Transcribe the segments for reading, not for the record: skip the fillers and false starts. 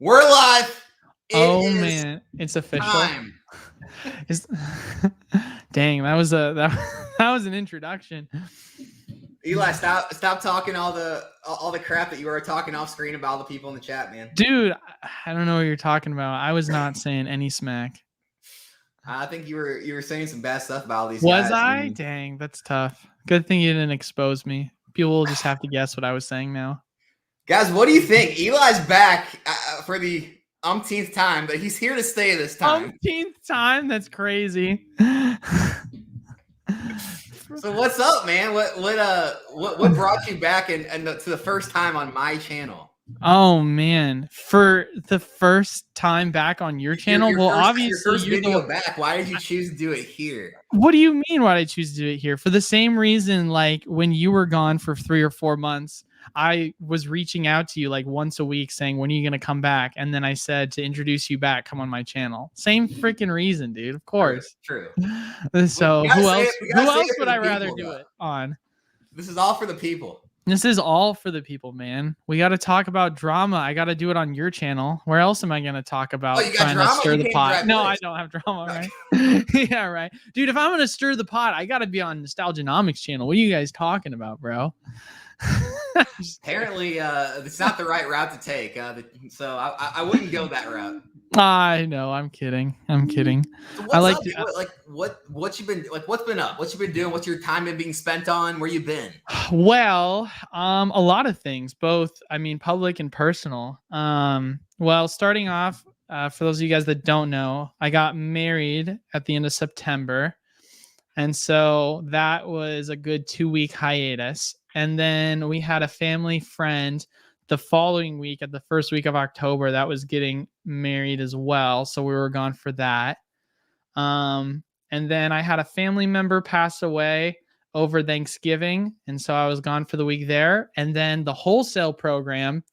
We're live. Oh man, it's official. Time. Dang, that was an introduction. Eli, stop talking all the crap that you were talking off screen about all the people in the chat, man. Dude, I don't know what you're talking about. I was not saying any smack. I think you were saying some bad stuff about all these guys. Was I? Man. Dang, that's tough. Good thing you didn't expose me. People will just have to guess what I was saying now. Guys, what do you think? Eli's back for the umpteenth time, but he's here to stay this time. Umpteenth time? That's crazy. So what's up, man? What brought you back and to the first time on my channel? Oh man, for the first time back on your channel? Obviously, your first video back. Why did you choose to do it here? What do you mean? Why did I choose to do it here? For the same reason, like when you were gone for 3 or 4 months, I was reaching out to you like once a week saying, when are you going to come back? And then I said to introduce you back, come on my channel. Same freaking reason, dude. Of course. True. So who else would I rather do it on? This is all for the people. This is all for the people, man. We got to talk about drama. I got to do it on your channel. Where else am I going to talk about trying to stir the pot? No, I don't have drama, right? Yeah, right. Dude, if I'm going to stir the pot, I got to be on Nostalgianomics channel. What are you guys talking about, bro? Apparently, it's not the right route to take. So I wouldn't go that route. I know. I'm kidding. So I like what you've been like. What's been up? What you been doing? What's your time been being spent on? Where you been? Well, a lot of things, both. I mean, public and personal. Well, starting off, for those of you guys that don't know, I got married at the end of September, and so that was a good 2-week hiatus. And then we had a family friend the following week at the first week of October that was getting married as well. So we were gone for that. And then I had a family member pass away over Thanksgiving. And so I was gone for the week there. And then the wholesale program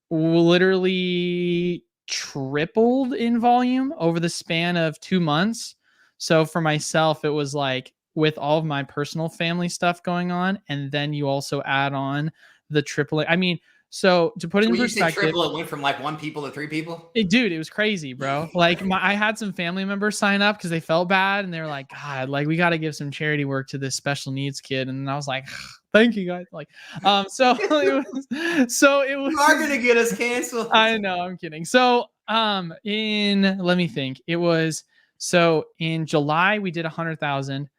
literally tripled in volume over the span of 2 months. So for myself, it was like, with all of my personal family stuff going on, and then you also add on the tripling. I mean, so to put it in perspective, triple, it went from like 1 people to 3 people. Dude, it was crazy, bro. Like I had some family members sign up because they felt bad, and they were like, "God, like we got to give some charity work to this special needs kid." And I was like, "Thank you, guys." Like, so it was. You are gonna get us canceled. I know, I'm kidding. So, let me think. It was in July we did 100,000.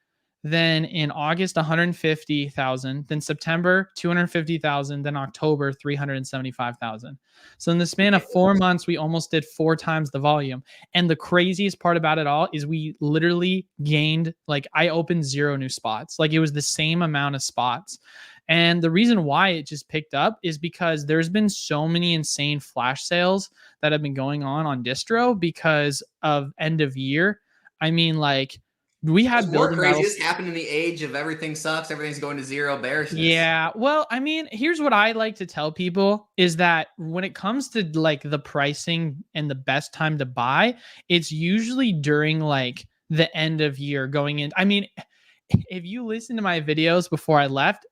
Then in August, 150,000, then September, 250,000, then October, 375,000. So in the span of 4 months, we almost did 4 times the volume. And the craziest part about it all is we literally gained, like I opened 0 new spots. Like it was the same amount of spots. And the reason why it just picked up is because there's been so many insane flash sales that have been going on distro because of end of year. I mean, like, we had building battles. This happened in the age of everything sucks, everything's going to zero bearishness. Yeah, well, I mean, here's what I like to tell people is that when it comes to like the pricing and the best time to buy, it's usually during like the end of year going in. I mean, if you listen to my videos before I left,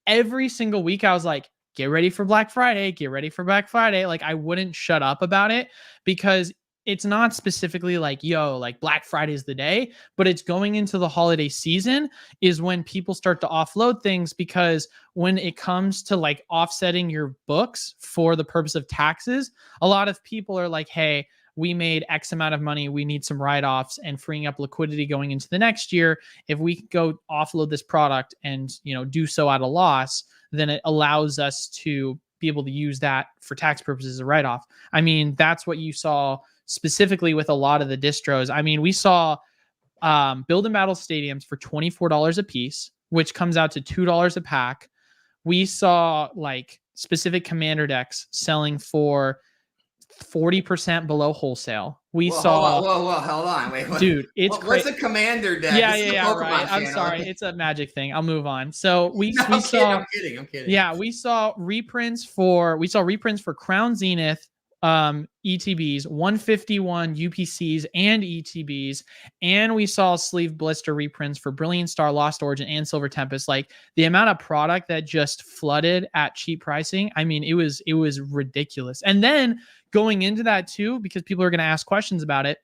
every single week I was like, get ready for Black Friday, get ready for Black Friday. Like I wouldn't shut up about it because it's not specifically like, yo, like Black Friday is the day, but it's going into the holiday season is when people start to offload things, because when it comes to like offsetting your books for the purpose of taxes, a lot of people are like, hey, we made X amount of money. We need some write-offs and freeing up liquidity going into the next year. If we could go offload this product and, do so at a loss, then it allows us to be able to use that for tax purposes as a write-off. I mean, that's what you saw specifically with a lot of the distros. I mean, we saw build and battle stadiums for $24 a piece, which comes out to $2 a pack. We saw like specific commander decks selling for 40% below wholesale. Hold on. Wait, dude, it's what's a commander deck? Yeah, right. I'm sorry. It's a Magic thing. I'll move on. So we saw I'm kidding. Yeah, we saw reprints for Crown Zenith, ETBs, 151 UPCs and ETBs, and we saw sleeve blister reprints for Brilliant Star, Lost Origin, and Silver Tempest. Like the amount of product that just flooded at cheap pricing, I mean, it was ridiculous. And then going into that too, because people are going to ask questions about it,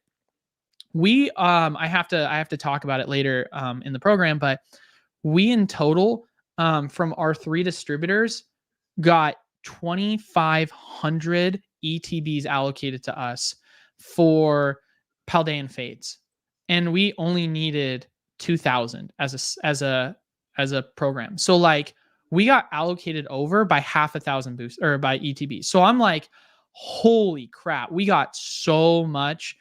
we I have to talk about it later in the program, but we in total from our 3 distributors got 2,500 ETBs allocated to us for Paldean Fates, and we only needed 2,000 as a program. So like we got allocated over by 500,000 boosts or by ETBs. So I'm like, holy crap, we got so much.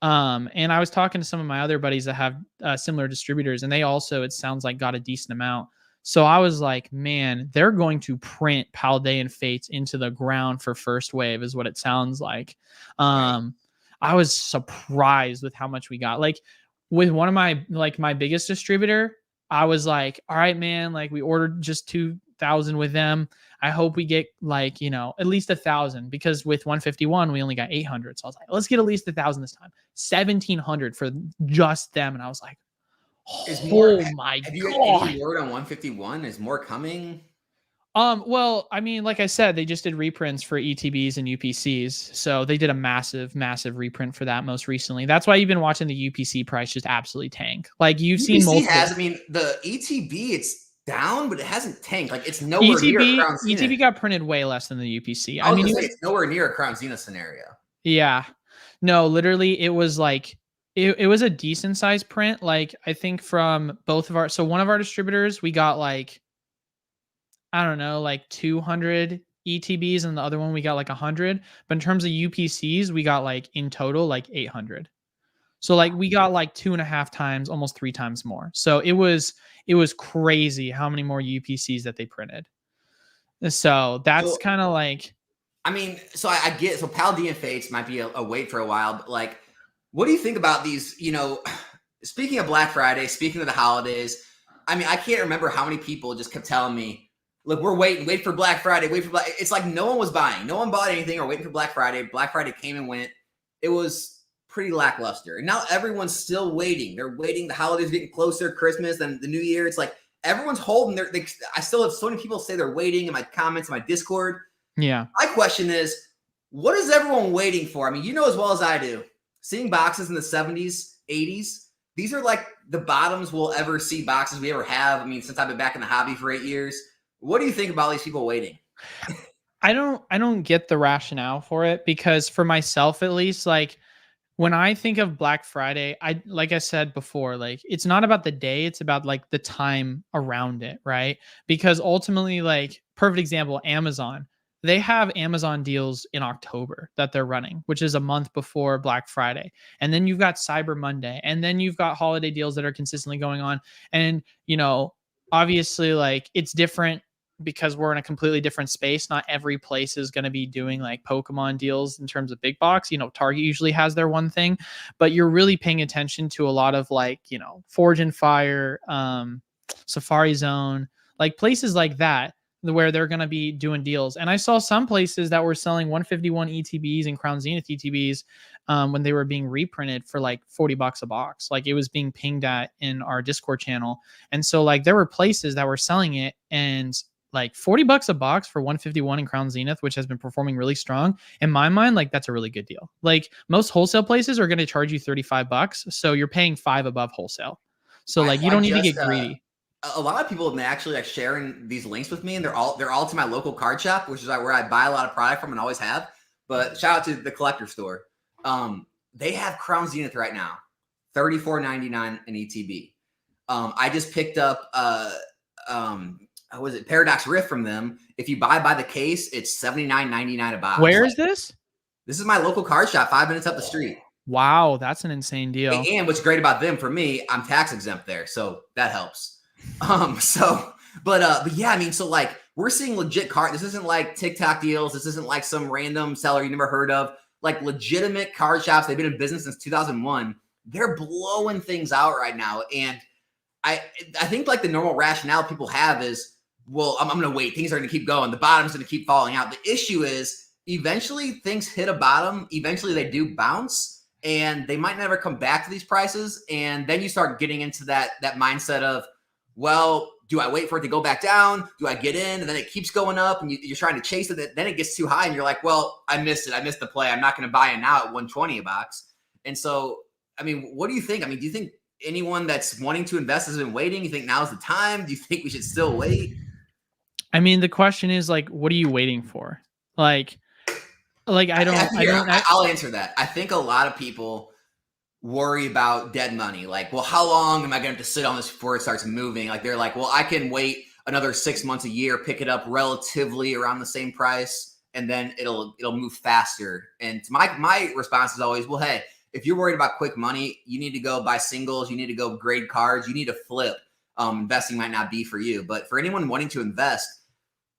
And I was talking to some of my other buddies that have similar distributors, and they also, it sounds like, got a decent amount. So I was like, man, they're going to print Paldean Fates into the ground for first wave is what it sounds like. I was surprised with how much we got. Like with one of my biggest distributor, I was like, all right, man, like we ordered just 2,000 with them. I hope we get like, at least 1,000, because with 151, we only got 800. So I was like, let's get at least 1,000 this time. 1,700 for just them. And I was like, my God. Have you had any word on 151? Is more coming? Well, I mean, like I said, they just did reprints for ETBs and UPCs. So they did a massive reprint for that most recently. That's why you've been watching the UPC price just absolutely tank. Like you've seen multiple. I mean, the ETB, it's down, but it hasn't tanked. Like it's nowhere near Crown Zenith. ETB got printed way less than the UPC. I mean, it's nowhere near a Crown Zenith scenario. Yeah. No, literally it was like, it was a decent sized print. Like I think from both of so one of our distributors, we got like, I don't know, like 200 ETBs, and the other one we got like 100. But in terms of UPCs, we got like in total like 800. So like we got like 2.5 times, almost 3 times more. So it was crazy how many more UPCs that they printed. So that's kind of like, I mean, so I get, so Paldean Fates might be a wait for a while, but like, what do you think about these, speaking of Black Friday, speaking of the holidays, I mean, I can't remember how many people just kept telling me, look, we're wait for Black Friday, It's like no one was buying. No one bought anything or waiting for Black Friday. Black Friday came and went. It was pretty lackluster. And now everyone's still waiting. They're waiting. The holidays getting closer, Christmas and the New Year. It's like everyone's holding. I still have so many people say they're waiting in my comments, in my Discord. Yeah. My question is, what is everyone waiting for? I mean, you know as well as I do, seeing boxes in the 70s, 80s, these are like the bottoms we'll ever see boxes we ever have. I mean, since I've been back in the hobby for 8 years. What do you think about these people waiting? I don't get the rationale for it, because for myself, at least, like when I think of Black Friday, like I said before, like it's not about the day, it's about like the time around it, right? Because ultimately, like perfect example, Amazon, they have Amazon deals in October that they're running, which is a month before Black Friday. And then you've got Cyber Monday, and then you've got holiday deals that are consistently going on. And, obviously like it's different because we're in a completely different space. Not every place is going to be doing like Pokemon deals in terms of big box. Target usually has their one thing, but you're really paying attention to a lot of like, Forge and Fire, Safari Zone, like places like that, where they're going to be doing deals. And I saw some places that were selling 151 ETBs and Crown Zenith ETBs when they were being reprinted for like $40 a box. Like it was being pinged at in our Discord channel. And so like there were places that were selling it, and like $40 a box for 151 in Crown Zenith, which has been performing really strong. In my mind, like that's a really good deal. Like most wholesale places are going to charge you $35. So you're paying $5 above wholesale. So like you don't need to get greedy. A lot of people have been actually like sharing these links with me, and they're all to my local card shop, which is where I buy a lot of product from and always have. But shout out to the collector store. They have Crown Zenith right now, $34.99 an ETB. I just picked up was it Paradox Rift from them. If you buy by the case, it's $79.99 a box. Where is this? This is my local card shop, 5 minutes up the street. Wow, that's an insane deal. And what's great about them, for me, I'm tax exempt there, so that helps. But yeah, I mean, so like we're seeing legit card. This isn't like TikTok deals. This isn't like some random seller you never heard of. Like legitimate card shops. They've been in business since 2001. They're blowing things out right now. And I think like the normal rationale people have is, well, I'm going to wait. Things are going to keep going. The bottom's going to keep falling out. The issue is eventually things hit a bottom. Eventually they do bounce, and they might never come back to these prices. And then you start getting into that mindset of, well, do I wait for it to go back down? Do I get in? And then it keeps going up, and you're trying to chase it. Then it gets too high, and you're like, well, I missed it. I missed the play. I'm not going to buy it now at 120 a box. And so, I mean, what do you think? I mean, do you think anyone that's wanting to invest has been waiting? You think now's the time? Do you think we should still wait? I mean, the question is like, what are you waiting for? Like I'll answer that. I think a lot of people worry about dead money. Like, well, how long am I going to have to sit on this before it starts moving? Like, they're like, well, I can wait another 6 months, a year, pick it up relatively around the same price, and then it'll move faster. And my response is always, well, hey, if you're worried about quick money, you need to go buy singles. You need to go grade cards. You need to flip. Investing might not be for you. But for anyone wanting to invest,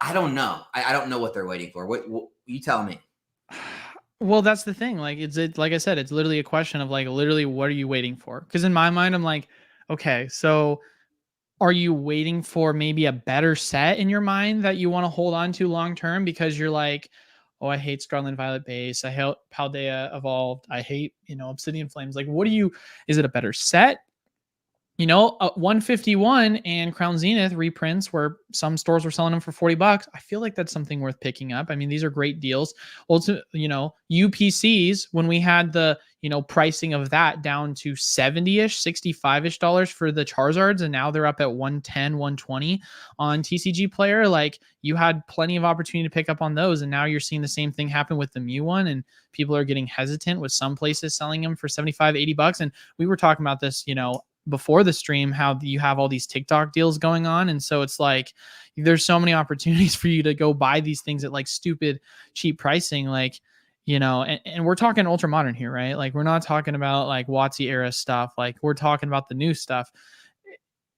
I don't know. I don't know what they're waiting for. What you tell me? Well, that's the thing. Like, like I said, it's literally a question of like, literally, what are you waiting for? Because in my mind, I'm like, okay, so are you waiting for maybe a better set in your mind that you want to hold on to long term? Because you're like, oh, I hate Scarlet Violet base. I hate Paldea Evolved. I hate, Obsidian Flames. Like, is it a better set? 151 and Crown Zenith reprints where some stores were selling them for $40. I feel like that's something worth picking up. I mean, these are great deals. Also, UPCs, when we had the, pricing of that down to 70-ish, 65-ish dollars for the Charizards, and now they're up at 110, 120 on TCG Player. Like, you had plenty of opportunity to pick up on those, and now you're seeing the same thing happen with the Mew one, and people are getting hesitant with some places selling them for $75, $80. And we were talking about this, before the stream, how you have all these TikTok deals going on. And so it's like, there's so many opportunities for you to go buy these things at like stupid cheap pricing. Like, and we're talking ultra modern here, right? Like, we're not talking about like WotC era stuff. Like, we're talking about the new stuff.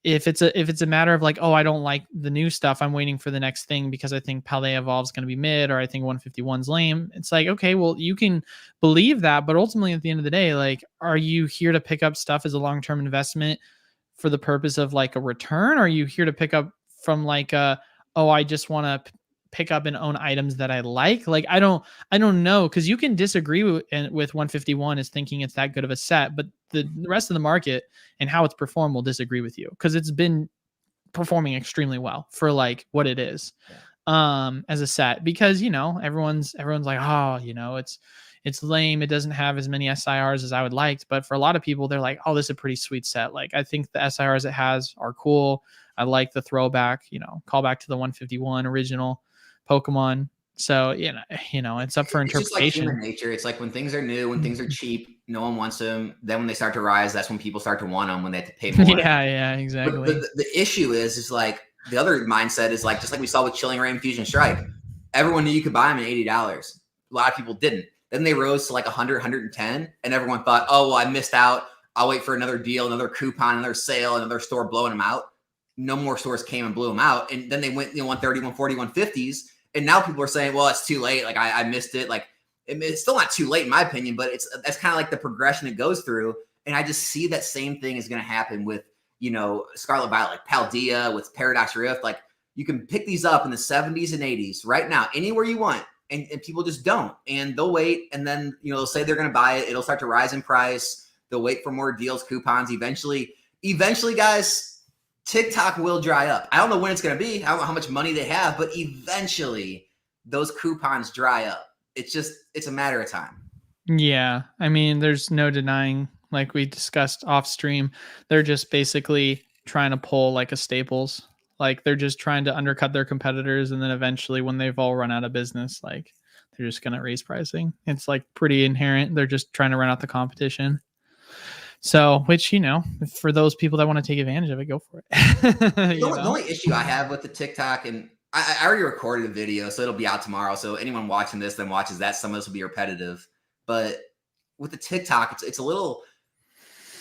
If it's a matter of like, oh, I don't like the new stuff, I'm waiting for the next thing because I think Paldea Evolve is going to be mid, or I think 151's lame. It's like, okay, well, you can believe that, but ultimately at the end of the day, like, are you here to pick up stuff as a long-term investment for the purpose of like a return? Or are you here to pick up from like I just want to pick up and own items that I like? Like, I don't know, because you can disagree with 151 as thinking it's that good of a set, but the rest of the market and how it's performed will disagree with you, because it's been performing extremely well for like what it is as a set. Because everyone's like, oh, it's lame, it doesn't have as many SIRs as I would like. But for a lot of people, they're like, oh, this is a pretty sweet set. Like, I think the SIRs it has are cool. I like the throwback, call back to the 151 original Pokemon. So, it's up for interpretation. It's just like human nature. It's like when things are new, when things are cheap, no one wants them. Then when they start to rise, that's when people start to want them, when they have to pay more. Yeah, exactly. But the issue is like, the other mindset is like, just like we saw with Chilling Reign Fusion Strike, everyone knew you could buy them at $80. A lot of people didn't. Then they rose to like 100, 110, and everyone thought, oh, well, I missed out. I'll wait for another deal, another coupon, another sale, another store blowing them out. No more stores came and blew them out. And then they went 130, 140, 150s. And now people are saying, well, it's too late. Like, I missed it. Like, it's still not too late in my opinion, but that's kind of like the progression it goes through. And I just see that same thing is going to happen with, Scarlet Violet, like Paldea, with Paradox Rift. Like, you can pick these up in the 70s and 80s right now, anywhere you want. And people just don't. And they'll wait. And then, they'll say they're going to buy it. It'll start to rise in price. They'll wait for more deals, coupons. Eventually, guys, TikTok will dry up. I don't know when it's going to be. I don't know how much money they have, but eventually those coupons dry up. It's a matter of time. Yeah. I mean, there's no denying, like we discussed off stream, they're just basically trying to pull like a Staples. Like, they're just trying to undercut their competitors. And then eventually when they've all run out of business, like, they're just going to raise pricing. It's like pretty inherent. They're just trying to run out the competition. So, which, for those people that want to take advantage of it, go for it. The only issue I have with the TikTok, and I already recorded a video, so it'll be out tomorrow. So anyone watching this then watches that, some of this will be repetitive. But with the TikTok, it's a little,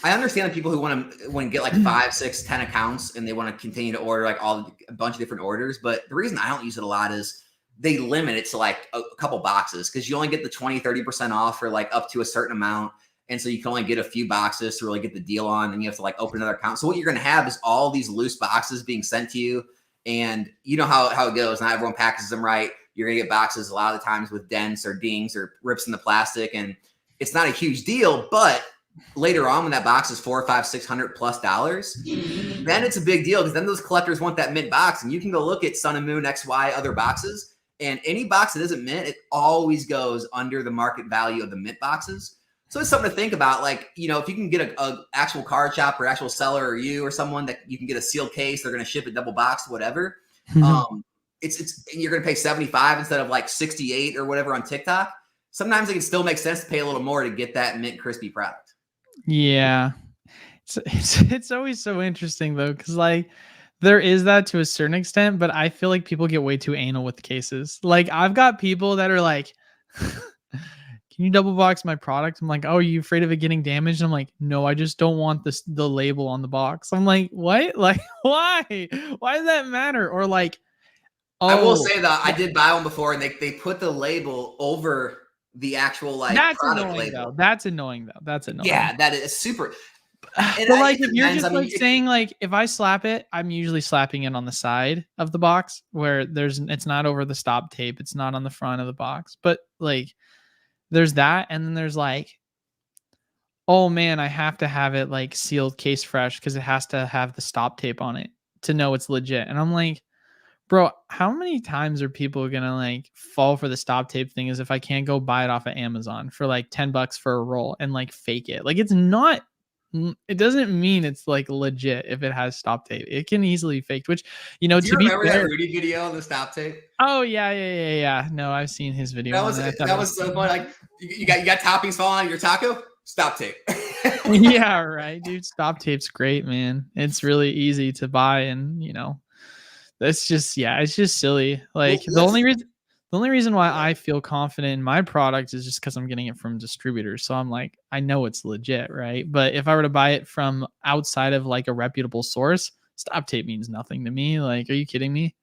I understand the people who want to get like 5, 6, 10 accounts and they want to continue to order like a bunch of different orders. But the reason I don't use it a lot is they limit it to like a couple boxes, because you only get the 20, 30% off for like up to a certain amount. And so you can only get a few boxes to really get the deal on, and you have to like open another account. So what you're going to have is all these loose boxes being sent to you. And you know how it goes. Not everyone packages them right. you're gonna get boxes a lot of the times with dents or dings or rips in the plastic, and it's not a huge deal. But later on, when that box is $400, $500, $600+, then it's a big deal, because then those collectors want that mint box, and you can go look at Sun and Moon, XY, other boxes, and any box that isn't mint, it always goes under the market value of the mint boxes. So it's something to think about. Like, you know, if you can get a actual card shop or actual seller, or you or someone that you can get a sealed case, they're going to ship it double boxed, whatever. It's you're going to pay 75 instead of like 68 or whatever on TikTok. Sometimes it can still make sense to pay a little more to get that mint crispy product. Yeah. It's always so interesting though, because like there is that to a certain extent, but I feel like people get way too anal with the cases. Like I've got people that are like, can you double box my product? I'm like, oh, are you afraid of it getting damaged? I'm like, no, I just don't want the label on the box. I'm like, what? Like, why? Why does that matter? Or like, oh, I will say that I did buy one before, and they put the label over the actual like that's product annoying label. Though. That's annoying though. That's annoying. Yeah, that is super. But like if you're just like saying like if I slap it, I'm usually slapping it on the side of the box where it's not over the stop tape. It's not on the front of the box. But like there's that, and then there's like, oh man, I have to have it like sealed case fresh because it has to have the stop tape on it to know it's legit. And I'm like, bro, how many times are people gonna like fall for the stop tape thing as if I can't go buy it off of Amazon for like $10 for a roll and like fake it? Like it's not, it doesn't mean it's like legit if it has stop tape. It can easily be faked, which, you know, do you remember that Rudy video on the stop tape? Oh yeah. No, I've seen his video. That was so funny. Like you got toppings falling out of your taco? Stop tape. Yeah, right, dude. Stop tape's great, man. It's really easy to buy, and you know, that's just, yeah, it's just silly. Like the only reason why I feel confident in my product is just because I'm getting it from distributors. So I'm like, I know it's legit, right? But if I were to buy it from outside of like a reputable source, stop tape means nothing to me. Like, are you kidding me?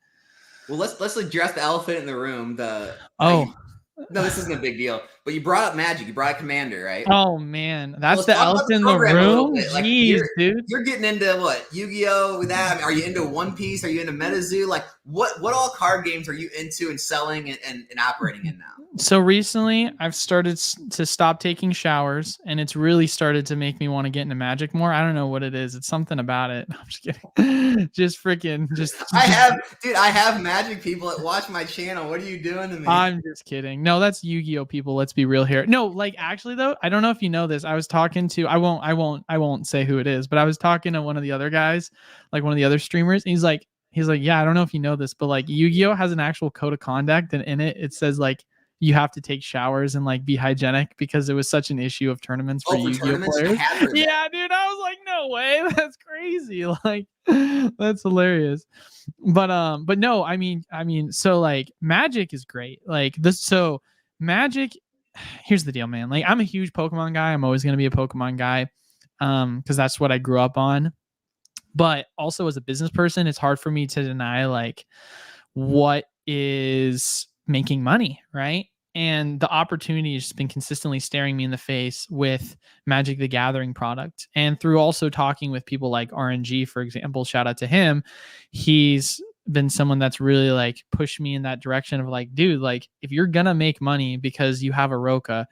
Well, let's address the elephant in the room. No, this isn't a big deal. But you brought up Magic. You brought up Commander, right? Oh man, that's the elephant in the room. Like, jeez, dude. You're getting into what? Yu-Gi-Oh! With that? I mean, are you into One Piece? Are you into MetaZoo? Like, what all card games are you into and selling and operating in now? So recently, I've started to stop taking showers, and it's really started to make me want to get into Magic more. I don't know what it is. It's something about it. I'm just kidding. I have Magic people that watch my channel. What are you doing to me? I'm just kidding. No, that's Yu-Gi-Oh people. Let's be real here. No, like actually though, I don't know if you know this. I was talking to, I won't say who it is, but I was talking to one of the other guys, like one of the other streamers. And he's like, yeah, I don't know if you know this, but like Yu-Gi-Oh has an actual code of conduct, and in it says like you have to take showers and like be hygienic because it was such an issue of tournaments for Yu-Gi-Oh players. Yeah, dude, I was like, no way, that's crazy. Like, that's hilarious. But no, I mean, so like Magic is great. Like this, so Magic. Here's the deal, man. Like I'm a huge Pokemon guy. I'm always gonna be a Pokemon guy, because that's what I grew up on. But also as a business person, it's hard for me to deny like what is making money, right? And the opportunity has just been consistently staring me in the face with Magic the Gathering product. And through also talking with people like RNG, for example, shout out to him. He's been someone that's really like pushed me in that direction of like, dude, like if you're going to make money because you have a Roka,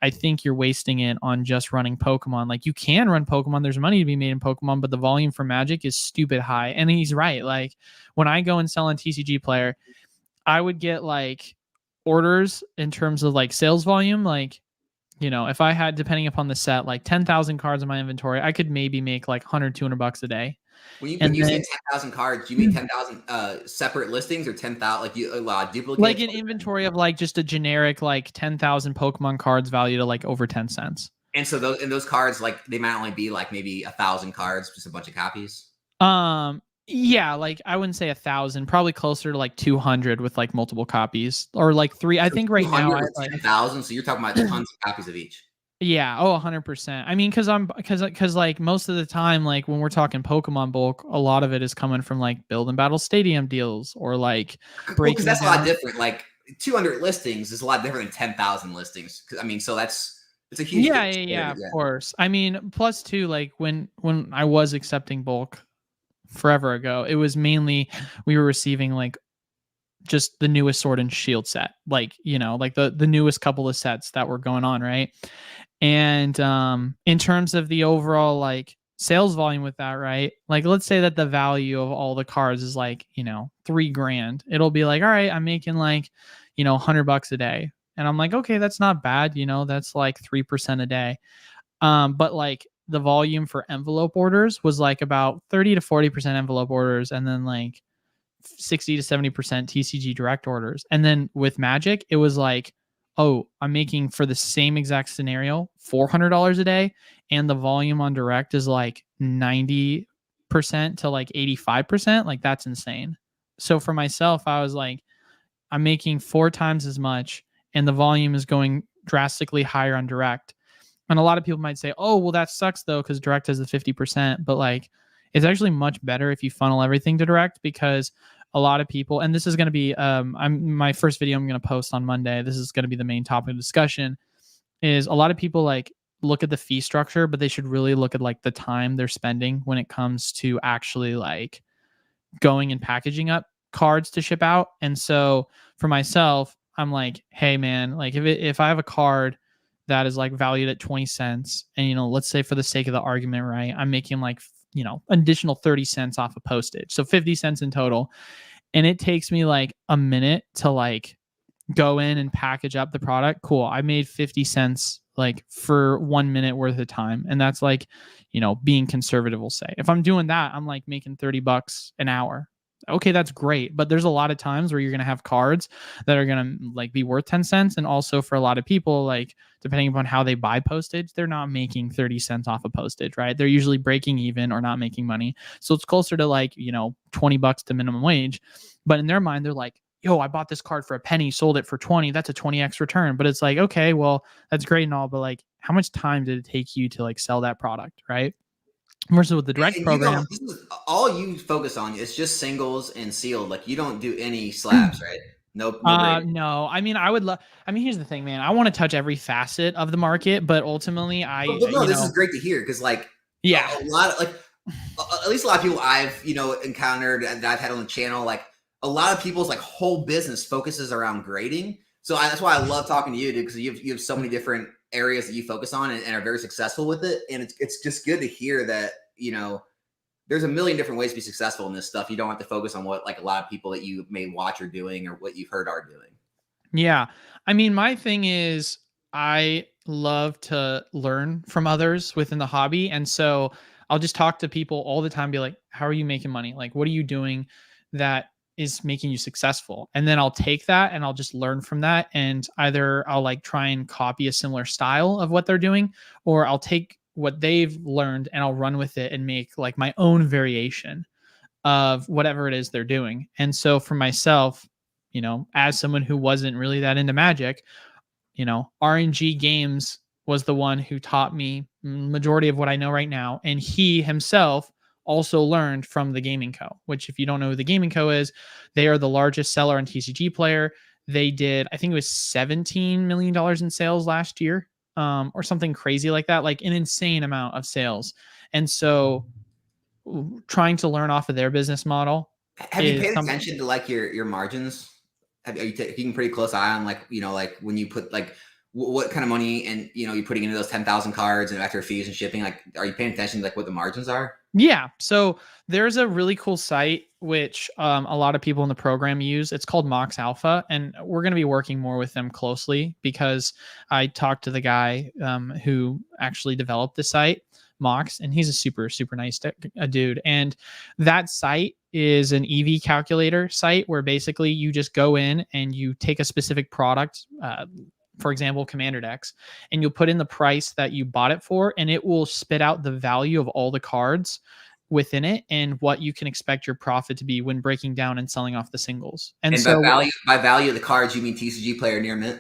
I think you're wasting it on just running Pokemon. Like you can run Pokemon. There's money to be made in Pokemon, but the volume for Magic is stupid high. And he's right. Like when I go and sell on TCG Player, I would get like orders in terms of like sales volume. Like, you know, if I had, depending upon the set, like 10,000 cards in my inventory, I could maybe make like $100-$200 a day. When you say 10,000 cards, do you mean 10,000 separate listings or 10,000 like you duplicate? Like an inventory of like just a generic like 10,000 Pokemon cards valued at like over 10 cents. And so those cards, like they might only be like maybe 1,000 cards, just a bunch of copies. Yeah, like I wouldn't say 1,000, probably closer to like 200 with like multiple copies, or like 3. I think right now I like 10,000. So you're talking about tons of copies of each. Yeah. Oh, 100%. I mean, because like most of the time, like when we're talking Pokemon bulk, a lot of it is coming from like build and battle stadium deals or like breaking. Because that's a lot different. Like 200 listings is a lot different than 10,000 listings. I mean, so it's a huge. Yeah, of course. I mean, plus too, like when I was accepting bulk forever ago, it was mainly we were receiving like just the newest Sword and Shield set, like, you know, like the newest couple of sets that were going on, right? And in terms of the overall like sales volume with that, right? Like, let's say that the value of all the cards is like, you know, $3,000. It'll be like, all right, I'm making like, you know, $100 a day. And I'm like, okay, that's not bad. You know, that's like 3% a day. But like the volume for envelope orders was like about 30 to 40% envelope orders, and then like 60 to 70% TCG direct orders. And then with Magic, it was like, oh, I'm making for the same exact scenario $400 a day, and the volume on direct is like 90% to like 85%. Like, that's insane. So for myself, I was like, I'm making 4 times as much, and the volume is going drastically higher on direct. And a lot of people might say, oh, well, that sucks though, because direct has the 50%. But like, it's actually much better if you funnel everything to direct, because a lot of people, and this is going to be my first video I'm going to post on Monday. This is going to be the main topic of discussion. Is a lot of people like look at the fee structure, but they should really look at like the time they're spending when it comes to actually like going and packaging up cards to ship out. And so for myself, I'm like, hey man, like if I have a card that is like valued at 20 cents, and, you know, let's say for the sake of the argument, right, I'm making like, you know, additional 30 cents off of postage, so 50 cents in total, and it takes me like a minute to like go in and package up the product. Cool, I made 50 cents like for 1 minute worth of time, and that's like, you know, being conservative, we'll say. If I'm doing that, I'm like making $30 an hour. Okay, that's great. But there's a lot of times where you're going to have cards that are going to like be worth 10 cents. And also for a lot of people, like depending upon how they buy postage, they're not making 30 cents off of postage, right? They're usually breaking even or not making money. So it's closer to like, you know, $20 to minimum wage. But in their mind, they're like, yo, I bought this card for a penny, sold it for 20. That's a 20x return. But it's like, okay, well, that's great and all, but like, how much time did it take you to like sell that product, right? Versus with the direct program, this is all you focus on. It's just singles and sealed. Like, you don't do any slabs, right? No grading. no. I mean, I would love. I mean, here's the thing, man. I want to touch every facet of the market, but ultimately, No, this is great to hear, because like, yeah, a lot of like, at least a lot of people I've, you know, encountered that I've had on the channel, like a lot of people's like whole business focuses around grading. So that's why I love talking to you, dude, because you have so many different areas that you focus on and are very successful with it. And it's just good to hear that, you know, there's a million different ways to be successful in this stuff. You don't have to focus on what like a lot of people that you may watch are doing or what you've heard are doing. yeah. I mean, my thing is, I love to learn from others within the hobby, and so I'll just talk to people all the time, be like, how are you making money? Like, what are you doing that is making you successful? And then I'll take that and I'll just learn from that. And either I'll like try and copy a similar style of what they're doing, or I'll take what they've learned and I'll run with it and make like my own variation of whatever it is they're doing. And so for myself, you know, as someone who wasn't really that into Magic, you know, RNG Games was the one who taught me majority of what I know right now. And he himself also learned from the Gaming Co., which, if you don't know who the Gaming Co. is, they are the largest seller on TCG Player. They did, I think it was $17 million in sales last year, or something crazy like that, like an insane amount of sales. And so trying to learn off of their business model. Have you paid attention to like your margins? Are you keeping pretty close eye on, like, you know, like when you put like what kind of money and, you know, you're putting into those 10,000 cards and after fees and shipping, like, are you paying attention to like what the margins are? Yeah. So there's a really cool site, which a lot of people in the program use. It's called Mox Alpha, and we're going to be working more with them closely, because I talked to the guy who actually developed the site, Mox, and he's a super, super nice dude. And that site is an EV calculator site where basically you just go in and you take a specific product, for example, Commander decks, and you'll put in the price that you bought it for, and it will spit out the value of all the cards within it and what you can expect your profit to be when breaking down and selling off the singles. And so by value of the cards, you mean TCG Player near mint?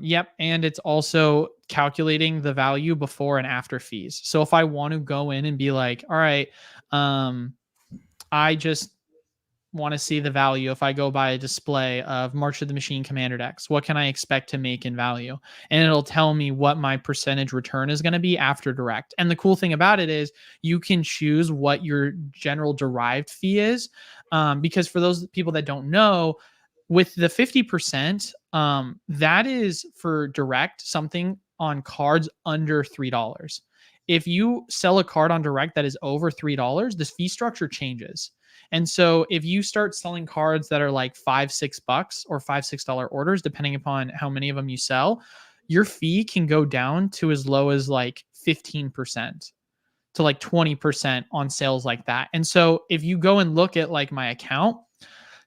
Yep. And it's also calculating the value before and after fees. So if I want to go in and be like, all right, I just want to see the value. If I go buy a display of March of the Machine Commander decks, what can I expect to make in value? And it'll tell me what my percentage return is going to be after direct. And the cool thing about it is you can choose what your general derived fee is. Because for those people that don't know, with the 50%, that is for direct something on cards under $3. If you sell a card on direct that is over $3, this fee structure changes. And so if you start selling cards that are like $5-6 or $5-6 orders, depending upon how many of them you sell, your fee can go down to as low as like 15% to like 20% on sales like that. And so if you go and look at like my account,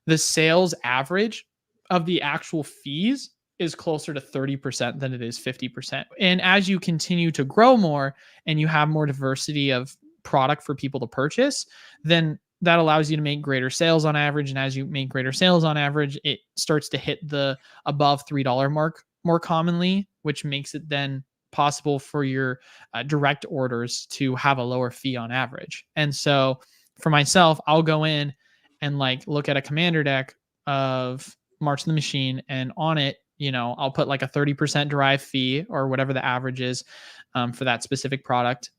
the sales average of the actual fees is closer to 30% than it is 50%. And as you continue to grow more and you have more diversity of product for people to purchase, then that allows you to make greater sales on average. And as you make greater sales on average, it starts to hit the above $3 mark more commonly, which makes it then possible for your direct orders to have a lower fee on average. And so for myself, I'll go in and like look at a commander deck of March of the Machine, and on it, I'll put like a 30% derived fee or whatever the average is for that specific product.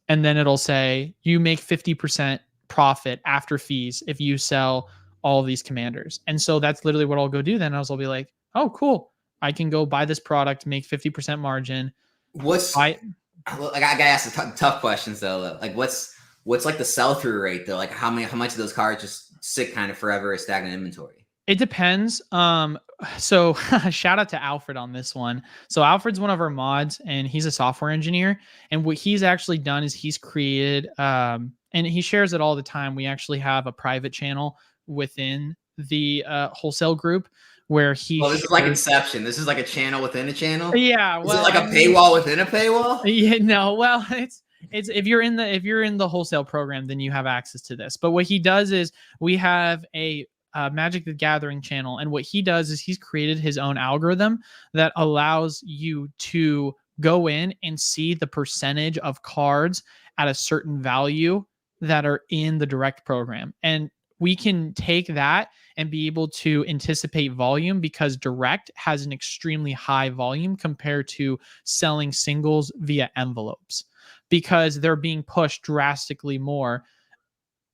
And then it'll say you make 50% profit after fees if you sell all these commanders. And so that's literally what I'll go do then. I'll be like, oh, cool. I can go buy this product, make 50% margin. I gotta ask the tough questions though. Like what's like the sell-through rate though? Like how much of those cards just sit kind of forever as stagnant inventory? It depends. So shout out to Alfred on this one. So Alfred's one of our mods and he's a software engineer. And what he's actually done is he's created, and he shares it all the time. We actually have a private channel within the wholesale group where he. Well, this is like Inception. This is like a channel within a channel. Yeah. Well, is it like a paywall within a paywall? Yeah. No. Well, it's if you're in the wholesale program, then you have access to this. But what he does is we have a Magic the Gathering channel, and what he does is he's created his own algorithm that allows you to go in and see the percentage of cards at a certain value that are in the direct program. And we can take that and be able to anticipate volume because direct has an extremely high volume compared to selling singles via envelopes, because they're being pushed drastically more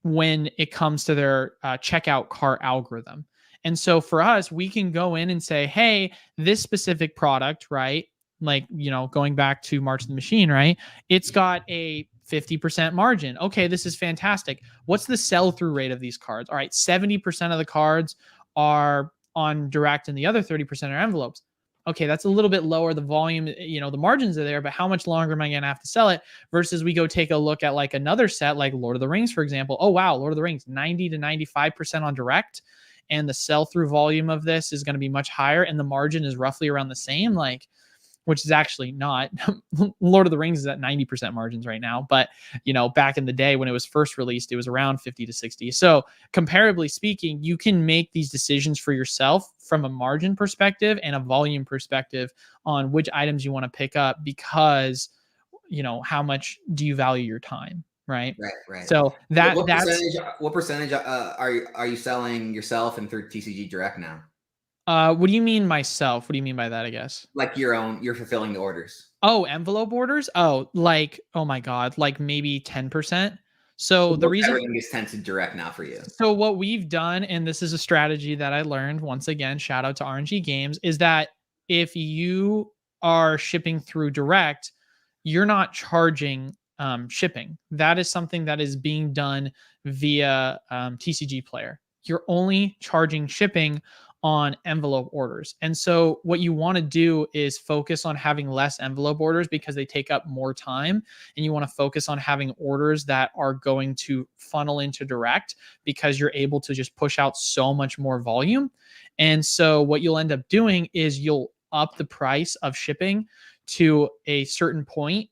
when it comes to their checkout cart algorithm. And so for us, we can go in and say, hey, this specific product, right? Like, going back to March of the Machine, right? It's got a 50% margin. Okay, this is fantastic. What's the sell-through rate of these cards? All right, 70% of the cards are on direct and the other 30% are envelopes. Okay, that's a little bit lower. The volume, the margins are there, but how much longer am I going to have to sell it? Versus we go take a look at like another set, like Lord of the Rings, for example. Oh, wow, Lord of the Rings, 90 to 95% on direct. And the sell-through volume of this is going to be much higher. And the margin is roughly around the same, which is actually not. Lord of the Rings is at 90% margins right now. But, back in the day when it was first released, it was around 50 to 60. So comparably speaking, you can make these decisions for yourself from a margin perspective and a volume perspective on which items you want to pick up because, how much do you value your time? Right. So what percentage are you selling yourself and through TCG Direct now? What do you mean myself? What do you mean by that, I guess? Like you're fulfilling the orders. Oh, envelope orders? Oh, oh my God, like maybe 10%. So the reason everything gets sent to direct now for you. So what we've done, and this is a strategy that I learned, once again, shout out to RNG Games, is that if you are shipping through direct, you're not charging shipping. That is something that is being done via TCG Player. You're only charging shipping on envelope orders. And so what you want to do is focus on having less envelope orders because they take up more time. And you want to focus on having orders that are going to funnel into direct because you're able to just push out so much more volume. And so what you'll end up doing is you'll up the price of shipping to a certain point,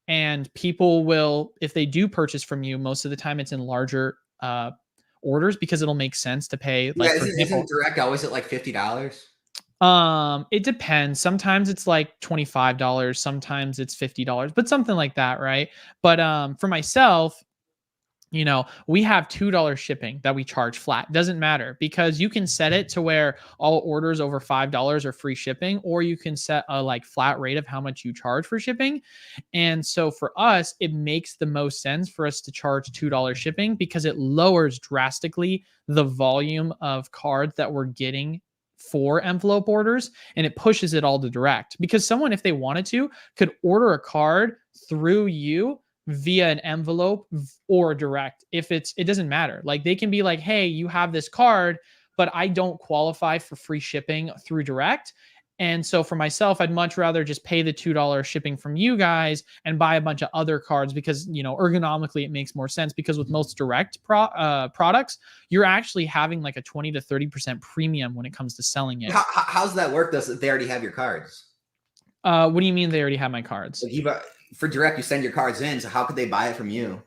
and people will, if they do purchase from you, most of the time it's in larger orders because it'll make sense to pay. Like, isn't direct always at like $50? It depends. Sometimes it's like $25, sometimes it's $50, but something like that, right? But for myself, we have $2 shipping that we charge flat. Doesn't matter because you can set it to where all orders over $5 are free shipping, or you can set a flat rate of how much you charge for shipping. And so for us, it makes the most sense for us to charge $2 shipping because it lowers drastically the volume of cards that we're getting for envelope orders, and it pushes it all to direct, because someone, if they wanted to, could order a card through you via an envelope or direct. It doesn't matter. Like, they can be like, hey, you have this card, but I don't qualify for free shipping through direct. And so for myself, I'd much rather just pay the $2 shipping from you guys and buy a bunch of other cards, because, ergonomically it makes more sense, because with most direct products, you're actually having like a 20 to 30% premium when it comes to selling it. How's that work? Does they already have your cards? What do you mean they already have my cards? For direct, you send your cards in, so how could they buy it from you?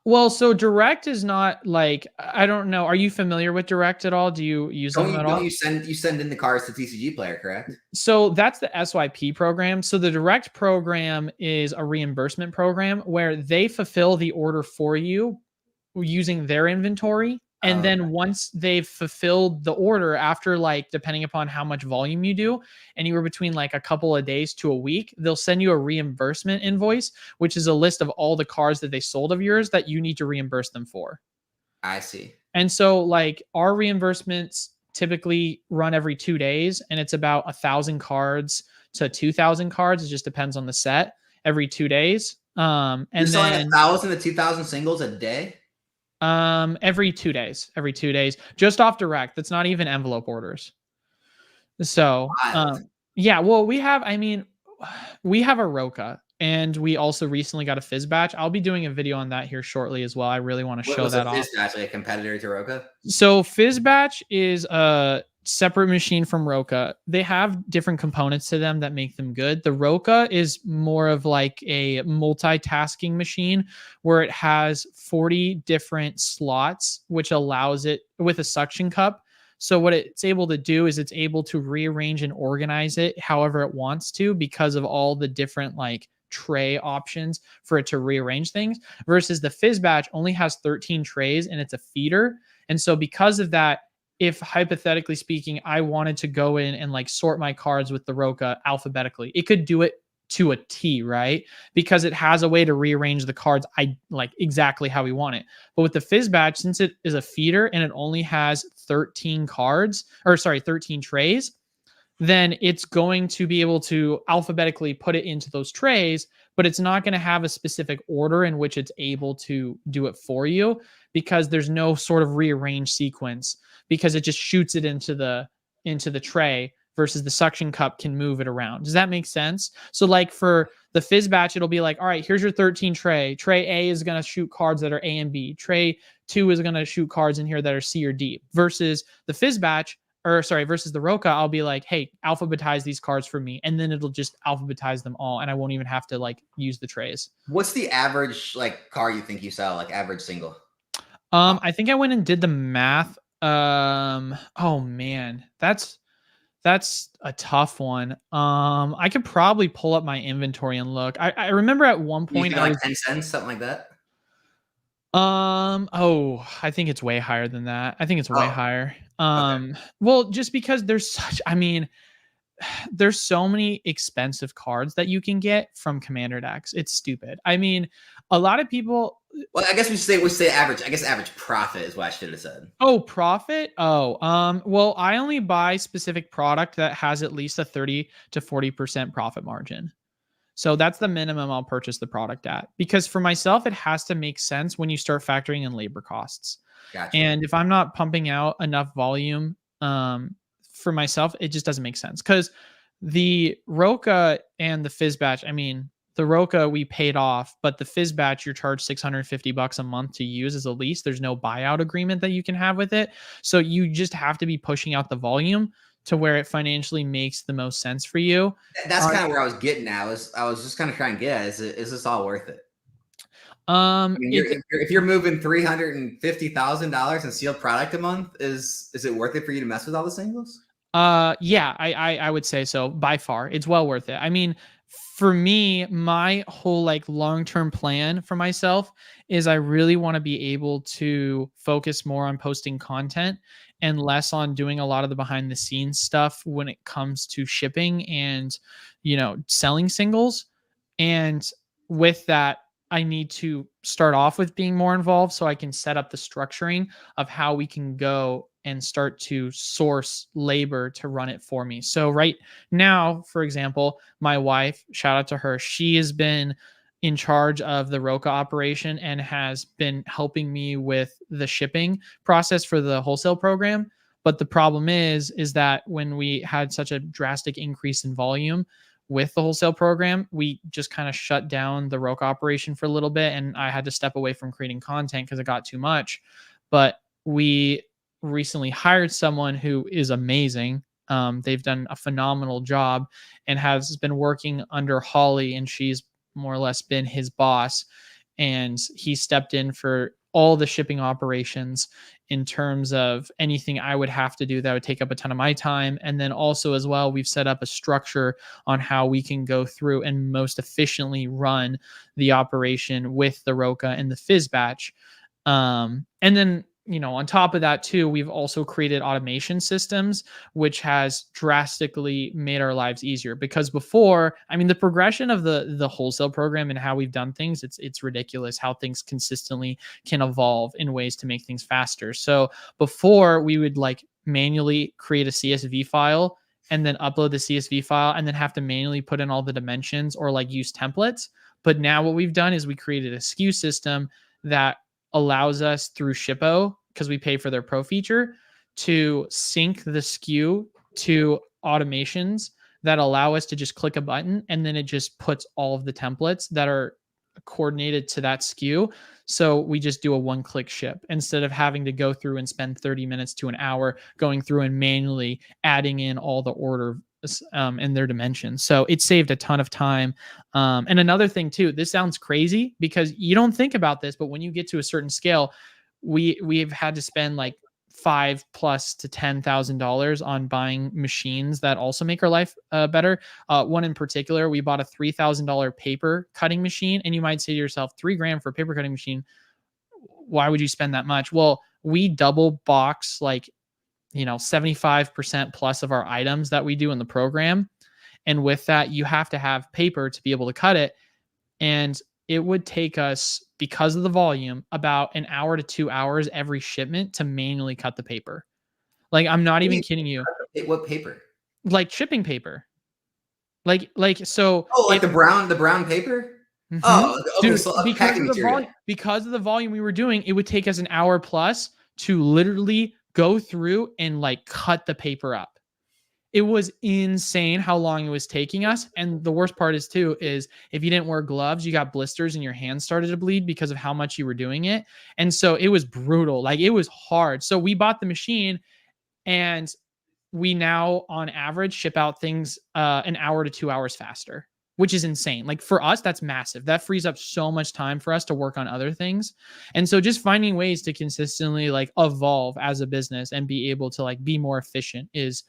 Well, so direct is not like, I don't know. Are you familiar with direct at all? Do you use them at all? You send in the cards to TCG Player, correct? So that's the SYP program. So the direct program is a reimbursement program where they fulfill the order for you using their inventory. And then once they've fulfilled the order, after, like, depending upon how much volume you do, anywhere between like a couple of days to a week, they'll send you a reimbursement invoice, which is a list of all the cards that they sold of yours that you need to reimburse them for. I see. And so, like, our reimbursements typically run every 2 days, and it's about 1,000 cards to 2,000 cards. It just depends on the set, every 2 days. And you're selling 1,000 to 2,000 singles a day? Every 2 days, just off direct. That's not even envelope orders. So, yeah, well, we have a Roka, and we also recently got a Fizz batch. I'll be doing a video on that here shortly as well. I really want to show that off. Fizz batch, like a competitor to Roka? So Fizz batch is a separate machine from Roka. They have different components to them that make them good. The Roka is more of like a multitasking machine where it has 40 different slots, which allows it with a suction cup. So what it's able to do is it's able to rearrange and organize it however it wants to, because of all the different like tray options for it to rearrange things, versus the Fizz batch only has 13 trays and it's a feeder. And so because of that, if hypothetically speaking, I wanted to go in and like sort my cards with the Roka alphabetically, it could do it to a T, right? Because it has a way to rearrange the cards I like exactly how we want it. But with the Fizz batch, since it is a feeder and it only has 13 trays, then it's going to be able to alphabetically put it into those trays, but it's not going to have a specific order in which it's able to do it for you, because there's no sort of rearrange sequence, because it just shoots it into the tray, versus the suction cup can move it around. Does that make sense? So like for the Fizz batch, it'll be like, all right, here's your 13 tray. Tray A is going to shoot cards that are A and B. Tray 2 is going to shoot cards in here that are C or D. Versus the Fizz batch, versus the Roka, I'll be like, hey, alphabetize these cards for me. And then it'll just alphabetize them all, and I won't even have to like use the trays. What's the average like card you think you sell, like average single? I think I went and did the math. Oh man, that's a tough one. I could probably pull up my inventory and look. I remember at one point, like 10 cents, something like that. I think it's way higher than that. I think it's way higher. Okay. Well, just because there's so many expensive cards that you can get from Commander decks. It's stupid. I mean, a lot of people. Well, I guess we say average. I guess average profit is what I should have said. Oh, profit? Well, I only buy specific product that has at least a 30 to 40% profit margin. So that's the minimum I'll purchase the product at, because for myself, it has to make sense when you start factoring in labor costs. Gotcha. And if I'm not pumping out enough volume, for myself, it just doesn't make sense, because the Roka and the Fizz batch, I mean, the Roka we paid off, but the Fizz batch, you're charged $650 a month to use as a lease. There's no buyout agreement that you can have with it. So you just have to be pushing out the volume to where it financially makes the most sense for you. That's kind of where I was getting at. I was just kind of trying to get at, is this all worth it? I mean, if you're moving $350,000 in sealed product a month, is it worth it for you to mess with all the singles? Yeah, I would say so. By far, it's well worth it. I mean, for me, my whole like long-term plan for myself is I really want to be able to focus more on posting content and less on doing a lot of the behind the scenes stuff when it comes to shipping and, selling singles. And with that, I need to start off with being more involved so I can set up the structuring of how we can go and start to source labor to run it for me. So right now, for example, my wife, shout out to her, she has been in charge of the Roka operation and has been helping me with the shipping process for the wholesale program. But the problem is that when we had such a drastic increase in volume with the wholesale program, we just kind of shut down the Roka operation for a little bit, and I had to step away from creating content because it got too much. But we recently hired someone who is amazing. They've done a phenomenal job and has been working under Holly, and she's more or less been his boss. And he stepped in for all the shipping operations in terms of anything I would have to do that would take up a ton of my time. And then also as well, we've set up a structure on how we can go through and most efficiently run the operation with the Roka and the Fizz batch. And then, on top of that too, we've also created automation systems, which has drastically made our lives easier. Because before, the progression of the wholesale program and how we've done things, it's ridiculous how things consistently can evolve in ways to make things faster. So before, we would manually create a CSV file and then upload the CSV file and then have to manually put in all the dimensions or use templates. But now what we've done is we created a SKU system that allows us through Shippo, because we pay for their pro feature, to sync the SKU to automations that allow us to just click a button and then it just puts all of the templates that are coordinated to that SKU. So we just do a one-click ship instead of having to go through and spend 30 minutes to an hour going through and manually adding in all the order and their dimensions. So it saved a ton of time. And another thing too, this sounds crazy because you don't think about this, but when you get to a certain scale, we've had to spend $5,000 to $10,000 on buying machines that also make our life better. One in particular, we bought a $3,000 paper cutting machine, and you might say to yourself, $3,000 for a paper cutting machine. Why would you spend that much? Well, we double box 75% plus of our items that we do in the program. And with that, you have to have paper to be able to cut it. And it would take us, because of the volume, about an hour to 2 hours every shipment to manually cut the paper. I'm not even kidding you. What paper? Shipping paper. So. Oh, the brown paper? Mm-hmm. Oh, okay. Dude, So because of the volume we were doing, it would take us an hour plus to literally go through and cut the paper up. It was insane how long it was taking us. And the worst part is if you didn't wear gloves, you got blisters and your hands started to bleed because of how much you were doing it. And so it was brutal. It was hard. So we bought the machine and we now on average ship out things an hour to 2 hours faster, which is insane. For us, that's massive. That frees up so much time for us to work on other things. And so just finding ways to consistently evolve as a business and be able to be more efficient is,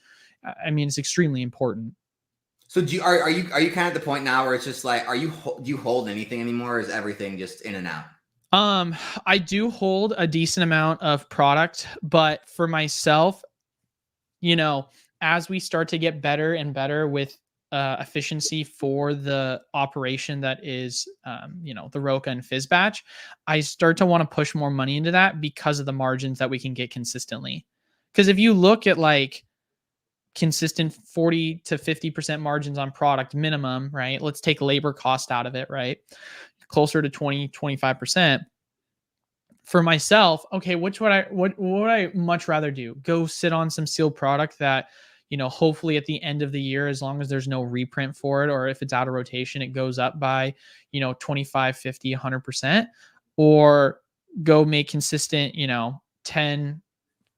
it's extremely important. So are you kind of at the point now where it's just do you hold anything anymore, or is everything just in and out? I do hold a decent amount of product, but for myself, as we start to get better and better with efficiency for the operation that is, the Roka and Fizz batch, I start to want to push more money into that because of the margins that we can get consistently. Because if you look at consistent 40 to 50% margins on product minimum, right? Let's take labor cost out of it, right? Closer to 20, 25%. For myself, okay, what would I much rather do? Go sit on some sealed product that, hopefully at the end of the year, as long as there's no reprint for it, or if it's out of rotation, it goes up by, 25, 50, 100%, or go make consistent, 10,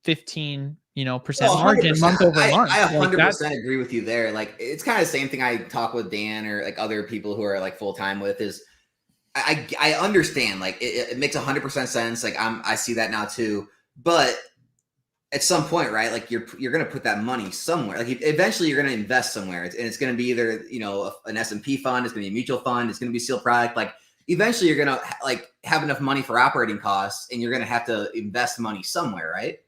15, percent margin month over month. I 100% agree with you there. It's kind of the same thing I talk with Dan or other people who are full-time with is I understand it makes 100% sense. I see that now too, but at some point, right? You're going to put that money somewhere. Eventually you're going to invest somewhere, and it's going to be either, an S&P fund, it's going to be a mutual fund, it's going to be sealed product. Eventually you're going to have enough money for operating costs, and you're going to have to invest money somewhere, right?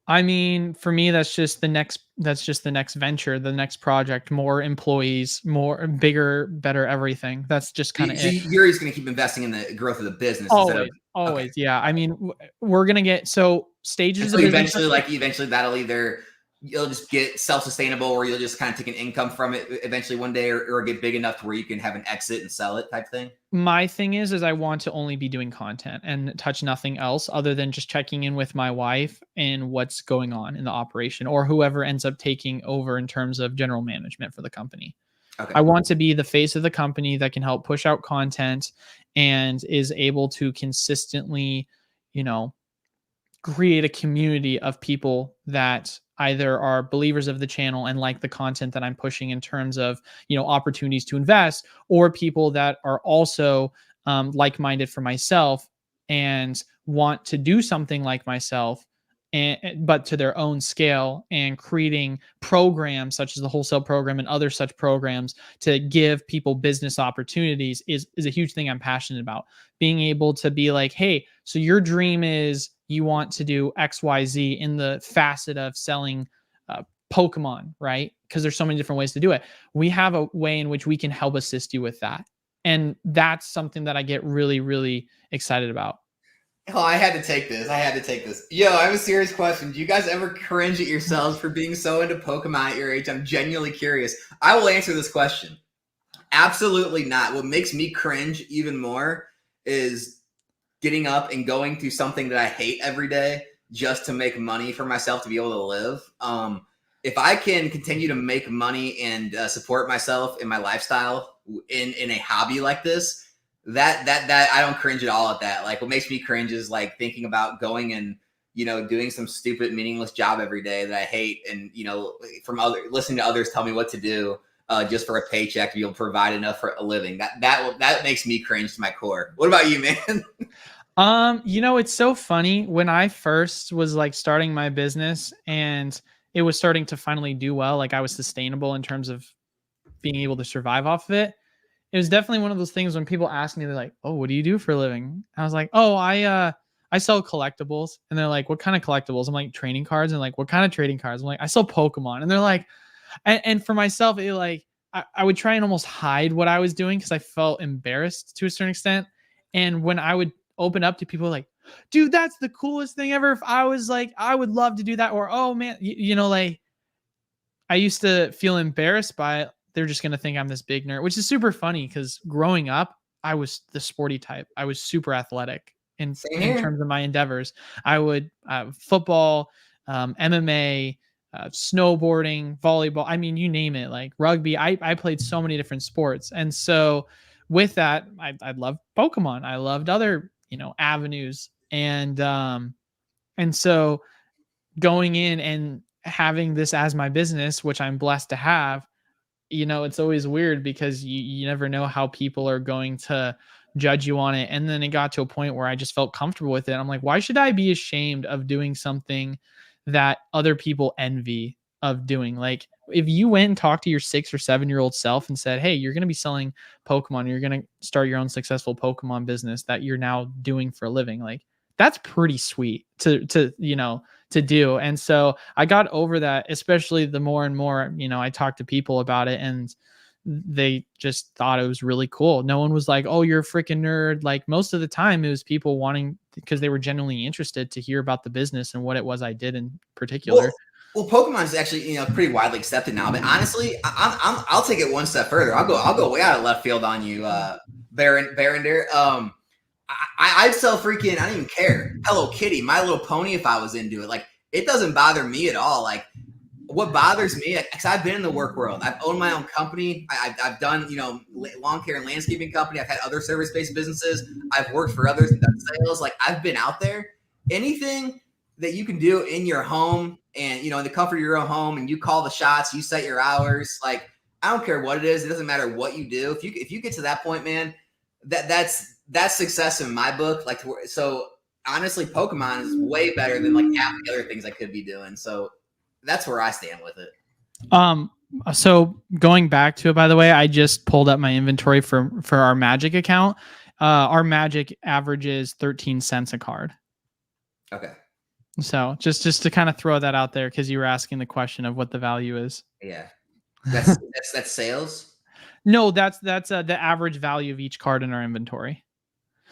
For me, that's just the next venture, the next project, more employees, more bigger, better, everything. That's just kind of it. You're just going to keep investing in the growth of the business. Always. Always. Yeah. I mean, we're going to get, so stages so of business. eventually that'll either you'll just get self-sustainable or you'll just kind of take an income from it eventually one day or get big enough to where you can have an exit and sell it type thing. My thing is I want to only be doing content and touch nothing else other than just checking in with my wife and what's going on in the operation or whoever ends up taking over in terms of general management for the company. Okay. I want to be the face of the company that can help push out content and is able to consistently, create a community of people that either are believers of the channel and like the content that I'm pushing in terms of, opportunities to invest, or people that are also like-minded for myself and want to do something like myself, but to their own scale, and creating programs such as the Wholesale program and other such programs to give people business opportunities is a huge thing I'm passionate about. Being able to be like, hey, so your dream is you want to do XYZ in the facet of selling Pokemon, right? Because there's so many different ways to do it. We have a way in which we can help assist you with that. And that's something that I get really, really excited about. Oh, I had to take this. Yo, I have a serious question. Do you guys ever cringe at yourselves for being so into Pokemon at your age? I'm genuinely curious. I will answer this question. Absolutely not. What makes me cringe even more is getting up and going through something that I hate every day just to make money for myself to be able to live. If I can continue to make money and support myself in my lifestyle in a hobby like this, that I don't cringe at all at that. Like, what makes me cringe is like thinking about going and doing some stupid meaningless job every day that I hate, and listening to others tell me what to do just for a paycheck to be able to provide enough for a living. That makes me cringe to my core. What about you, man? It's so funny. When I first was like starting my business and it was starting to finally do well, like I was sustainable in terms of being able to survive off of it. It was definitely one of those things when people ask me, they're like, "Oh, what do you do for a living?" I was like, "Oh, I sell collectibles." And they're like, "What kind of collectibles?" I'm like, "Trading cards." And like, "What kind of trading cards?" I'm like, "I sell Pokemon." And they're like, and for myself, it like I would try and almost hide what I was doing because I felt embarrassed to a certain extent. And when I would open up to people like, "Dude, that's the coolest thing ever," if I was like, I would love to do that, or "Oh man," like I used to feel embarrassed by it. They're just going to think I'm this big nerd, which is super funny because growing up, I was the sporty type. I was super athletic in terms of my endeavors. I would football, MMA, snowboarding, volleyball. I mean, you name it, like rugby. I played so many different sports. And so with that, I loved Pokemon. I loved other, avenues. And so going in and having this as my business, which I'm blessed to have, it's always weird because you never know how people are going to judge you on it. And then it got to a point where I just felt comfortable with it. I'm like, why should I be ashamed of doing something that other people envy of doing? Like, if you went and talked to your 6 or 7-year-old self and said, hey, you're going to be selling Pokemon, you're going to start your own successful Pokemon business that you're now doing for a living, like that's pretty sweet to do. And so I got over that, especially the more and more, I talked to people about it and they just thought it was really cool. No one was like, oh, you're a freaking nerd. Like most of the time it was people wanting, because they were genuinely interested to hear about the business and what it was I did in particular. Well, Pokemon is actually pretty widely accepted now. But honestly, I'll take it one step further. I'll go way out of left field on you, Barrender. I'd sell freaking, I don't even care, Hello Kitty, My Little Pony if I was into it. Like, it doesn't bother me at all. Like, what bothers me, because I've been in the work world. I've owned my own company. I've done, lawn care and landscaping company. I've had other service-based businesses. I've worked for others and done sales. Like, I've been out there. Anything that you can do in your home and, in the comfort of your own home, and you call the shots, you set your hours. Like, I don't care what it is. It doesn't matter what you do. If you get to that point, man, that's success in my book. Like, so honestly, Pokemon is way better than like half the other things I could be doing. So that's where I stand with it. So going back to it, by the way, I just pulled up my inventory for our Magic account. Our Magic averages 13 cents a card. Okay. So just to kind of throw that out there, because you were asking the question of what the value is. Yeah. That's sales. No, that's the average value of each card in our inventory.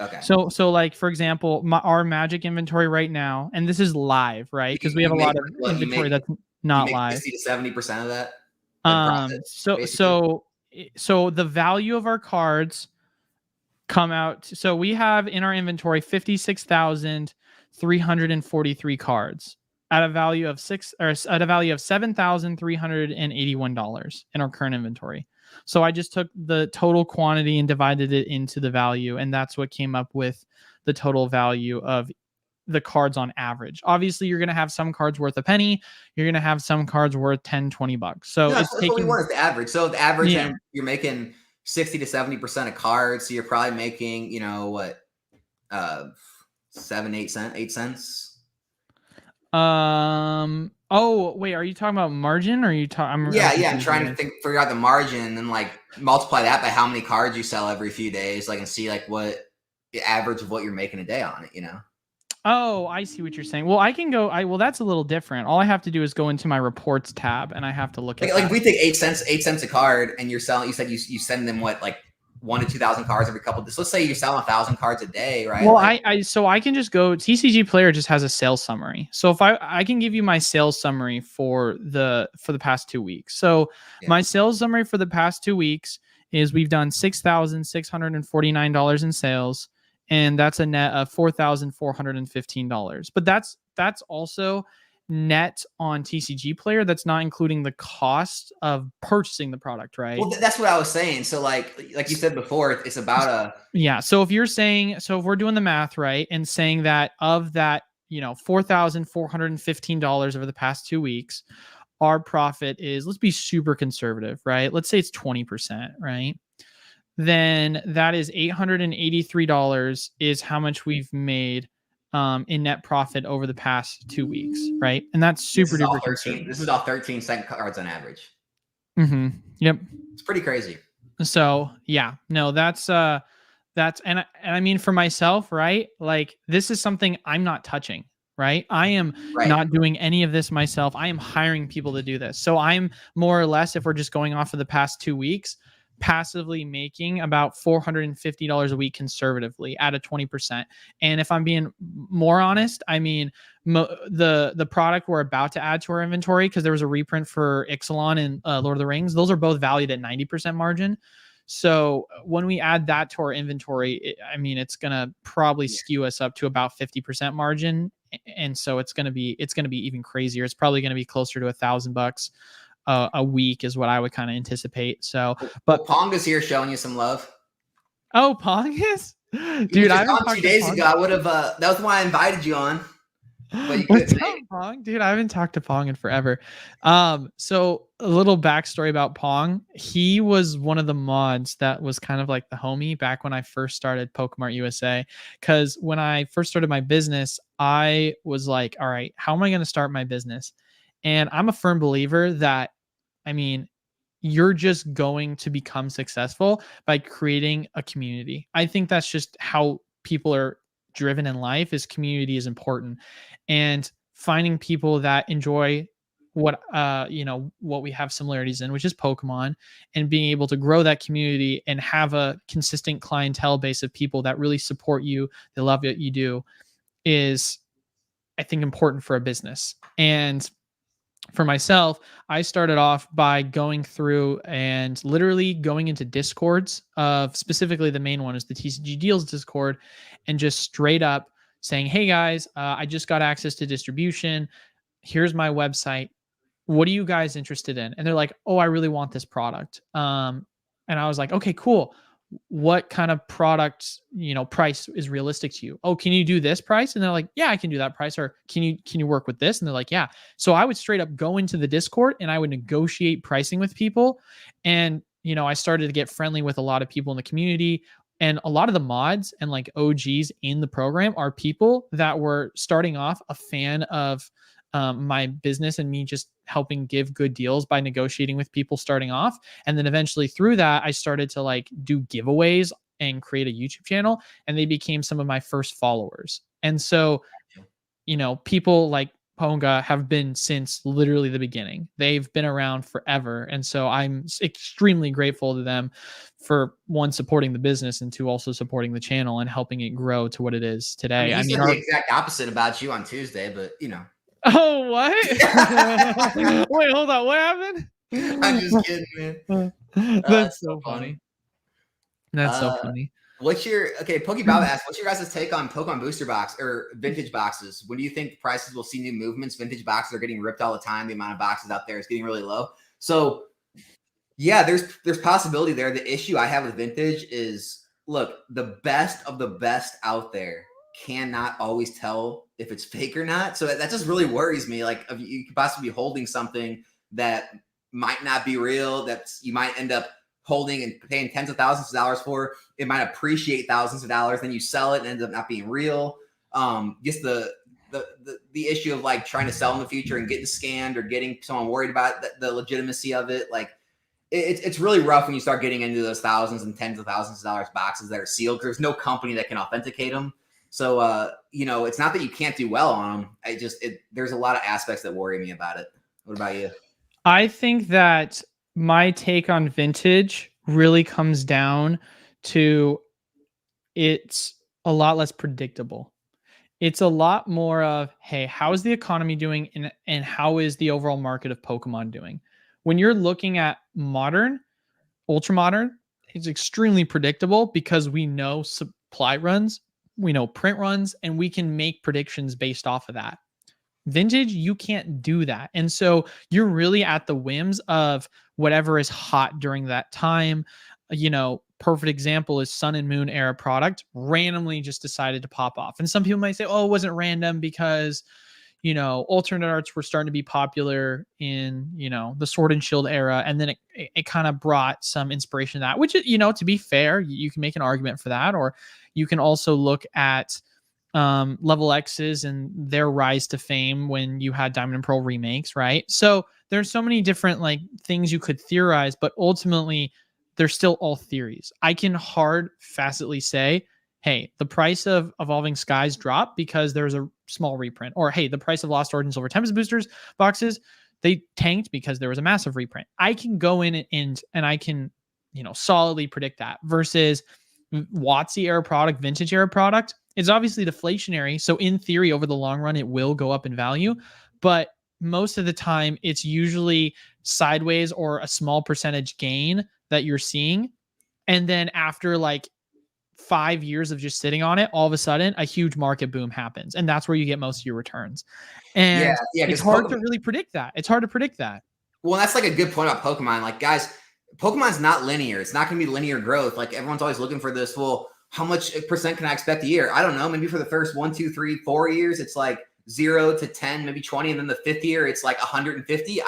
Okay. So like for example, our Magic inventory right now, and this is live, right? Because we have a lot of inventory that's you not make live. 60 to 70% of that, like Um, profit, so basically. so so the value of our cards come out. So we have in our inventory 56,343 cards at a value of $7,381 in our current inventory. So I just took the total quantity and divided it into the value, and that's what came up with the total value of the cards on average. Obviously, you're going to have some cards worth a penny. You're going to have some cards worth 10, 20 bucks. So No, it's that's what we taking, want is the average. So the average, yeah. and you're making 60 to 70% of cards. So you're probably making, what, 8 cents. Oh, wait, are you talking about margin or are you talking? Yeah, I'm trying to figure out the margin and like multiply that by how many cards you sell every few days, like, and see like what the average of what you're making a day on it, Oh, I see what you're saying. Well, I can go. Well, that's a little different. All I have to do is go into my reports tab, and I have to look at like if we take 8 cents a card, and you're selling, you said you send them what, like 1,000 to 2,000 cards every couple. So let's say you're selling 1,000 cards a day, right? Well, like, I can just go. TCG Player just has a sales summary. So if I can give you my sales summary for the past 2 weeks. So my sales summary for the past 2 weeks is we've done $6,649 in sales, and that's a net of $4,415. But that's also net on TCG Player. That's not including the cost of purchasing the product, right? Well, that's what I was saying. So like you said before, it's about a So if you're saying, so if we're doing the math right and saying that of that, $4,415 over the past 2 weeks, our profit is, let's be super conservative, right? Let's say it's 20%, right? Then that is $883 is how much we've made in net profit over the past 2 weeks, right? And that's super duper conservative. This is all 13-cent cards on average. Mm-hmm. Yep. It's pretty crazy. So yeah, no, that's and I mean for myself, right? Like this is something I'm not touching, right? I am not doing any of this myself. I am hiring people to do this. So I'm more or less, if we're just going off of the past 2 weeks, passively making about $450 a week conservatively at a 20%. And if I'm being more honest, I mean, the product we're about to add to our inventory, because there was a reprint for Ixalan and Lord of the Rings, those are both valued at 90% margin. So when we add that to our inventory, it's going to probably skew us up to about 50% margin. And so it's going to be even crazier. It's probably going to be closer to $1,000 a week is what I would kind of anticipate. So, but Pong is here showing you some love. Oh, Pong is? Dude, I haven't 2 days ago. I would have, that was why I invited you on. But you What's up, Pong? Dude, I haven't talked to Pong in forever. So a little backstory about Pong. He was one of the mods that was kind of like the homie back when I first started PokeMartUSA. Because when I first started my business, I was like, all right, how am I going to start my business? And I'm a firm believer that, you're just going to become successful by creating a community. I think that's just how people are driven in life. Is community is important, and finding people that enjoy what we have similarities in, which is Pokemon, and being able to grow that community and have a consistent clientele base of people that really support you, they love what you do, is I think important for a business. And for myself, I started off by going through and literally going into Discords of, specifically the main one is the TCG Deals Discord, and just straight up saying, hey guys, I just got access to distribution. Here's my website. What are you guys interested in? And they're like, oh, I really want this product. And I was like, okay, cool. What kind of product, price is realistic to you? Oh, can you do this price? And they're like, yeah, I can do that price. Or can you work with this? And they're like, yeah. So I would straight up go into the Discord and I would negotiate pricing with people. And, I started to get friendly with a lot of people in the community, and a lot of the mods and like OGs in the program are people that were starting off a fan of my business and me just helping give good deals by negotiating with people starting off. And then eventually through that, I started to like do giveaways and create a YouTube channel, and they became some of my first followers. And so, people like Ponga have been since literally the beginning. They've been around forever. And so I'm extremely grateful to them for one, supporting the business, and two, also supporting the channel and helping it grow to what it is I today. mean, he said the exact opposite about you on Tuesday, but you know. Oh, what? Wait, hold on. What happened? I'm just kidding, man. That's so funny. That's so funny. What's your PokeBaba asks, what's your guys' take on Pokemon booster box or vintage boxes? When do you think prices will see new movements? Vintage boxes are getting ripped all the time. The amount of boxes out there is getting really low. So yeah, there's possibility there. The issue I have with vintage is, look, the best of the best out there cannot always tell if it's fake or not. So that just really worries me. Like, you could possibly be holding something that might not be real, that you might end up holding and paying tens of thousands of dollars for. It might appreciate thousands of dollars, then you sell it and it ends up not being real. Just the issue of like trying to sell in the future and getting scammed or getting someone worried about the legitimacy of it. Like, it's really rough when you start getting into those thousands and tens of thousands of dollars boxes that are sealed. There's no company that can authenticate them. So, it's not that you can't do well on them. There's a lot of aspects that worry me about it. What about you? I think that my take on vintage really comes down to it's a lot less predictable. It's a lot more of, hey, how is the economy doing and how is the overall market of Pokemon doing? When you're looking at modern, ultra modern, it's extremely predictable because we know supply runs, we know print runs, and we can make predictions based off of that. Vintage, you can't do that. And so you're really at the whims of whatever is hot during that time. Perfect example is Sun and Moon era product randomly just decided to pop off. And some people might say, oh, it wasn't random because, alternate arts were starting to be popular in, the Sword and Shield era. And then it kind of brought some inspiration to that, which, to be fair, you can make an argument for that. Or you can also look at Level X's and their rise to fame when you had Diamond and Pearl remakes, right? So there's so many different like things you could theorize, but ultimately they're still all theories. I can hard facetly say, hey, the price of Evolving Skies dropped because there's a small reprint, or hey, the price of Lost Origin Silver Tempest boosters boxes, they tanked because there was a massive reprint. I can go in and I can, solidly predict that versus WotC era product, vintage era product. It's obviously deflationary. So in theory, over the long run, it will go up in value. But most of the time, it's usually sideways or a small percentage gain that you're seeing. And then after like 5 years of just sitting on it, all of a sudden, a huge market boom happens. And that's where you get most of your returns. And it's hard to really predict that. It's hard to predict that. Well, that's like a good point about Pokemon. Like, guys, Pokemon's not linear. It's not going to be linear growth. Like, everyone's always looking for this, well, how much percent can I expect a year? I don't know. Maybe for the first 1, 2, 3, 4 years, it's like 0 to 10, maybe 20. And then the fifth year, it's like 150.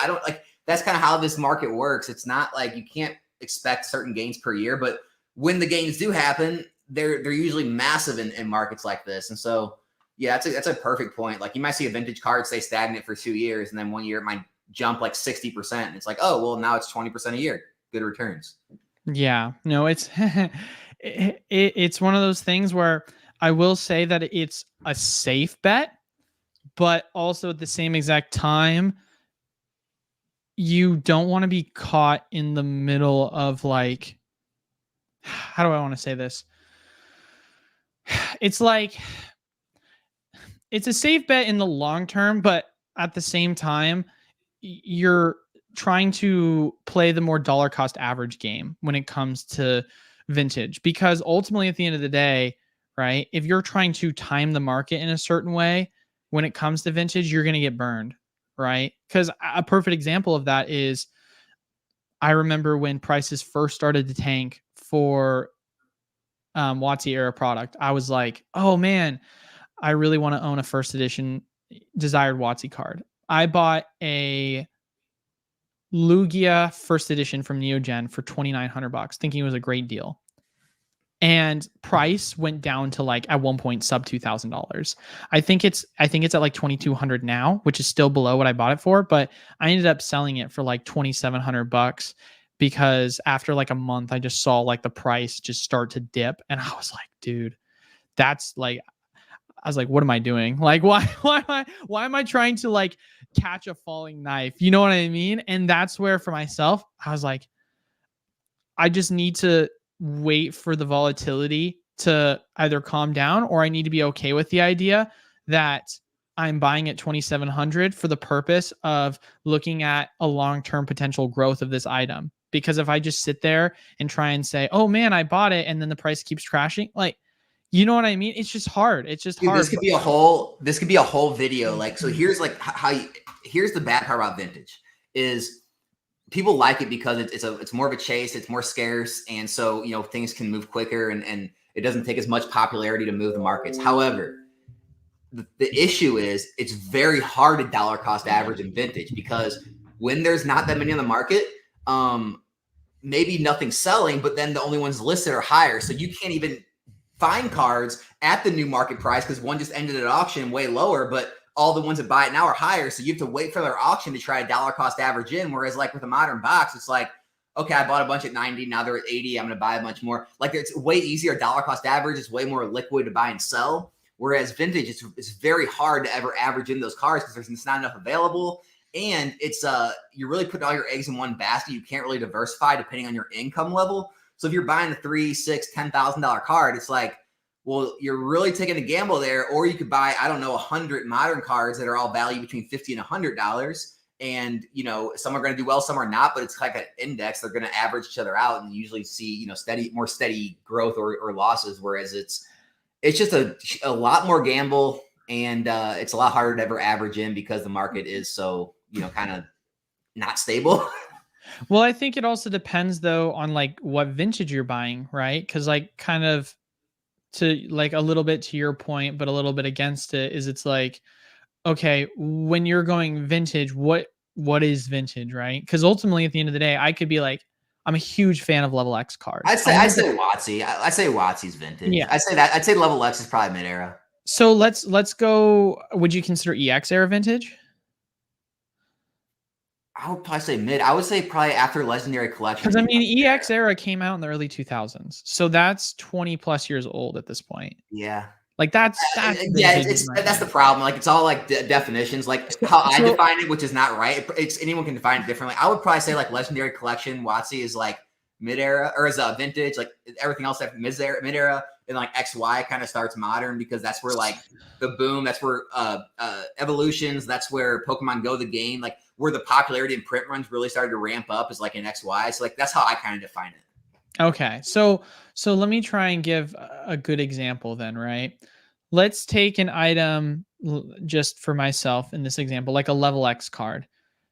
That's kind of how this market works. It's not like you can't expect certain gains per year, but when the gains do happen, they're usually massive in markets like this. And so, yeah, that's a perfect point. Like, you might see a vintage card stay stagnant for 2 years, and then 1 year it might jump like 60%. And it's like, oh, well, now it's 20% a year. Good returns. Yeah, no, it's it's one of those things where I will say that it's a safe bet, but also at the same exact time, you don't want to be caught in the middle of like, how do I want to say this? It's like, it's a safe bet in the long term, but at the same time, you're trying to play the more dollar cost average game when it comes to vintage, because ultimately at the end of the day, right, if you're trying to time the market in a certain way when it comes to vintage, you're going to get burned, right? Because a perfect example of that is, I remember when prices first started to tank for WotC era product, I was like, oh man, I really want to own a first edition desired WotC card. I bought a Lugia first edition from Neogen for $2,900, thinking it was a great deal. And price went down to like at one point sub $2,000. I think it's at like $2,200 now, which is still below what I bought it for. But I ended up selling it for like $2,700 because after like a month, I just saw like the price just start to dip, and I was like, dude, that's like, I was like, what am I doing? Like, why am I trying to like catch a falling knife? You know what I mean? And that's where for myself, I was like, I just need to wait for the volatility to either calm down, or I need to be okay with the idea that I'm buying at 2,700 for the purpose of looking at a long-term potential growth of this item. Because if I just sit there and try and say, oh man, I bought it, and then the price keeps crashing, like, you know what I mean? It's just hard. It's just Dude, hard. this could be a whole video. Like, so here's like here's the bad part about vintage is people like it because it's more of a chase, it's more scarce, and so things can move quicker, and it doesn't take as much popularity to move the markets. However, the issue is it's very hard to dollar cost average in vintage, because when there's not that many on the market, maybe nothing's selling, but then the only ones listed are higher, so you can't even find cards at the new market price because one just ended at auction way lower, but all the ones that buy it now are higher. So you have to wait for their auction to try to dollar cost average in. Whereas like with a modern box, it's like, okay, I bought a bunch at 90. Now they're at 80. I'm going to buy a bunch more. Like, it's way easier. Dollar cost average is way more liquid to buy and sell. Whereas vintage, it's very hard to ever average in those cards because there's not enough available. And it's you're really putting all your eggs in one basket. You can't really diversify depending on your income level. So if you're buying a $3,000, $6,000, $10,000 card, it's like, well, you're really taking a gamble there. Or you could buy, I don't know, 100 modern cards that are all valued between $50 and $100. And, some are going to do well, some are not, but it's like an index. They're going to average each other out and usually see, more steady growth or losses. Whereas it's just a lot more gamble, and it's a lot harder to ever average in because the market is so, kind of not stable. Well, I think it also depends though on like what vintage you're buying, right? Because like kind of to like a little bit to your point, but a little bit against it is it's like, okay, when you're going vintage, what is vintage, right? Because ultimately at the end of the day, I could be like, I'm a huge fan of level X cards. I'd say WotC. I say WotC's vintage. Yeah. I'd say level X is probably mid-era. So let's go. Would you consider EX era vintage? I would probably say mid. I would say probably after Legendary Collection. Because I mean, EX era came out in the early 2000s, so that's 20 plus years old at this point. Yeah, like that's that's the problem. Like, it's all like definitions, like how I define it, which is not right. It's anyone can define it differently. I would probably say like Legendary Collection, WotC is like mid-era, or is a vintage. Like everything else after mid-era, and like XY kind of starts modern, because that's where like the boom. That's where evolutions. That's where Pokemon Go the game, like where the popularity and print runs really started to ramp up, is like in XY. So like that's how I kind of define it. Okay, so let me try and give a good example then, right? Let's take an item just for myself in this example, like a level X card.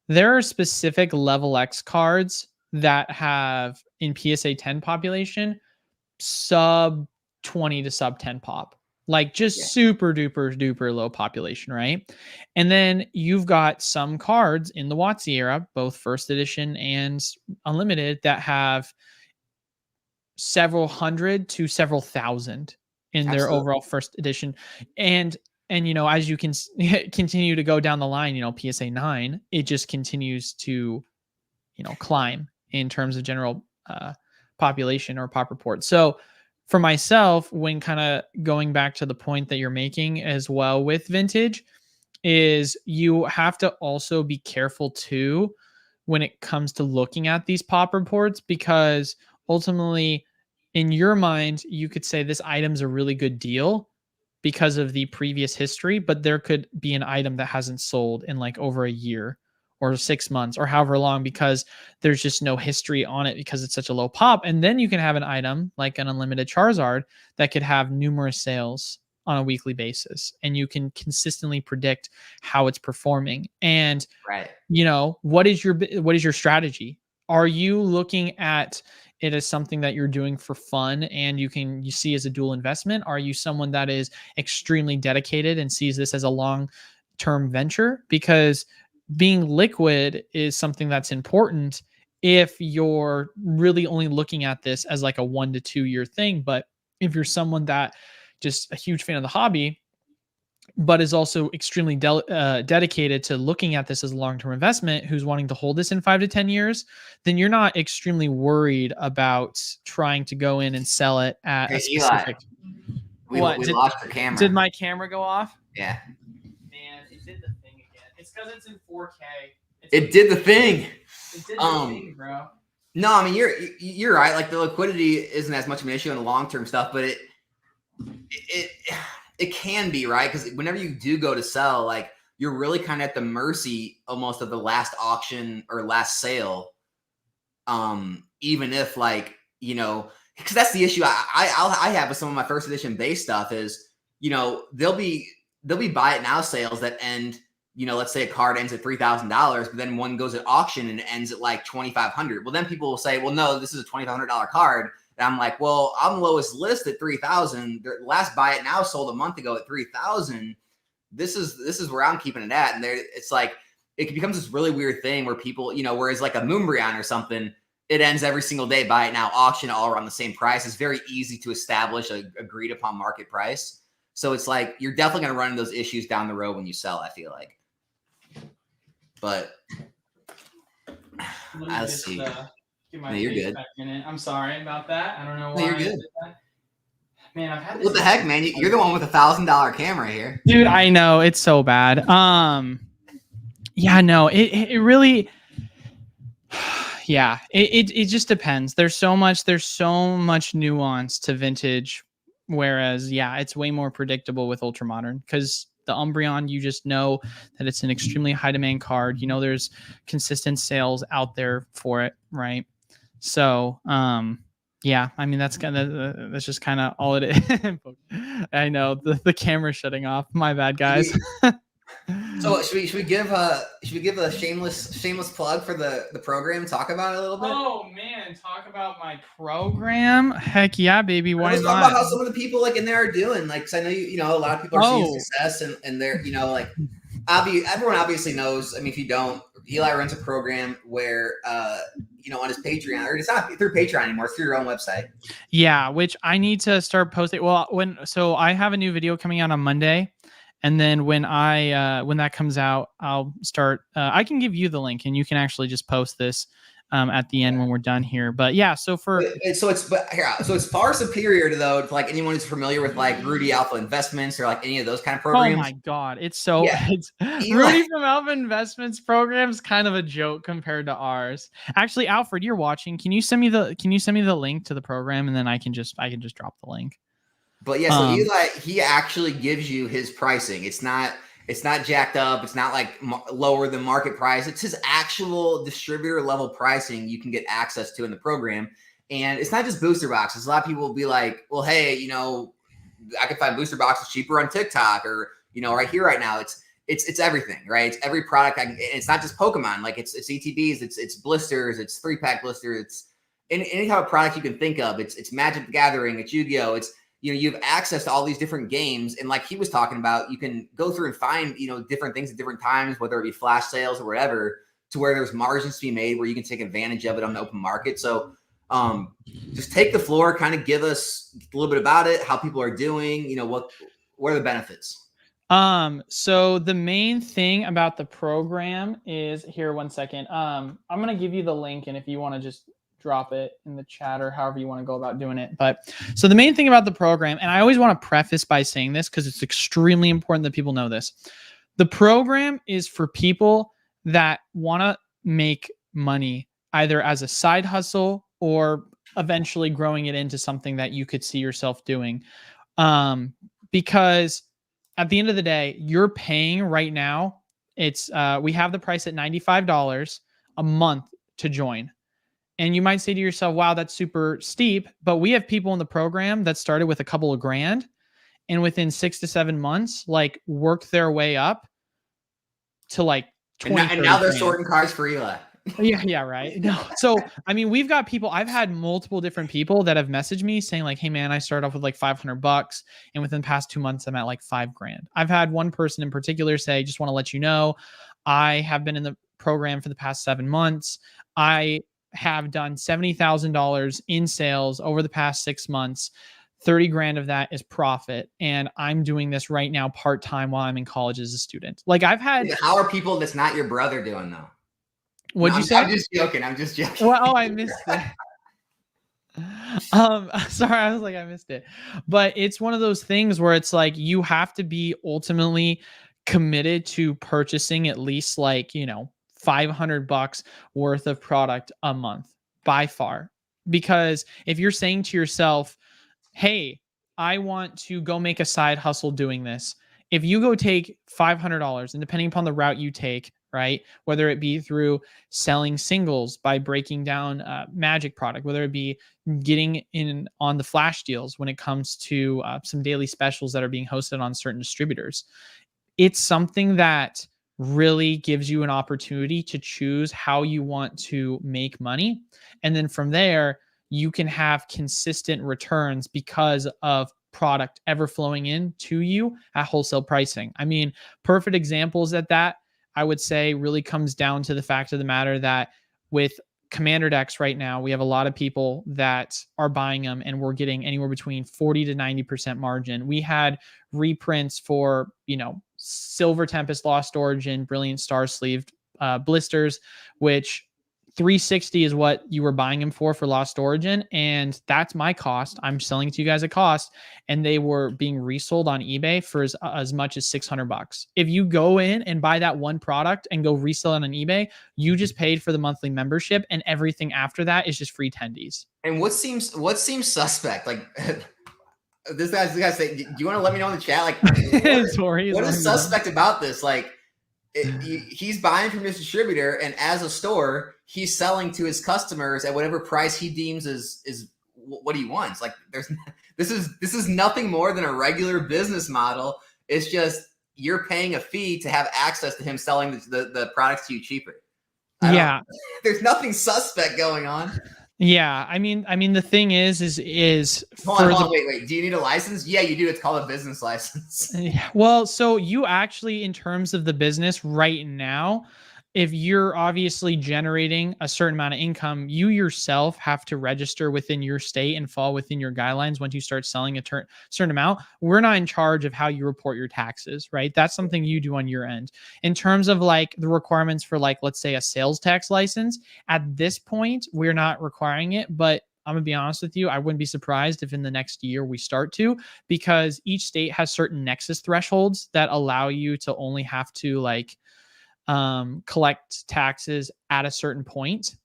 There are specific level X cards that have in PSA 10 population sub 20 to sub 10 pop, like just super duper low population, right? And then you've got some cards in the WotC era, both first edition and unlimited, that have several hundred to several thousand in their overall first edition. And as you can continue to go down the line, PSA 9, it just continues to, climb in terms of general population or pop report. So for myself, when kind of going back to the point that you're making as well with vintage, is you have to also be careful too when it comes to looking at these pop reports, because ultimately in your mind, you could say this item's a really good deal because of the previous history, but there could be an item that hasn't sold in like over a year or 6 months or however long, because there's just no history on it because it's such a low pop. And then you can have an item like an unlimited Charizard that could have numerous sales on a weekly basis, and you can consistently predict how it's performing. And what is your strategy? Are you looking at it as something that you're doing for fun and you see as a dual investment? Are you someone that is extremely dedicated and sees this as a long-term venture? Because being liquid is something that's important if you're really only looking at this as like a 1 to 2 year thing. But if you're someone that just a huge fan of the hobby, but is also extremely dedicated to looking at this as a long-term investment, who's wanting to hold this in 5 to 10 years, then you're not extremely worried about trying to go in and sell it at a specific. We lost your camera. Did my camera go off? Yeah. Man, it did the thing again. It's because it's in 4K. It did the thing. It did the thing, bro. No, I mean you're right. Like the liquidity isn't as much of an issue in the long term stuff, but it can be, right? Because whenever you do go to sell, like you're really kind of at the mercy almost of the last auction or last sale. Even if like, you know, because that's the issue I have with some of my first edition base stuff is, you know, they'll be buy it now sales that end, you know, let's say a card ends at $3,000, but then one goes at auction and it ends at like $2,500. Well, then people will say, well, no, this is a $2,500 card. And I'm like, well, I'm the lowest list at $3,000. The last buy it now sold a month ago at $3,000. This is where I'm keeping it at. And it's like, it becomes this really weird thing where people, you know, whereas like a Moonbryon or something, it ends every single day, buy it now, auction, all around the same price. It's very easy to establish a agreed upon market price. So it's like, you're definitely going to run into those issues down the road when you sell, I feel like. But let's see. Get my you're good. Back in it. I'm sorry about that. I don't know why. No, you're good. Man, I've had this. What the heck, man? You're the one with $1,000 camera here. Dude, I know. It's so bad. Yeah, no, it really, yeah, it just depends. There's so much nuance to vintage. Whereas, yeah, it's way more predictable with ultra modern because the Umbreon, you just know that it's an extremely high demand card. You know, there's consistent sales out there for it. Right. So, yeah, I mean, that's just kind of all it is. I know the camera's shutting off. My bad, guys. So should we give a shameless plug for the program? Talk about it a little bit. Oh man, talk about my program. Heck yeah, baby. Why not? Talk about how some of the people like in there are doing. Like, cause I know you know a lot of people are seeing success and they're, you know, like everyone obviously knows. I mean, if you don't, Eli runs a program where you know, on his Patreon, or it's not through Patreon anymore, it's through your own website. Yeah, which I need to start posting. Well, so I have a new video coming out on Monday. And then when that comes out, I'll start. I can give you the link, and you can actually just post this at the end when we're done here. But yeah, so it's far superior to like anyone who's familiar with like Rudy Alpha Investments or like any of those kind of programs. Oh my god, it's Rudy from Alpha Investments program is kind of a joke compared to ours. Actually, Alfred, you're watching. Can you send me the link to the program, and then I can just drop the link. But yeah, so Eli, he actually gives you his pricing. It's not jacked up. It's not like lower than market price. It's his actual distributor level pricing you can get access to in the program. And it's not just booster boxes. A lot of people will be like, well, hey, you know, I can find booster boxes cheaper on TikTok or, you know, right here, right now. It's everything, right? It's every product. It's not just Pokemon. Like it's ETBs, it's blisters, it's 3-pack blisters. It's any type of product you can think of. It's Magic the Gathering, it's Yu-Gi-Oh! It's, you know, you have access to all these different games. And like he was talking about, you can go through and find, you know, different things at different times, whether it be flash sales or whatever, to where there's margins to be made where you can take advantage of it on the open market. So just take the floor, kind of give us a little bit about it, how people are doing, you know, what are the benefits? So the main thing about the program is here, 1 second. I'm going to give you the link. And if you want to just drop it in the chat or however you want to go about doing it. But so the main thing about the program, and I always want to preface by saying this because it's extremely important that people know this. The program is for people that want to make money either as a side hustle or eventually growing it into something that you could see yourself doing. Because at the end of the day, you're paying right now. It's we have the price at $95 a month to join. And you might say to yourself, wow, that's super steep. But we have people in the program that started with a couple of grand and within 6 to 7 months, like worked their way up to like 20. And now they're sorting cards for Eli. Yeah, right. No. So, I mean, we've got people, I've had multiple different people that have messaged me saying like, hey man, I started off with like $500 and within the past 2 months, I'm at like $5,000. I've had one person in particular say, just want to let you know, I have been in the program for the past 7 months. I have done $70,000 in sales over the past 6 months. 30 grand of that is profit. And I'm doing this right now part-time while I'm in college as a student. Like I've had. How are people that's not your brother doing though? What'd you say? I'm just joking. Well, I missed that. Sorry, I was like, I missed it. But it's one of those things where it's like you have to be ultimately committed to purchasing at least like, $500 worth of product a month by far. Because if you're saying to yourself, hey, I want to go make a side hustle doing this. If you go take $500, and depending upon the route you take, right, whether it be through selling singles by breaking down magic product, whether it be getting in on the flash deals when it comes to some daily specials that are being hosted on certain distributors, it's something that really gives you an opportunity to choose how you want to make money. And then from there, you can have consistent returns because of product ever flowing in to you at wholesale pricing. I mean, perfect examples at that, I would say, really comes down to the fact of the matter that with Commander decks right now, we have a lot of people that are buying them and we're getting anywhere between 40 to 90% margin. We had reprints for, Silver Tempest Lost Origin, Brilliant Star Sleeved blisters, which 360 is what you were buying them for Lost Origin, and that's my cost. I'm selling it to you guys at cost, and they were being resold on eBay for as much as $600. If you go in and buy that one product and go resell it on eBay, you just paid for the monthly membership, and everything after that is just free tendies. And what seems suspect? Like this guy's saying, do you want to let me know in the chat? Like, what is suspect about this? Like, he's buying from his distributor, and as a store, he's selling to his customers at whatever price he deems is what he wants. Like, this is nothing more than a regular business model. It's just you're paying a fee to have access to him selling the products to you cheaper. There's nothing suspect going on. Yeah, I mean, the thing is hold on, wait. Do you need a license? Yeah, you do. It's called a business license. Well, so you actually, in terms of the business right now, if you're obviously generating a certain amount of income, you yourself have to register within your state and fall within your guidelines once you start selling a certain amount. We're not in charge of how you report your taxes, right? That's something you do on your end. In terms of like the requirements for like, let's say a sales tax license, at this point, we're not requiring it, but I'm going to be honest with you, I wouldn't be surprised if in the next year we start to, because each state has certain nexus thresholds that allow you to only have to like collect taxes at a certain point.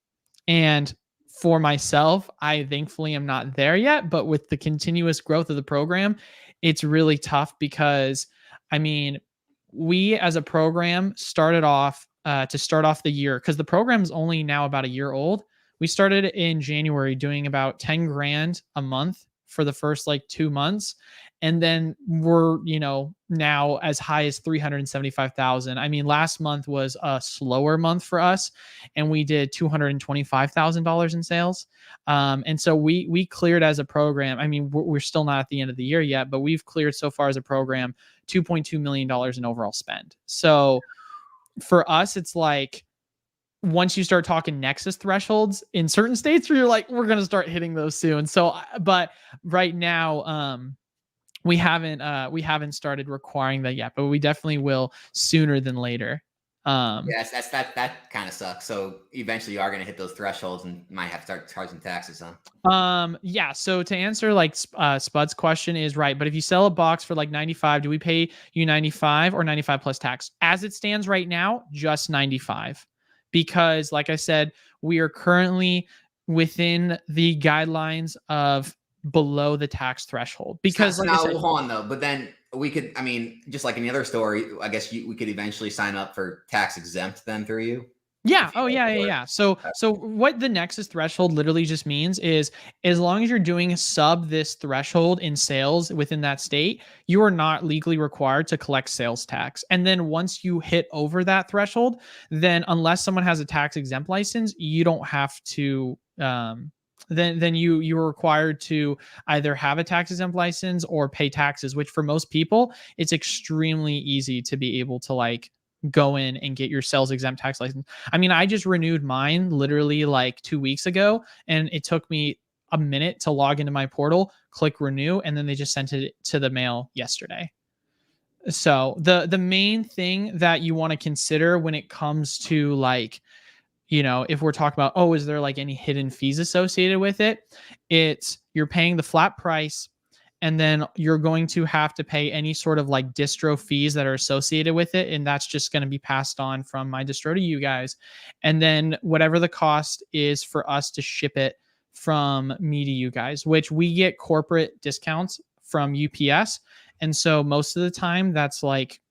And for myself, I thankfully am not there yet, but with the continuous growth of the program, it's really tough because, I mean, we as a program started off to start off the year, because the program is only now about a year old. We started in January doing about 10 grand a month for the first like 2 months. And then we're, now as high as 375,000. I mean, last month was a slower month for us, and we did $225,000 in sales. And so we cleared as a program. I mean, we're still not at the end of the year yet, but we've cleared so far as a program $2.2 million in overall spend. So for us, it's like, once you start talking nexus thresholds in certain states where you're like, we're going to start hitting those soon. So, but right now, we haven't started requiring that yet, but we definitely will sooner than later. Yes, that kind of sucks. So eventually you are going to hit those thresholds and might have to start charging taxes, huh? Yeah. So to answer like Spud's question is right, but if you sell a box for like 95, do we pay you 95 or 95 plus tax? As it stands right now, just 95. Because like I said, we are currently within the guidelines of below the tax threshold. Because so now, hold on though, but then we could, I mean, just like any other story, I guess we could eventually sign up for tax exempt then through you. Yeah. Oh, yeah. So what the nexus threshold literally just means is, as long as you're doing sub this threshold in sales within that state, you are not legally required to collect sales tax. And then once you hit over that threshold, then unless someone has a tax exempt license, you don't have to, then you're required to either have a tax exempt license or pay taxes, which for most people, it's extremely easy to be able to like go in and get your sales exempt tax license. I mean, I just renewed mine literally like 2 weeks ago, and it took me a minute to log into my portal, click renew, and then they just sent it to the mail yesterday. So the main thing that you want to consider when it comes to like if we're talking about, oh, is there like any hidden fees associated with it? It's you're paying the flat price, and then you're going to have to pay any sort of like distro fees that are associated with it. And that's just going to be passed on from my distro to you guys. And then whatever the cost is for us to ship it from me to you guys, which we get corporate discounts from UPS. And so most of the time that's like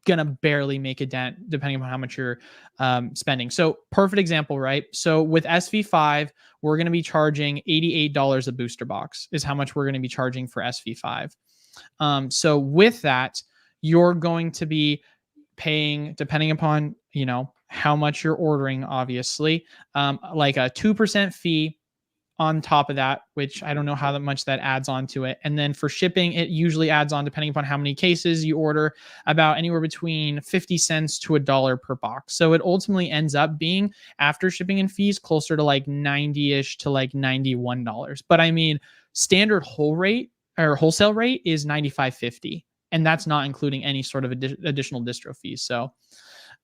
gonna barely make a dent depending on how much you're spending. So perfect example, right? So with SV5, we're going to be charging $88 a booster box is how much we're going to be charging for SV5. So with that, you're going to be paying, depending upon, how much you're ordering, obviously, like a 2% fee on top of that, which I don't know how much that adds on to it. And then for shipping, it usually adds on, depending upon how many cases you order, about anywhere between 50 cents to $1 per box. So it ultimately ends up being, after shipping and fees, closer to like 90-ish to like $91. But I mean, standard wholesale rate is $95.50. And that's not including any sort of additional distro fees. So,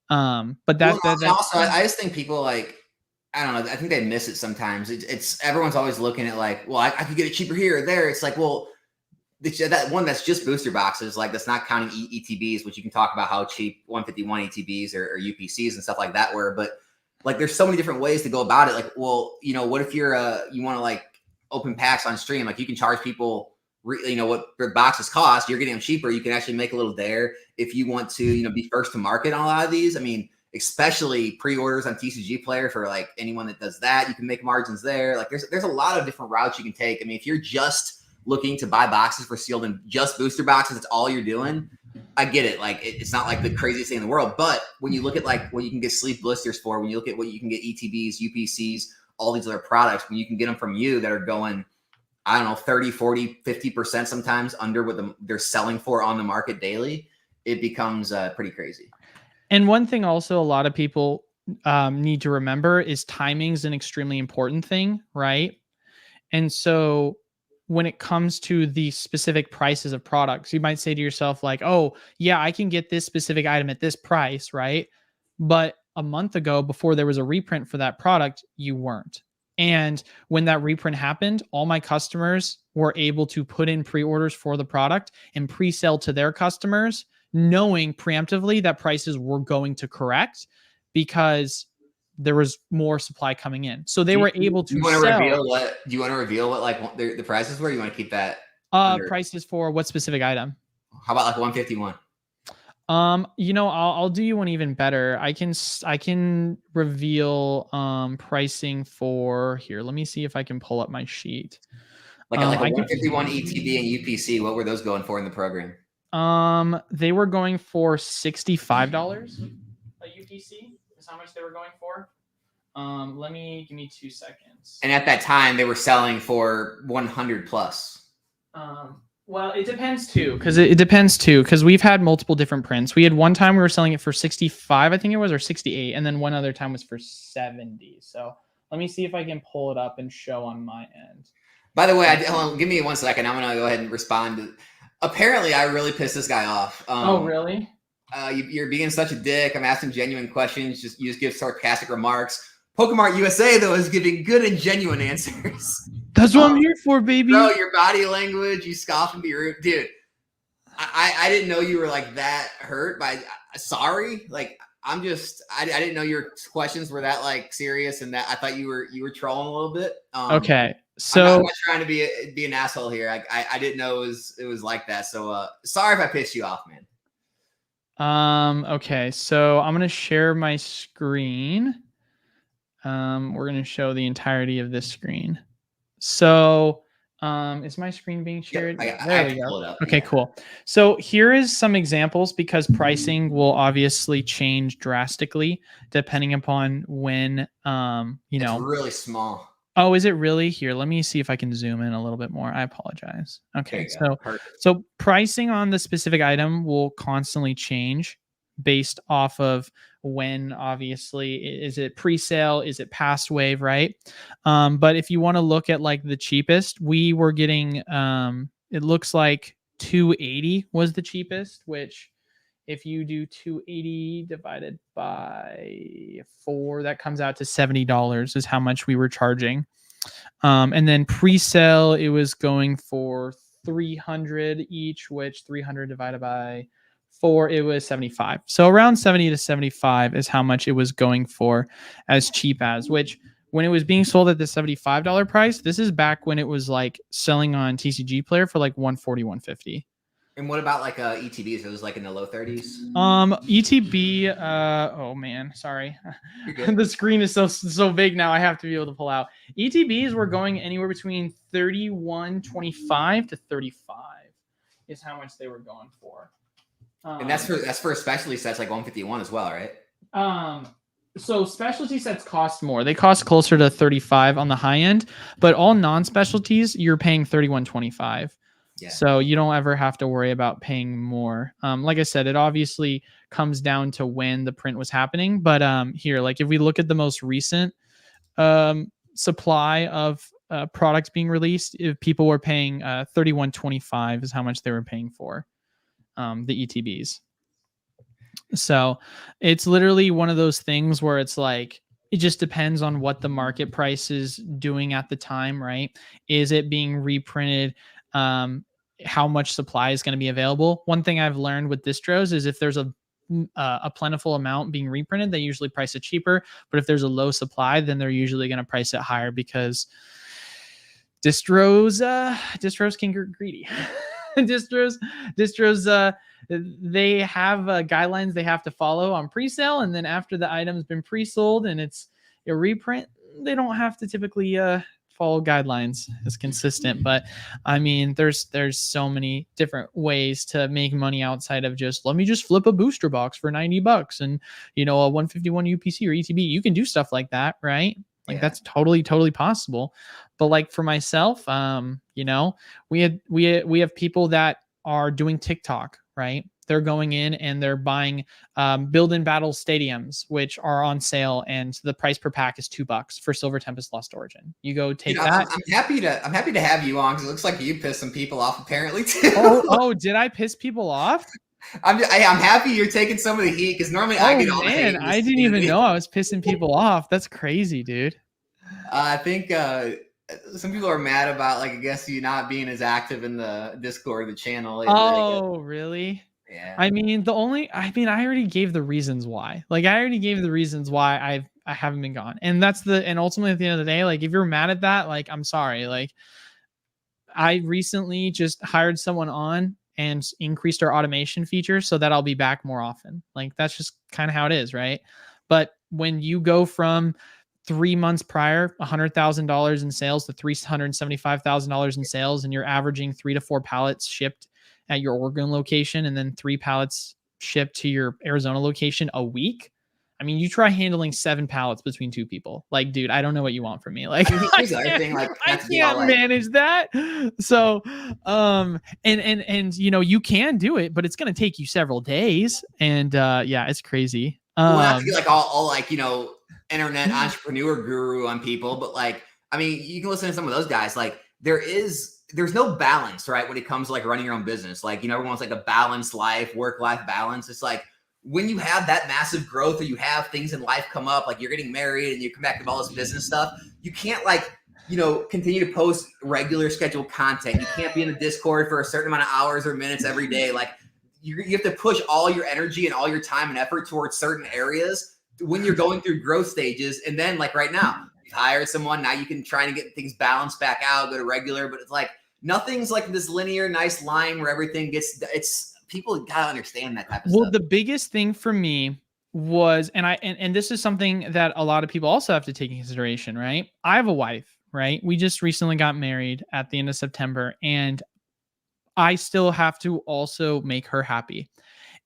but that, also, I just think people like, I don't know. I think they miss it sometimes. It's everyone's always looking at like, well, I could get it cheaper here or there. It's like, well, that one that's just booster boxes, like that's not counting ETBs, which you can talk about how cheap 151 ETBs or UPCs and stuff like that were. But like, there's so many different ways to go about it. Like, well, what if you want to like open packs on stream? Like you can charge people, what their boxes cost. You're getting them cheaper. You can actually make a little there if you want to, be first to market on a lot of these. I mean, especially pre-orders on TCG Player for like anyone that does that, you can make margins there. Like there's a lot of different routes you can take. I mean, if you're just looking to buy boxes for sealed and just booster boxes, that's all you're doing. I get it. Like it's not like the craziest thing in the world, but when you look at like what you can get sleeve blisters for, when you look at what you can get ETBs, UPCs, all these other products, when you can get them from you that are going, I don't know, 30, 40, 50% sometimes under what they're selling for on the market daily, it becomes pretty crazy. And one thing also a lot of people need to remember is timing is an extremely important thing, right? And so when it comes to the specific prices of products, you might say to yourself like, oh, yeah, I can get this specific item at this price, right? But a month ago, before there was a reprint for that product, you weren't. And when that reprint happened, all my customers were able to put in pre-orders for the product and pre-sell to their customers, knowing preemptively that prices were going to correct because there was more supply coming in. So they were able to sell. Do you want to reveal what like the prices were? You want to keep that prices for what specific item? How about like 151? I'll do you one even better. I can reveal pricing for here. Let me see if I can pull up my sheet. Like a 151 ETB and UPC, what were those going for in the program? They were going for $65 a UPC is how much they were going for. Give me 2 seconds. And at that time they were selling for 100 plus. Well, it depends too, because we've had multiple different prints. We had one time we were selling it for 65, I think it was, or 68, and then one other time was for 70. So let me see if I can pull it up and show on my end. By the way, give me 1 second. I'm gonna go ahead and respond. Apparently, I really pissed this guy off. Oh, really? You're being such a dick. I'm asking genuine questions. You just give sarcastic remarks. PokeMartUSA, though, is giving good and genuine answers. That's what I'm here for, baby. Bro, your body language, you scoff and be rude. Dude, I didn't know you were like that hurt by sorry. Like I didn't know your questions were that like serious and that I thought you were trolling a little bit. Okay. So I'm not trying to be an asshole here. I didn't know it was like that. So sorry if I pissed you off, man. Okay, so I'm gonna share my screen. We're gonna show the entirety of this screen. So is my screen being shared? Yep, there we go. Okay, yeah. Cool. So here is some examples because pricing will obviously change drastically depending upon when it's really small. Oh, is it really? Here, let me see if I can zoom in a little bit more. I apologize. Okay, so pricing on the specific item will constantly change based off of when, obviously, is it pre-sale? Is it past wave, right? But if you want to look at like the cheapest, we were getting, it looks like 280 was the cheapest, which If you do 280 divided by 4, that comes out to $70 is how much we were charging. And then pre-sale, it was going for 300 each, which 300 divided by 4, it was 75. So around 70 to 75 is how much it was going for, as cheap as, which when it was being sold at the $75 price, this is back when it was like selling on TCG Player for like 140, 150. And what about like ETBs? It was like in the low 30s. ETB. Oh man, sorry. The screen is so big now. I have to be able to pull out. ETBs were going anywhere between 31.25 to 35 is how much they were going for. And that's for specialty sets like 151 as well, right? So specialty sets cost more. They cost closer to 35 on the high end, but all non-specialties you're paying 31.25. Yeah. So you don't ever have to worry about paying more. Like I said, it obviously comes down to when the print was happening. But here, like if we look at the most recent supply of products being released, if people were paying 31.25 is how much they were paying for the ETBs. So it's literally one of those things where it's like, it just depends on what the market price is doing at the time, right? Is it being reprinted? How much supply is going to be available. One thing I've learned with distros is if there's a plentiful amount being reprinted, they usually price it cheaper. But if there's a low supply, then they're usually going to price it higher because distros can get greedy. distros they have guidelines they have to follow on pre-sale, and then after the item's been pre-sold and it's a reprint, they don't have to typically follow guidelines as consistent. But I mean, there's so many different ways to make money outside of just, let me just flip a booster box for $90 and, you know, a 151 UPC or ETB. You can do stuff like that, right? Like that's totally possible. But like for myself, you know, we have people that are doing TikTok, right? They're going in and they're buying build-in battle stadiums, which are on sale, and the price per pack is $2 for Silver Tempest Lost Origin. You go take that. I'm happy to have you on because it looks like you pissed some people off apparently too. Oh, did I piss people off? I'm happy you're taking some of the heat because normally I get all the hate. I didn't even know I was pissing people off. That's crazy, dude. I think some people are mad about, like, I guess you not being as active in the Discord, the channel. Oh, really? Yeah. I mean, I already gave the reasons why. Like, I already gave the reasons why I haven't been gone. And and ultimately at the end of the day, like, if you're mad at that, like, I'm sorry. Like, I recently just hired someone on and increased our automation feature so that I'll be back more often. Like, that's just kind of how it is, right? But when you go from 3 months prior, $100,000 in sales to $375,000 in sales, and you're averaging 3 to 4 pallets shipped at your Oregon location and then 3 pallets shipped to your Arizona location a week. I mean, you try handling 7 pallets between 2 people. Like, dude, I don't know what you want from me. Like, I can't manage that. So, and you know, you can do it, but it's going to take you several days. And yeah, it's crazy. Well, not to get like all like, you know, internet entrepreneur guru on people, but like, I mean, you can listen to some of those guys. Like, there's no balance, right? When it comes to like running your own business, like, you know, everyone's like a balanced life, work-life balance. It's like when you have that massive growth or you have things in life come up, like you're getting married and you come back to all this business stuff, you can't like, you know, continue to post regular scheduled content. You can't be in the Discord for a certain amount of hours or minutes every day. Like you have to push all your energy and all your time and effort towards certain areas when you're going through growth stages. And then like right now, you've hired someone, now you can try to get things balanced back out, go to regular, but it's like, nothing's like this linear, nice line where everything it's people gotta understand that type of stuff. Well, the biggest thing for me was, and this is something that a lot of people also have to take in consideration, right? I have a wife, right? We just recently got married at the end of September, and I still have to also make her happy.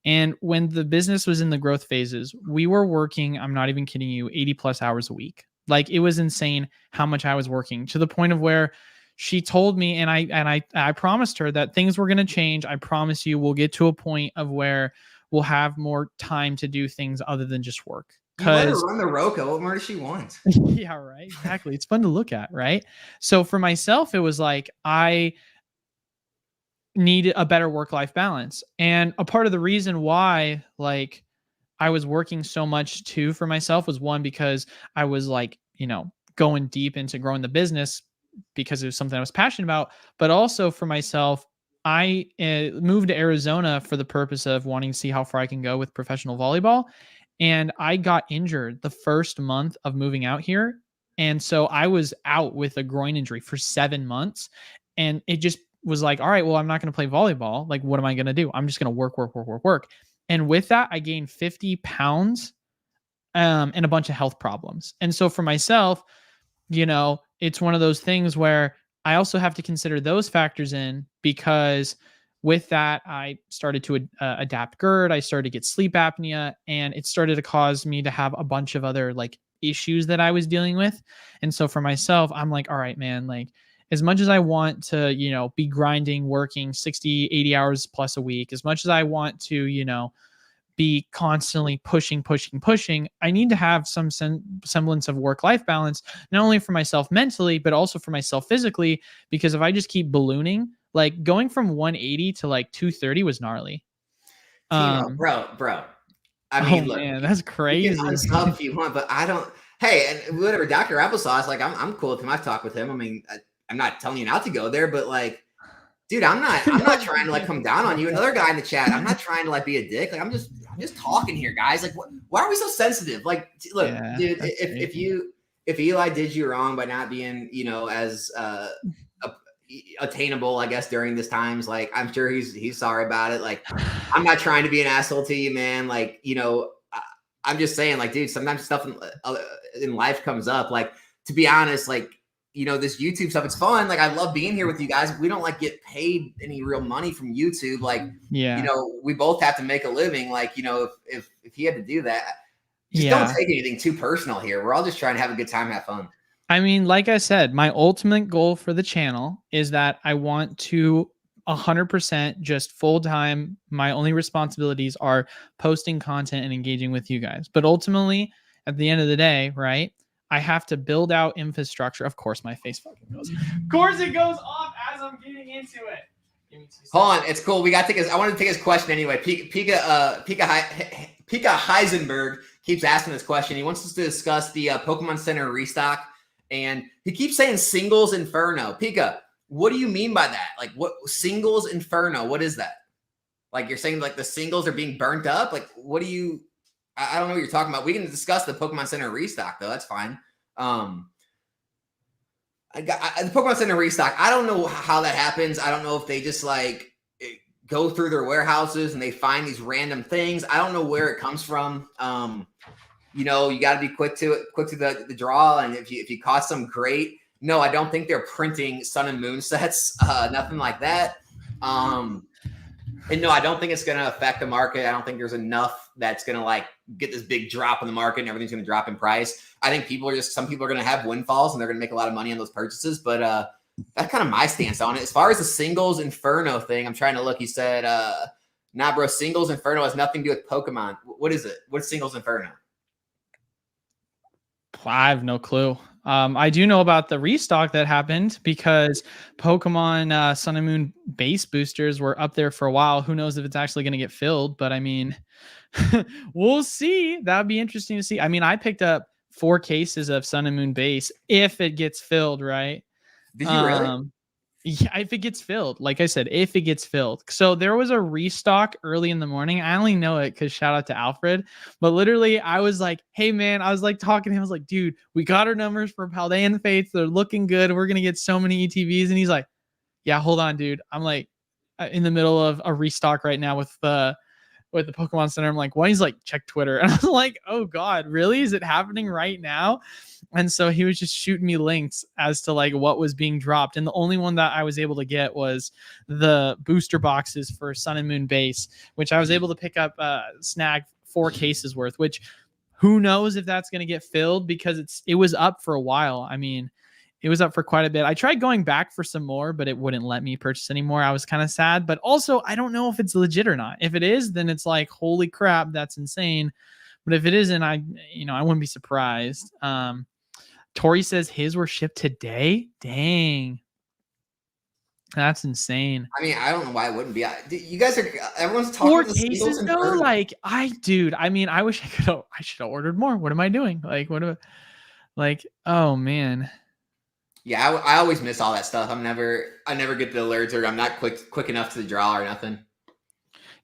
And when the business was in the growth phases, we were working, I'm not even kidding you, 80 plus hours a week. Like it was insane how much I was working, to the point of where she told me, and I promised her that things were going to change. I promise you, we'll get to a point of where we'll have more time to do things other than just work. You let her run the Roka. What more does she want? Yeah, right. Exactly. It's fun to look at, right? So for myself, it was like need a better work-life balance. And a part of the reason why like I was working so much too for myself was one, because I was like, going deep into growing the business because it was something I was passionate about, but also for myself, I moved to Arizona for the purpose of wanting to see how far I can go with professional volleyball. And I got injured the first month of moving out here. And so I was out with a groin injury for 7 months. And it just was like, all right, well, I'm not going to play volleyball. Like, what am I going to do? I'm just going to work, work, work, work, work. And with that, I gained 50 pounds and a bunch of health problems. And so for myself, it's one of those things where I also have to consider those factors in, because with that, I started to adapt GERD. I started to get sleep apnea, and it started to cause me to have a bunch of other like issues that I was dealing with. And so for myself, I'm like, all right, man, like as much as I want to, be grinding, working 60, 80 hours plus a week, as much as I want to, be constantly pushing, I need to have some semblance of work-life balance, not only for myself mentally, but also for myself physically, because if I just keep ballooning, like going from 180 to like 230 was gnarly. Timo, bro. I mean, look, man, that's crazy. You can unsub if you want, but I don't. Hey, and whatever, Dr. Applesauce, like I'm cool with him. I've talked with him. I mean, I'm not telling you not to go there, but like, dude, I'm not trying to like come down on you. Another guy in the chat, I'm not trying to like be a dick. Like I'm just talking here, guys. Like, why are we so sensitive? Like, look, dude, if Eli did you wrong by not being, as attainable, I guess, during this times, like I'm sure he's sorry about it. Like, I'm not trying to be an asshole to you, man. Like, I'm just saying, like, dude, sometimes stuff in life comes up. Like, to be honest, like, this YouTube stuff, it's fun. Like, I love being here with you guys. We don't like get paid any real money from YouTube. Like, we both have to make a living. Like, if he had to do that, just don't take anything too personal here. We're all just trying to have a good time, have fun. I mean, like I said, my ultimate goal for the channel is that I want to 100% just full time. My only responsibilities are posting content and engaging with you guys. But ultimately, at the end of the day, right, I have to build out infrastructure. Of course, my face fucking goes. Of course, it goes off as I'm getting into it. Hold on, it's cool. We got to take his. I wanted to take his question anyway. Pika Heisenberg keeps asking this question. He wants us to discuss the Pokemon Center restock, and he keeps saying singles inferno. Pika, what do you mean by that? Like, what singles inferno? What is that? Like, you're saying like the singles are being burnt up? Like, what do you? I don't know what you're talking about. We can discuss the Pokemon Center restock though. That's fine. The Pokemon Center restock. I don't know how that happens. I don't know if they just like go through their warehouses and they find these random things. I don't know where it comes from. You got to be quick to the draw. And if you caught some, great. No, I don't think they're printing Sun and Moon sets. Nothing like that. And no, I don't think it's going to affect the market. I don't think there's enough that's going to like get this big drop in the market and everything's going to drop in price. I think some people are going to have windfalls and they're going to make a lot of money on those purchases. But that's kind of my stance on it. As far as the singles Inferno thing, I'm trying to look. He said, nah, bro, singles Inferno has nothing to do with Pokemon. What is it? What's singles Inferno? I have no clue. I do know about the restock that happened because Pokemon Sun and Moon base boosters were up there for a while. Who knows if it's actually going to get filled, but I mean, we'll see. That would be interesting to see. I mean, I picked up 4 cases of Sun and Moon base if it gets filled, right? Did you really? Yeah, if it gets filled, like I said, if it gets filled. So there was a restock early in the morning. I only know it because shout out to Alfred. But literally, I was like, hey, man, I was like talking to him. I was like, dude, we got our numbers for Paldean Fates. They're looking good. We're going to get so many ETBs. And he's like, yeah, hold on, dude. I'm like in the middle of a restock right now with the Pokemon Center. I'm like, why? He's like, check Twitter. And I was like, oh God, really? Is it happening right now? And so he was just shooting me links as to like what was being dropped. And the only one that I was able to get was the booster boxes for Sun and Moon base, which I was able to pick up, snag 4 cases worth, which who knows if that's going to get filled because it was up for a while. I mean, it was up for quite a bit. I tried going back for some more, but it wouldn't let me purchase anymore. I was kind of sad, but also I don't know if it's legit or not. If it is, then it's like, holy crap, that's insane. But if it isn't, I wouldn't be surprised. Tori says his were shipped today. Dang. That's insane. I mean, I don't know why it wouldn't be. You guys are, everyone's talking 4 about the singles cases and though, turtles. like dude, I mean, I wish I should have ordered more. What am I doing? Like, oh man. Yeah, I always miss all that stuff. I never get the alerts, or I'm not quick enough to the draw or nothing.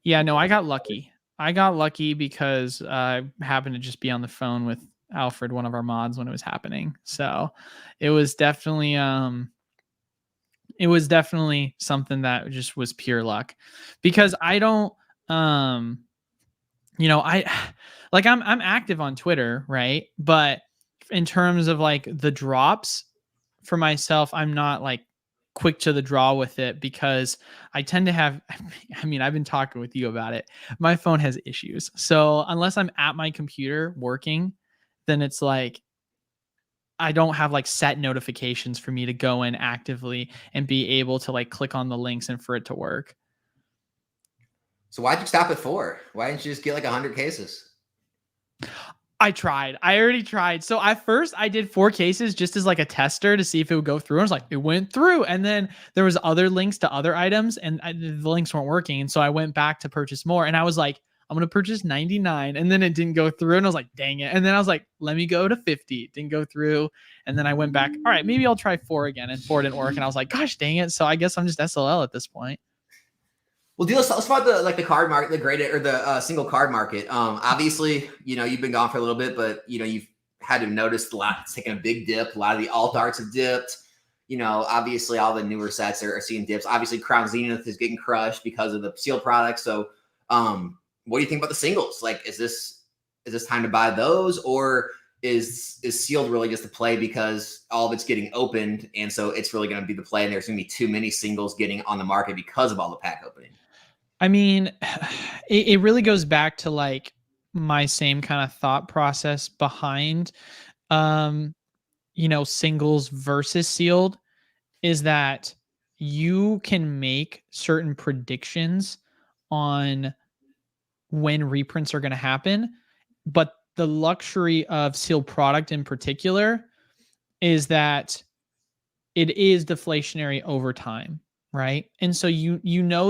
Yeah, no, I got lucky. I got lucky because I happened to just be on the phone with Alfred, one of our mods, when it was happening. So it was definitely something that just was pure luck, because I don't I like I'm active on Twitter, right? But in terms of like the drops for myself, I'm not like quick to the draw with it, because I tend to have I mean, I've been talking with you about it. My phone has issues. So unless I'm at my computer working, then it's like I don't have like set notifications for me to go in actively and be able to like click on the links and for it to work. So why'd you stop at 4? Why didn't you just get like 100 cases? I tried. I already tried. So at first I did 4 cases just as like a tester to see if it would go through. I was like, it went through. And then there was other links to other items, and the links weren't working. And so I went back to purchase more, and I was like, I'm going to purchase 99. And then it didn't go through. And I was like, dang it. And then I was like, let me go to 50. It didn't go through. And then I went back. All right, maybe I'll try 4 again. And 4 didn't work. And I was like, gosh, dang it. So I guess I'm just SLL at this point. Well, let's talk about the card market, the graded or the single card market. Obviously, you've been gone for a little bit, but you've had to notice a lot. It's taken a big dip. A lot of the alt arts have dipped. Obviously, all the newer sets are seeing dips. Obviously, Crown Zenith is getting crushed because of the sealed products. So, what do you think about the singles? Like, is this time to buy those, or is sealed really just a play because all of it's getting opened, and so it's really going to be the play, and there's going to be too many singles getting on the market because of all the pack opening? I mean, it really goes back to like my same kind of thought process behind, singles versus sealed, is that you can make certain predictions on when reprints are going to happen. But the luxury of sealed product in particular is that it is deflationary over time, right? And so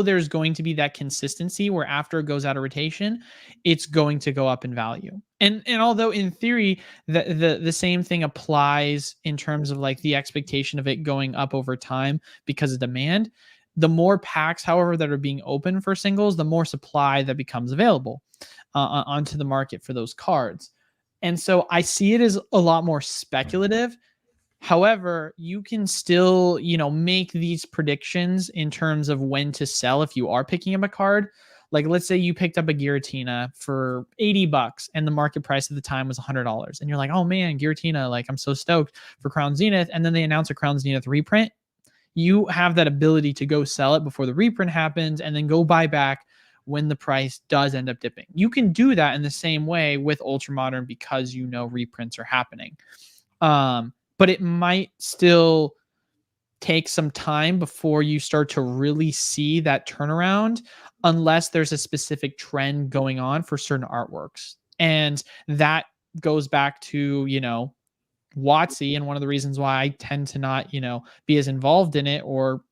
there's going to be that consistency where after it goes out of rotation, it's going to go up in value. And although in theory the same thing applies in terms of like the expectation of it going up over time because of demand, the more packs, however, that are being open for singles, the more supply that becomes available onto the market for those cards. And so I see it as a lot more speculative. However, you can still, make these predictions in terms of when to sell if you are picking up a card. Like, let's say you picked up a Giratina for $80 and the market price at the time was $100. And you're like, oh man, Giratina, like I'm so stoked for Crown Zenith. And then they announce a Crown Zenith reprint. You have that ability to go sell it before the reprint happens and then go buy back when the price does end up dipping. You can do that in the same way with Ultra Modern because reprints are happening. But it might still take some time before you start to really see that turnaround, unless there's a specific trend going on for certain artworks. And that goes back to, WotC, and one of the reasons why I tend to not, be as involved in it, or,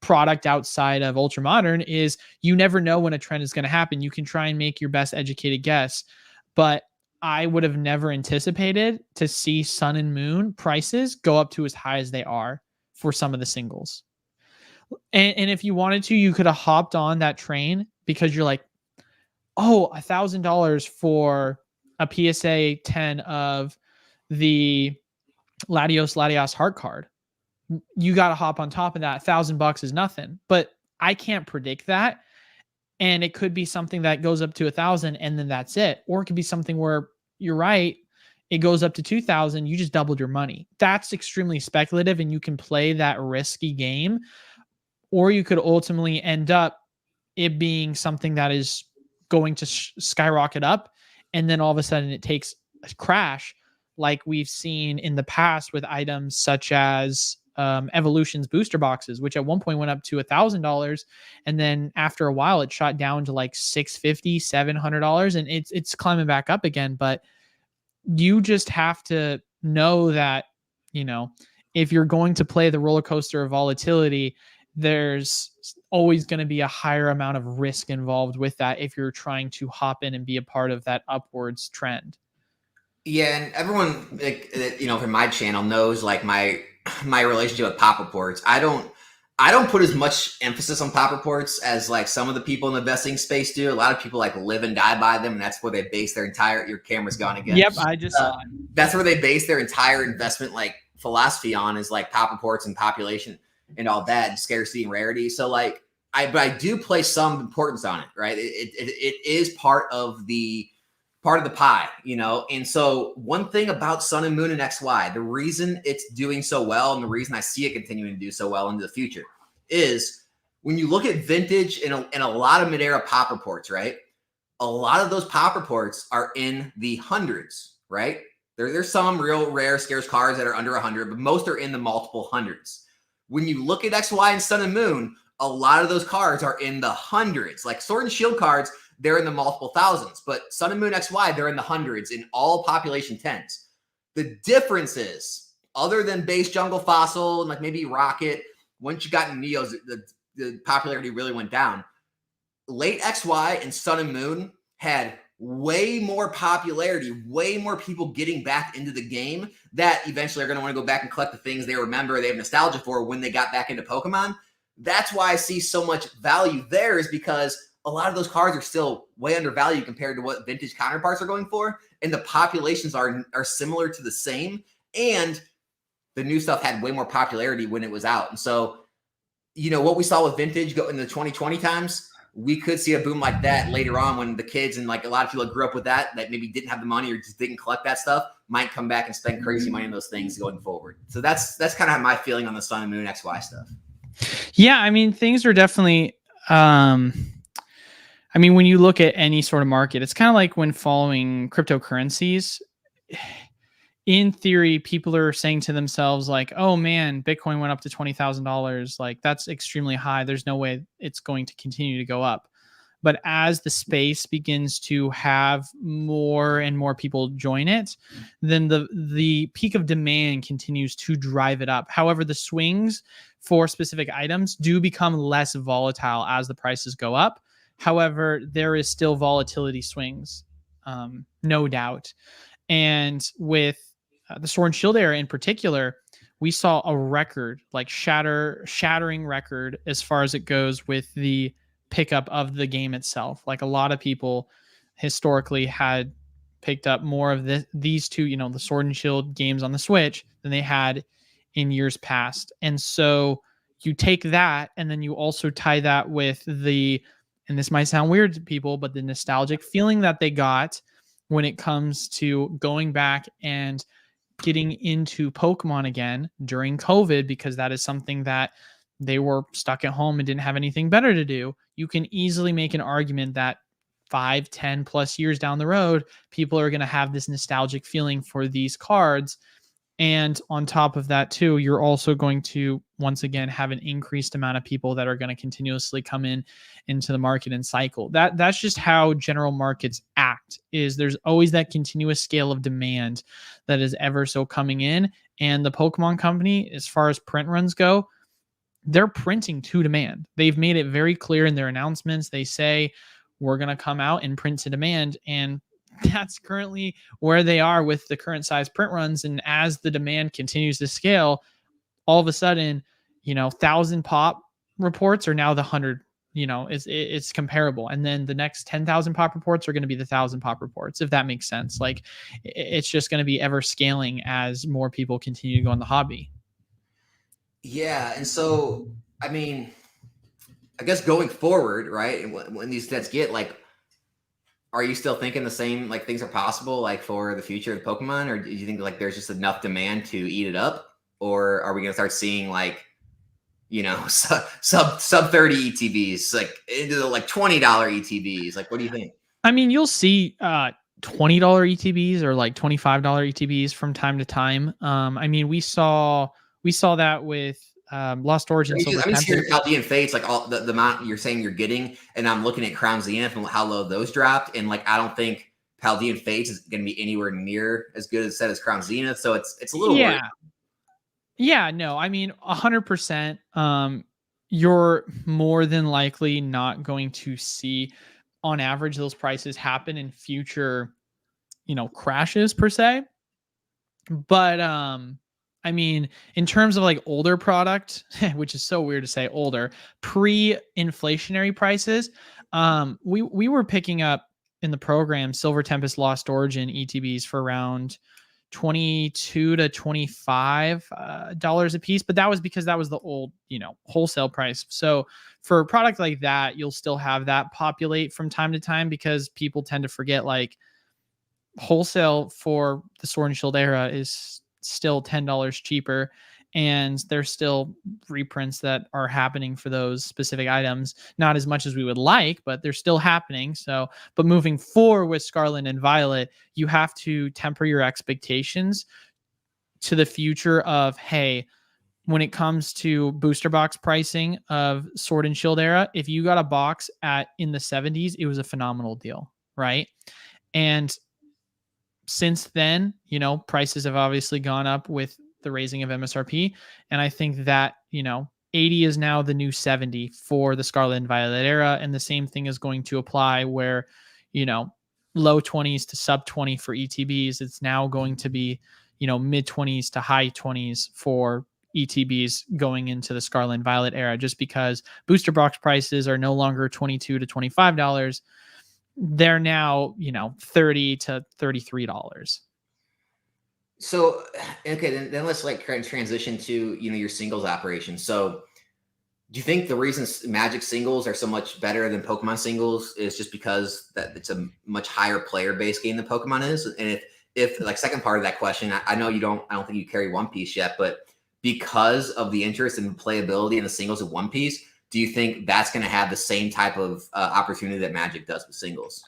product outside of Ultra Modern, is you never know when a trend is going to happen. You can try and make your best educated guess, but I would have never anticipated to see Sun and Moon prices go up to as high as they are for some of the singles. And if you wanted to, you could have hopped on that train because you're like, oh, $1,000 for a PSA 10 of the Latios Heart card. You got to hop on top of that. $1,000 is nothing, but I can't predict that. And it could be something that goes up to 1,000 and then that's it. Or it could be something where you're right, it goes up to 2,000. You just doubled your money. That's extremely speculative, and you can play that risky game. Or you could ultimately end up it being something that is going to skyrocket up, and then all of a sudden it takes a crash, like we've seen in the past with items such as Evolution's booster boxes, which at one point went up to $1,000, and then after a while it shot down to like $650, $700, and it's climbing back up again. But you just have to know that if you're going to play the roller coaster of volatility, there's always going to be a higher amount of risk involved with that if you're trying to hop in and be a part of that upwards trend. Yeah, and everyone, like, you know, from my channel knows like my relationship with pop reports. I don't put as much emphasis on pop reports as like some of the people in the investing space do. A lot of people like live and die by them, and that's where they base their entire. Your camera's gone again. Yep, I just saw it. That's where they base their entire investment like philosophy on, is like pop reports and population and all that, and scarcity and rarity. So like but I do place some importance on it, right? It is part of the pie, you know? And so one thing about Sun and Moon and XY, the reason it's doing so well and the reason I see it continuing to do so well into the future is when you look at vintage and a lot of mid-era pop reports, right? A lot of those pop reports are in the hundreds, right? There's some real rare scarce cards that are under 100, but most are in the multiple hundreds. When you look at XY and Sun and Moon, a lot of those cards are in the hundreds. Like Sword and Shield cards, they're in the multiple thousands, but Sun and Moon XY, they're in the hundreds in all population 10s. The difference is, other than base Jungle Fossil and like maybe Rocket, once you got in Neos, the popularity really went down. Late XY and Sun and Moon had way more popularity, way more people getting back into the game that eventually are going to want to go back and collect the things they remember, they have nostalgia for when they got back into Pokemon. That's why I see so much value there, is because a lot of those cards are still way undervalued compared to what vintage counterparts are going for. And the populations are similar to the same. And the new stuff had way more popularity when it was out. And so, you know, what we saw with vintage go in the 2020 times, we could see a boom like that later on when the kids and like a lot of people that grew up with that maybe didn't have the money or just didn't collect that stuff might come back and spend crazy money on those things going forward. So that's kind of my feeling on the Sun and Moon XY stuff. Yeah, I mean, things are definitely I mean, when you look at any sort of market, it's kind of like when following cryptocurrencies. In theory, people are saying to themselves like, oh man, Bitcoin went up to $20,000. Like, that's extremely high. There's no way it's going to continue to go up. But as the space begins to have more and more people join it, then the peak of demand continues to drive it up. However, the swings for specific items do become less volatile as the prices go up. However, there is still volatility swings, no doubt. And with the Sword and Shield era in particular, we saw a record, like shattering record as far as it goes with the pickup of the game itself. Like, a lot of people historically had picked up more of these two, you know, the Sword and Shield games on the Switch than they had in years past. And so you take that and then you also tie that with and this might sound weird to people, but the nostalgic feeling that they got when it comes to going back and getting into Pokemon again during COVID, because that is something that they were stuck at home and didn't have anything better to do. You can easily make an argument that 5, 10 plus years down the road, people are going to have this nostalgic feeling for these cards. And on top of that too, you're also going to, once again, have an increased amount of people that are going to continuously come into the market and cycle. That's just how general markets act, is there's always that continuous scale of demand that is ever so coming in. And the Pokemon company, as far as print runs go, they're printing to demand. They've made it very clear in their announcements. They say, we're going to come out and print to demand. And that's currently where they are with the current size print runs. And as the demand continues to scale, all of a sudden, you know, 1,000 pop reports are now the 100, you know, it's comparable. And then the next 10,000 pop reports are going to be the 1,000 pop reports, if that makes sense. Like, it's just going to be ever scaling as more people continue to go in the hobby. Yeah. And so, I mean, I guess going forward, right, and when these sets get like, are you still thinking the same, like things are possible like for the future of Pokemon, or do you think like there's just enough demand to eat it up, or are we going to start seeing like, you know, sub 30 ETBs, like into the like $20 ETBs? Like, what do you think? I mean, you'll see $20 ETBs or like $25 ETBs from time to time. I mean, we saw that with Lost Origins. I'm just hearing Chaldean Fates, like all the amount you're saying you're getting, and I'm looking at Crown Zenith and how low those dropped, and like I don't think Chaldean Fates is going to be anywhere near as good as set as Crown Zenith, so it's a little yeah. worried. Yeah, no, I mean, 100%. You're more than likely not going to see, on average, those prices happen in future, crashes per se. But I mean, in terms of like older product, which is so weird to say older, pre-inflationary prices, we were picking up in the program Silver Tempest Lost Origin ETBs for around 22 to 25 dollars a piece, but that was because that was the old, wholesale price. So for a product like that, you'll still have that populate from time to time because people tend to forget, like, wholesale for the Sword and Shield era is still $10 cheaper, and there's still reprints that are happening for those specific items. Not as much as we would like, but they're still happening. So, but moving forward with Scarlet and Violet, you have to temper your expectations to the future of, hey, when it comes to booster box pricing of Sword and Shield era, if you got a box in the 70s, it was a phenomenal deal, right? And since then, prices have obviously gone up with the raising of MSRP. And I think that, 80 is now the new 70 for the Scarlet and Violet era. And the same thing is going to apply where, low 20s to sub 20 for ETBs. It's now going to be, mid 20s to high 20s for ETBs going into the Scarlet and Violet era, just because booster box prices are no longer $22 to $25. They're now, $30 to $33. So, okay, then let's like transition to, your singles operation. So do you think the reason Magic singles are so much better than Pokemon singles is just because that it's a much higher player base game than Pokemon is? And if like, second part of that question, I know I don't think you carry One Piece yet, but because of the interest and playability in the singles of One Piece, do you think that's going to have the same type of opportunity that Magic does with singles?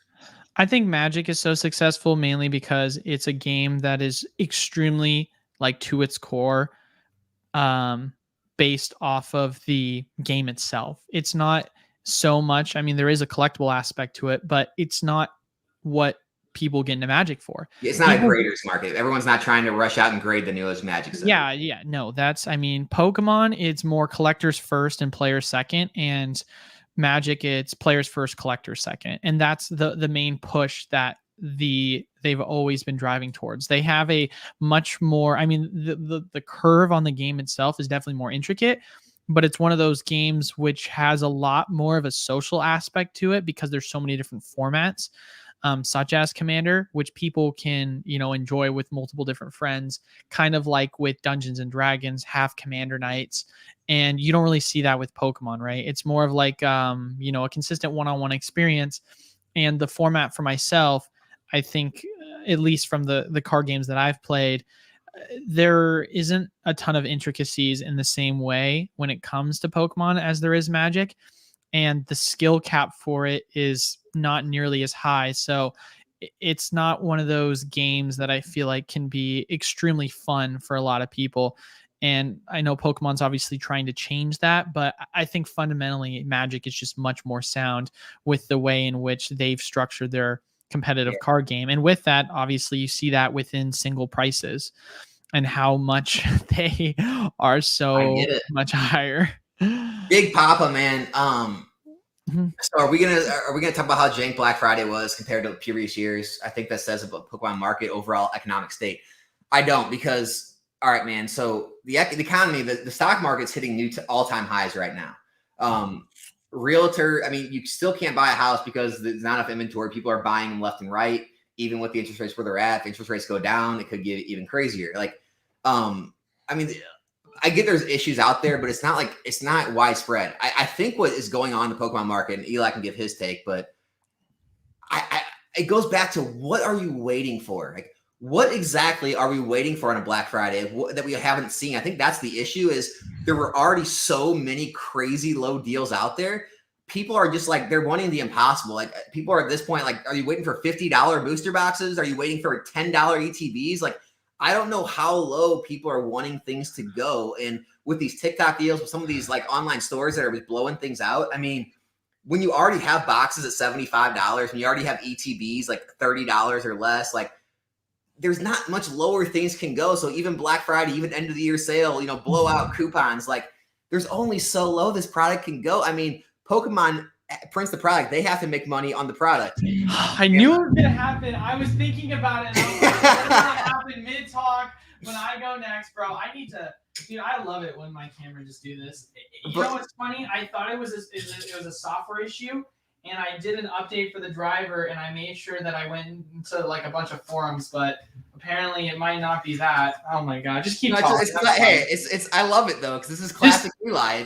I think Magic is so successful mainly because it's a game that is extremely, like, to its core, um, based off of the game itself. It's not so much, I mean, there is a collectible aspect to it, but it's not what people get into Magic for. It's not a graders market. Everyone's not trying to rush out and grade the newest Magic set. Yeah, no, Pokemon, it's more collectors first and players second, and Magic, it's players first, collectors second, and that's the main push that they've always been driving towards. They have a much more, I mean, the curve on the game itself is definitely more intricate, but it's one of those games which has a lot more of a social aspect to it because there's so many different formats, such as Commander, which people can, enjoy with multiple different friends, kind of like with Dungeons and Dragons, have Commander nights. And you don't really see that with Pokemon, right? It's more of like, a consistent one-on-one experience. And the format for myself, I think, at least from the card games that I've played, there isn't a ton of intricacies in the same way when it comes to Pokemon as there is Magic. And the skill cap for it is not nearly as high. So it's not one of those games that I feel like can be extremely fun for a lot of people. And I know Pokemon's obviously trying to change that, but I think fundamentally Magic is just much more sound with the way in which they've structured their competitive card game. And with that, obviously you see that within single prices and how much they are so much higher. Big Papa, man. So are we gonna talk about how jank Black Friday was compared to previous years? I think that says about Pokemon market overall economic state. I don't, because all right, man. So the economy, the stock market's hitting new all-time highs right now. Realtor, I mean, you still can't buy a house because there's not enough inventory. People are buying them left and right, even with the interest rates where they're at. If interest rates go down, it could get even crazier. Like, I mean, I get there's issues out there, but it's not widespread. I think what is going on in the Pokemon market, and Eli can give his take, but it goes back to, what are you waiting for? Like, what exactly are we waiting for on a Black Friday that we haven't seen? I think that's the issue, is there were already so many crazy low deals out there. People are just like, they're wanting the impossible. Like, people are at this point, like, are you waiting for $50 booster boxes? Are you waiting for $10 ETBs? Like, I don't know how low people are wanting things to go. And with these TikTok deals, with some of these like online stores that are just blowing things out, I mean, when you already have boxes at $75, when you already have ETBs like $30 or less, like, there's not much lower things can go. So even Black Friday, even end of the year sale, blowout coupons, like there's only so low this product can go. I mean, Pokemon prints the product. They have to make money on the product. I knew it was going to happen. I was thinking about it. And I was like, it's going to happen mid-talk when I go next, bro. I need to, dude, I love it when my camera just do this. You know what's funny? I thought it was a software issue. And I did an update for the driver, and I made sure that I went into like a bunch of forums, but apparently it might not be that. Oh my god, just keep talking. It's I love it though, because this is classic Eli.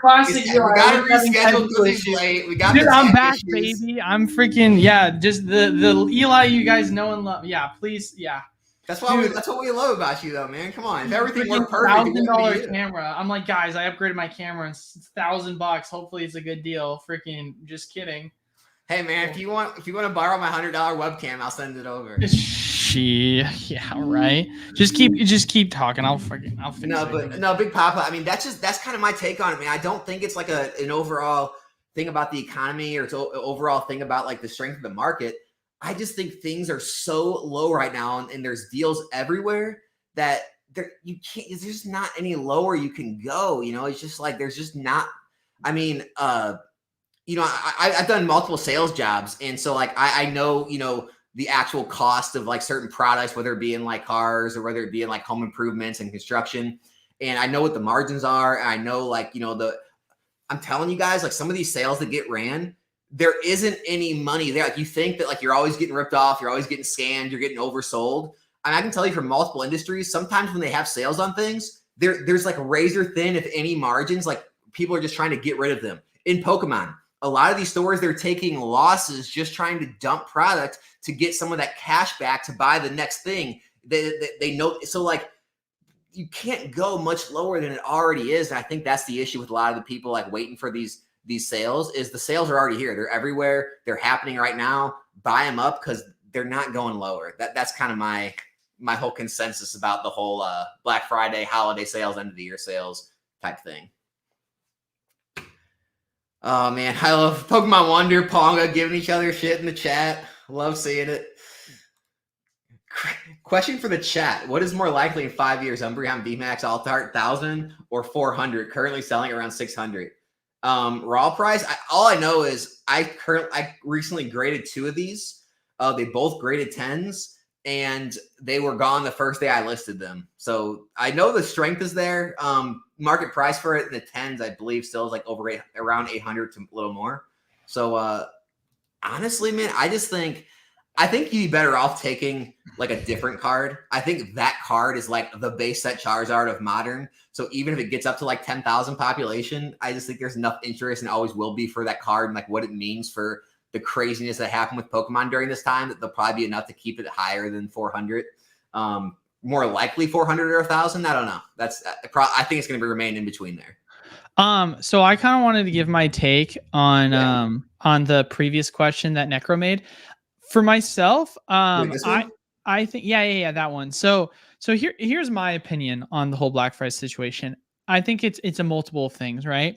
Classic Eli. We got to reschedule because he's late. We got. Dude, I'm back, baby. I'm freaking just the Eli you guys know and love. Yeah, please, yeah. That's what we love about you, though, man. Come on, if everything worked perfect, $1,000 camera. I'm like, guys, I upgraded my camera. It's $1,000. Hopefully, it's a good deal. Freaking, just kidding. Hey, man, if you want to borrow my $100 webcam, I'll send it over. Yeah, right. Just keep talking. I'll fix it. No, Big Papa. I mean, that's kind of my take on it, man. I don't think it's like an overall thing about the economy or it's an overall thing about like the strength of the market. I just think things are so low right now, and there's deals everywhere that there's just not any lower you can go. It's just like there's just not. I mean, I've done multiple sales jobs, and so like I know the actual cost of like certain products, whether it be in like cars or whether it be in like home improvements and construction, and I know what the margins are, and I know like I'm telling you guys, like some of these sales that get ran, there isn't any money there. Like you think that like you're always getting ripped off, you're always getting scammed, you're getting oversold. And I can tell you from multiple industries, sometimes when they have sales on things, there's like razor thin, if any, margins. Like people are just trying to get rid of them. In Pokemon, a lot of these stores, they're taking losses just trying to dump product to get some of that cash back to buy the next thing. They know. So like you can't go much lower than it already is. And I think that's the issue with a lot of the people like waiting for these sales is the sales are already here. They're everywhere. They're happening right now. Buy them up because they're not going lower. That's kind of my whole consensus about the whole Black Friday, holiday sales, end of the year sales type thing. Oh man, I love Pokemon Wonder, Ponga giving each other shit in the chat. Love seeing it. Question for the chat. What is more likely in 5 years? Umbreon VMAX Altart 1,000 or 400? Currently selling around 600. Raw price. All I know is I recently graded 2 of these. They both graded 10s, and they were gone the first day I listed them. So I know the strength is there. Market price for it in the 10s, I believe, still is like around 800 to a little more. So honestly, man, I think you'd be better off taking like a different card. I think that card is like the base set Charizard of Modern. So even if it gets up to like 10,000 population, I just think there's enough interest and always will be for that card and like what it means for the craziness that happened with Pokemon during this time, that there'll probably be enough to keep it higher than 400. More likely 400 or 1,000. I don't know. I think it's going to be remain in between there. So I kind of wanted to give my take on the previous question that Necro made. For myself, I think that one. So here's my opinion on the whole Black Friday situation. I think it's a multiple things, right?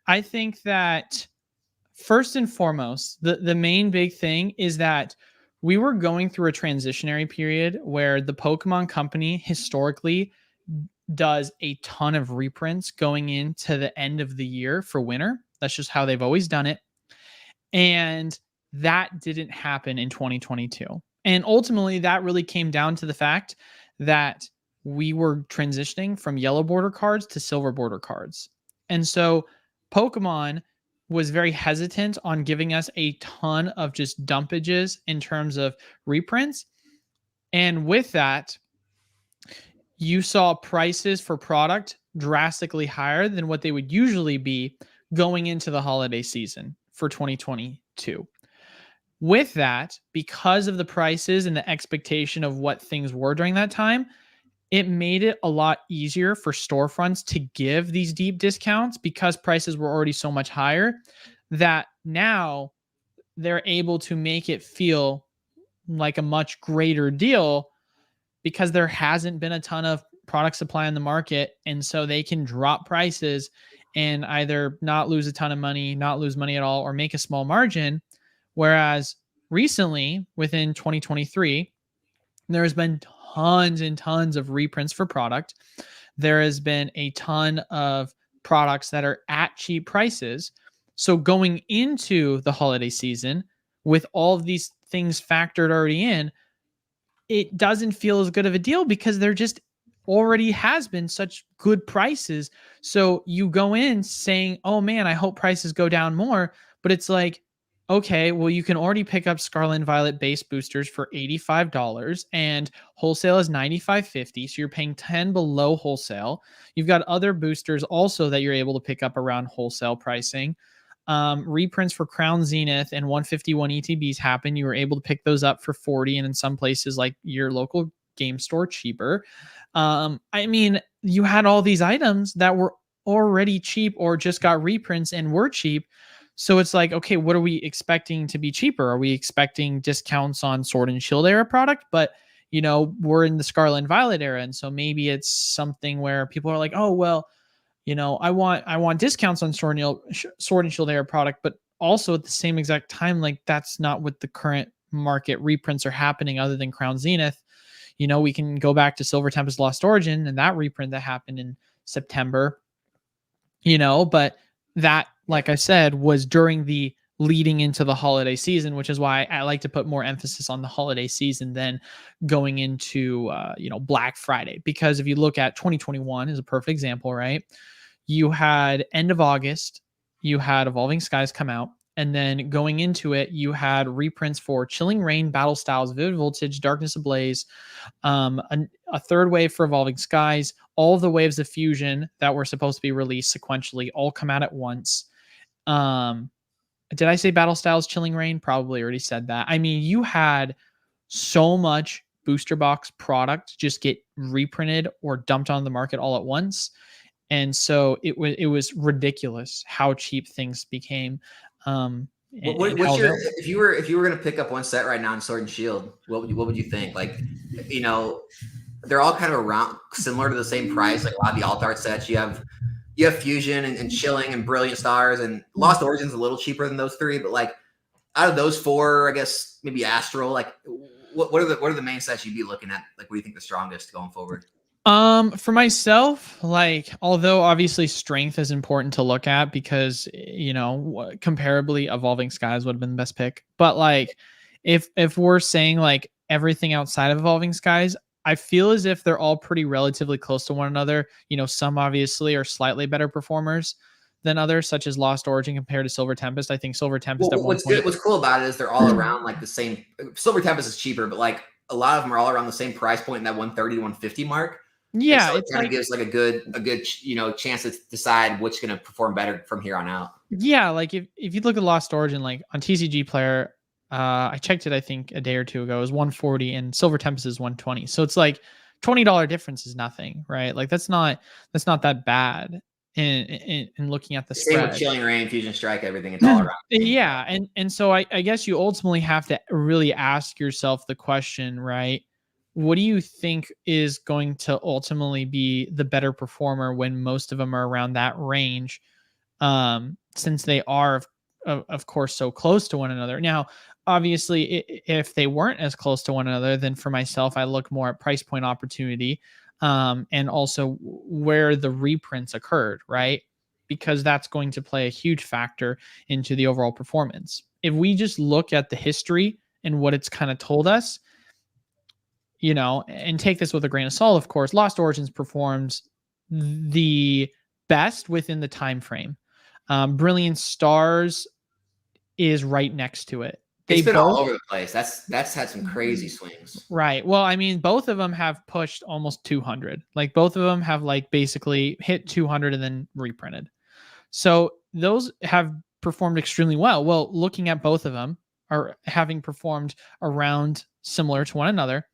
I think that first and foremost, the main big thing is that we were going through a transitionary period where the Pokemon company historically does a ton of reprints going into the end of the year for winter. That's just how they've always done it. And that didn't happen in 2022. And ultimately, that really came down to the fact that we were transitioning from yellow border cards to silver border cards. And so Pokemon was very hesitant on giving us a ton of just dumpages in terms of reprints. And with that, you saw prices for product drastically higher than what they would usually be going into the holiday season for 2022. With that, because of the prices and the expectation of what things were during that time, it made it a lot easier for storefronts to give these deep discounts because prices were already so much higher that now they're able to make it feel like a much greater deal because there hasn't been a ton of product supply in the market. And so they can drop prices and either not lose a ton of money, not lose money at all, or make a small margin. Whereas recently, within 2023, There's been tons and tons of reprints for product. There has been a ton of products that are at cheap prices. So going into the holiday season with all of these things factored already in, it doesn't feel as good of a deal because there just already has been such good prices. So you go in saying, "Oh man, I hope prices go down more," but it's like, okay, well you can already pick up Scarlet and Violet base boosters for $85 and wholesale is $95.50, so you're paying 10 below wholesale. You've got other boosters also that you're able to pick up around wholesale pricing. Reprints for Crown Zenith and 151 ETBs happen. You were able to pick those up for 40 and in some places like your local game store cheaper. I mean, you had all these items that were already cheap or just got reprints and were cheap. So it's like, okay, what are we expecting to be cheaper? Are we expecting discounts on Sword and Shield era product? But we're in the Scarlet and Violet era, and so maybe it's something where people are like, oh well, I want discounts on Sword and Shield era product, but also at the same exact time, like that's not what the current market reprints are happening other than Crown Zenith. We can go back to Silver Tempest Lost Origin and that reprint that happened in September, but that, like I said, was during the leading into the holiday season, which is why I like to put more emphasis on the holiday season than going into, Black Friday. Because if you look at 2021 is a perfect example, right? You had end of August, you had Evolving Skies come out, and then going into it, you had reprints for Chilling Reign, Battle Styles, Vivid Voltage, Darkness Ablaze, a third wave for Evolving Skies, all of the waves of Fusion that were supposed to be released sequentially all come out at once. Did I say Battle Styles, Chilling Reign? Probably already said that. I mean, you had so much booster box product just get reprinted or dumped on the market all at once. And so it was ridiculous how cheap things became. What's your if you were going to pick up one set right now in Sword and Shield, what would you think? Like, they're all kind of around similar to the same price. Like a lot of the alt art sets, you have Fusion and Chilling and Brilliant Stars, and Lost Origin's a little cheaper than those three. But like out of those four, I guess maybe Astral. Like, what are the main sets you'd be looking at? Like, what do you think the strongest going forward? For myself, like, although obviously strength is important to look at because, comparably Evolving Skies would have been the best pick. But like, if we're saying like everything outside of Evolving Skies, I feel as if they're all pretty relatively close to one another. Some obviously are slightly better performers than others, such as Lost Origin compared to Silver Tempest. I think Silver Tempest at what's cool about it is they're all around like the same. Silver Tempest is cheaper, but like a lot of them are all around the same price point in that 130 to 150 mark. Yeah, so it kind of gives like a good chance to decide which going to perform better from here on out. Yeah, like if you look at Lost Origin, like on TCG Player, I checked it I think a day or two ago, it was 140 and Silver Tempest is 120. So it's like $20 difference is nothing, right? Like that's not that bad in looking at the same spread. With Chilling Reign, Fusion Strike, everything, it's all around. Yeah, and so I guess you ultimately have to really ask yourself the question, right? What do you think is going to ultimately be the better performer when most of them are around that range? Since they are, of course, so close to one another. Now, obviously, if they weren't as close to one another, then for myself, I look more at price point opportunity and also where the reprints occurred, right? Because that's going to play a huge factor into the overall performance. If we just look at the history and what it's kind of told us, and take this with a grain of salt, of course, Lost Origins performs the best within the time frame. Brilliant Stars is right next to it. It's been all over the place. That's had some crazy swings. Right. Well, I mean, both of them have pushed almost 200. Like both of them have like basically hit 200 and then reprinted. So those have performed extremely well. Well, looking at both of them are having performed around similar to one another.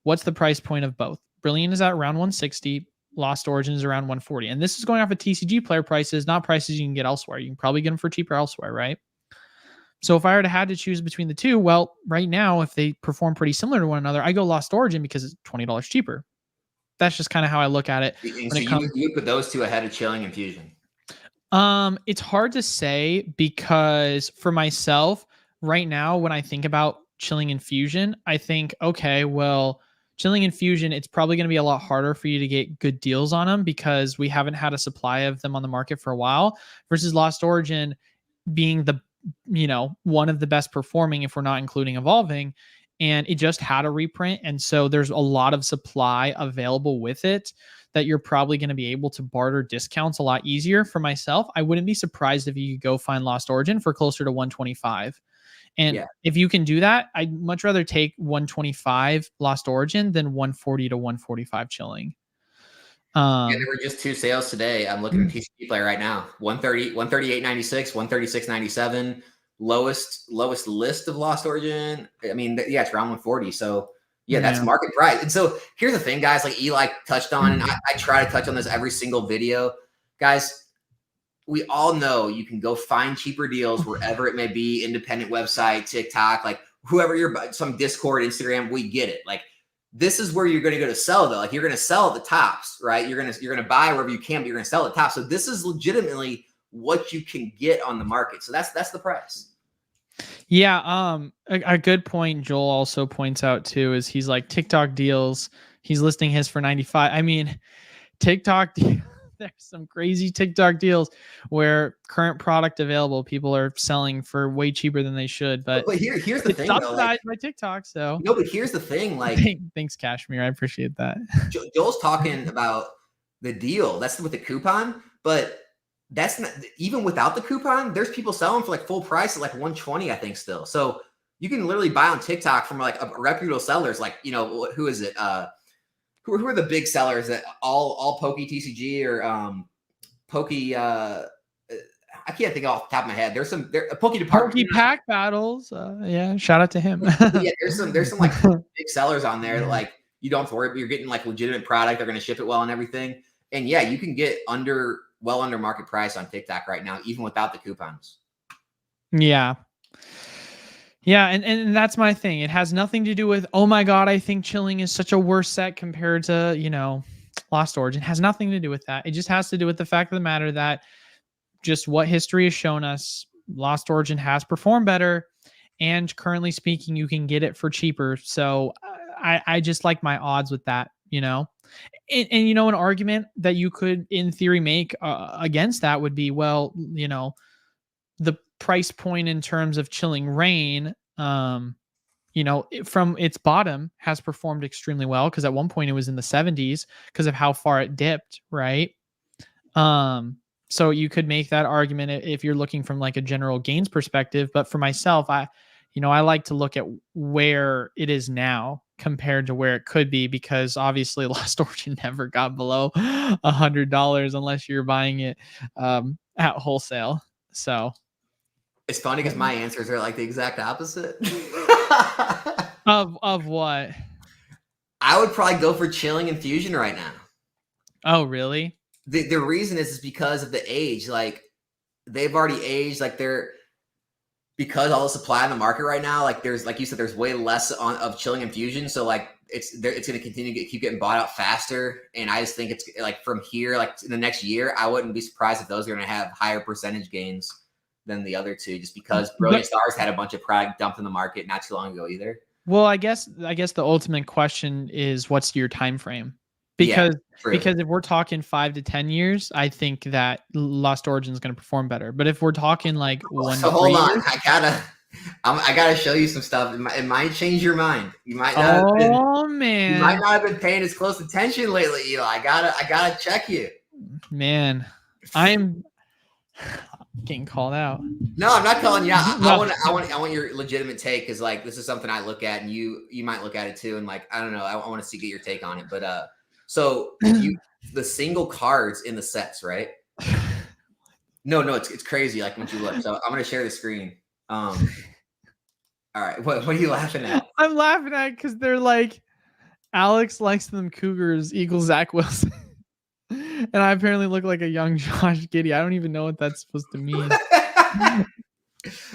What's the price point of both? Brilliant is at around 160. Lost Origin is around 140. And this is going off of TCG player prices, not prices you can get elsewhere. You can probably get them for cheaper elsewhere, right? So if I were to have to choose between the two, well, right now, if they perform pretty similar to one another, I go Lost Origin because it's $20 cheaper. That's just kind of how I look at it. And so you put those two ahead of Chilling and Fusion? It's hard to say because for myself, right now, when I think about Chilling and Fusion, I think, okay, well, Chilling Infusion, it's probably going to be a lot harder for you to get good deals on them because we haven't had a supply of them on the market for a while, versus Lost Origin being the, one of the best performing, if we're not including Evolving, and it just had a reprint. And so there's a lot of supply available with it that you're probably going to be able to barter discounts a lot easier. For myself, I wouldn't be surprised if you could go find Lost Origin for closer to 125. And if you can do that, I'd much rather take 125 Lost Origin than 140 to 145 Chilling. There were just 2 sales today. I'm looking at TCG Player right now. 130, 138.96, 136.97. Lowest list of Lost Origin. I mean, yeah, it's around 140. So that's market price. And so here's the thing, guys, like Eli touched on, and I try to touch on this every single video. Guys, we all know you can go find cheaper deals wherever it may be, independent website, TikTok, like whoever some Discord, Instagram, we get it. Like, this is where you're going to go to sell, though. Like, you're going to sell at the tops, right? You're going to buy wherever you can, but you're going to sell at the top. So this is legitimately what you can get on the market. So that's the price. Yeah. A good point Joel also points out too is he's like, TikTok deals. He's listing his for 95. I mean, TikTok, there's some crazy TikTok deals where current product available, people are selling for way cheaper than they should. But here's the thing, though, like, by TikTok. So no, but here's the thing, like, thanks, Cashmere. I appreciate that. Joel's talking about the deal. That's with the coupon, but that's not, even without the coupon, there's people selling for like full price at like 120, I think, still. So you can literally buy on TikTok from like a reputable sellers, like, who is it? Who are the big sellers that all Poke TCG or Poke? I can't think off the top of my head. There's some Poke Department. Poke Pack Battles. Yeah, shout out to him. Yeah, there's some like big sellers on there that, like, you don't have to worry, but you're getting like legitimate product. They're going to ship it well and everything. And yeah, you can get well under market price on TikTok right now, even without the coupons. Yeah. Yeah, and that's my thing. It has nothing to do with, oh my God, I think Chilling is such a worse set compared to, Lost Origin. It has nothing to do with that. It just has to do with the fact of the matter that just what history has shown us, Lost Origin has performed better, and currently speaking, you can get it for cheaper. So I just like my odds with that, And an argument that you could, in theory, make against that would be, well, the price point in terms of Chilling Reign, from its bottom has performed extremely well, because at one point it was in the 70s because of how far it dipped, right? So you could make that argument if you're looking from like a general gains perspective. But for myself, I like to look at where it is now compared to where it could be, because obviously Lost Origin never got below $100 unless you're buying it at wholesale. So it's funny because my answers are like the exact opposite. of what? I would probably go for Chilling Infusion right now. Oh, really? The reason is because of the age. Like, they've already aged. Like, because all the supply in the market right now, like, there's, like you said, there's way less of Chilling Infusion. So like it's going to continue to keep getting bought out faster. And I just think it's like from here, like in the next year, I wouldn't be surprised if those are going to have higher percentage gains than the other two, just because Brilliant Stars had a bunch of product dumped in the market not too long ago either. Well, I guess the ultimate question is, what's your time frame? Because if we're talking 5 to 10 years, I think that Lost Origin is going to perform better. But if we're talking like 1 to 3 hold on, years, I gotta show you some stuff. It might change your mind. You might not. Man, you might not have been paying as close attention lately, Eli. I gotta check you. Man, I'm getting called out. No, I'm not calling you out. I want your legitimate take, because like this is something I look at, and you might look at it too. And like, I don't know, I want to get your take on it. But so the single cards in the sets, right? No, it's crazy. Like, once you look, so I'm gonna share the screen. All right, what are you laughing at? I'm laughing at because they're like, Alex likes them Cougars equals Zach Wilson. And I apparently look like a young Josh Giddey. I don't even know what that's supposed to mean.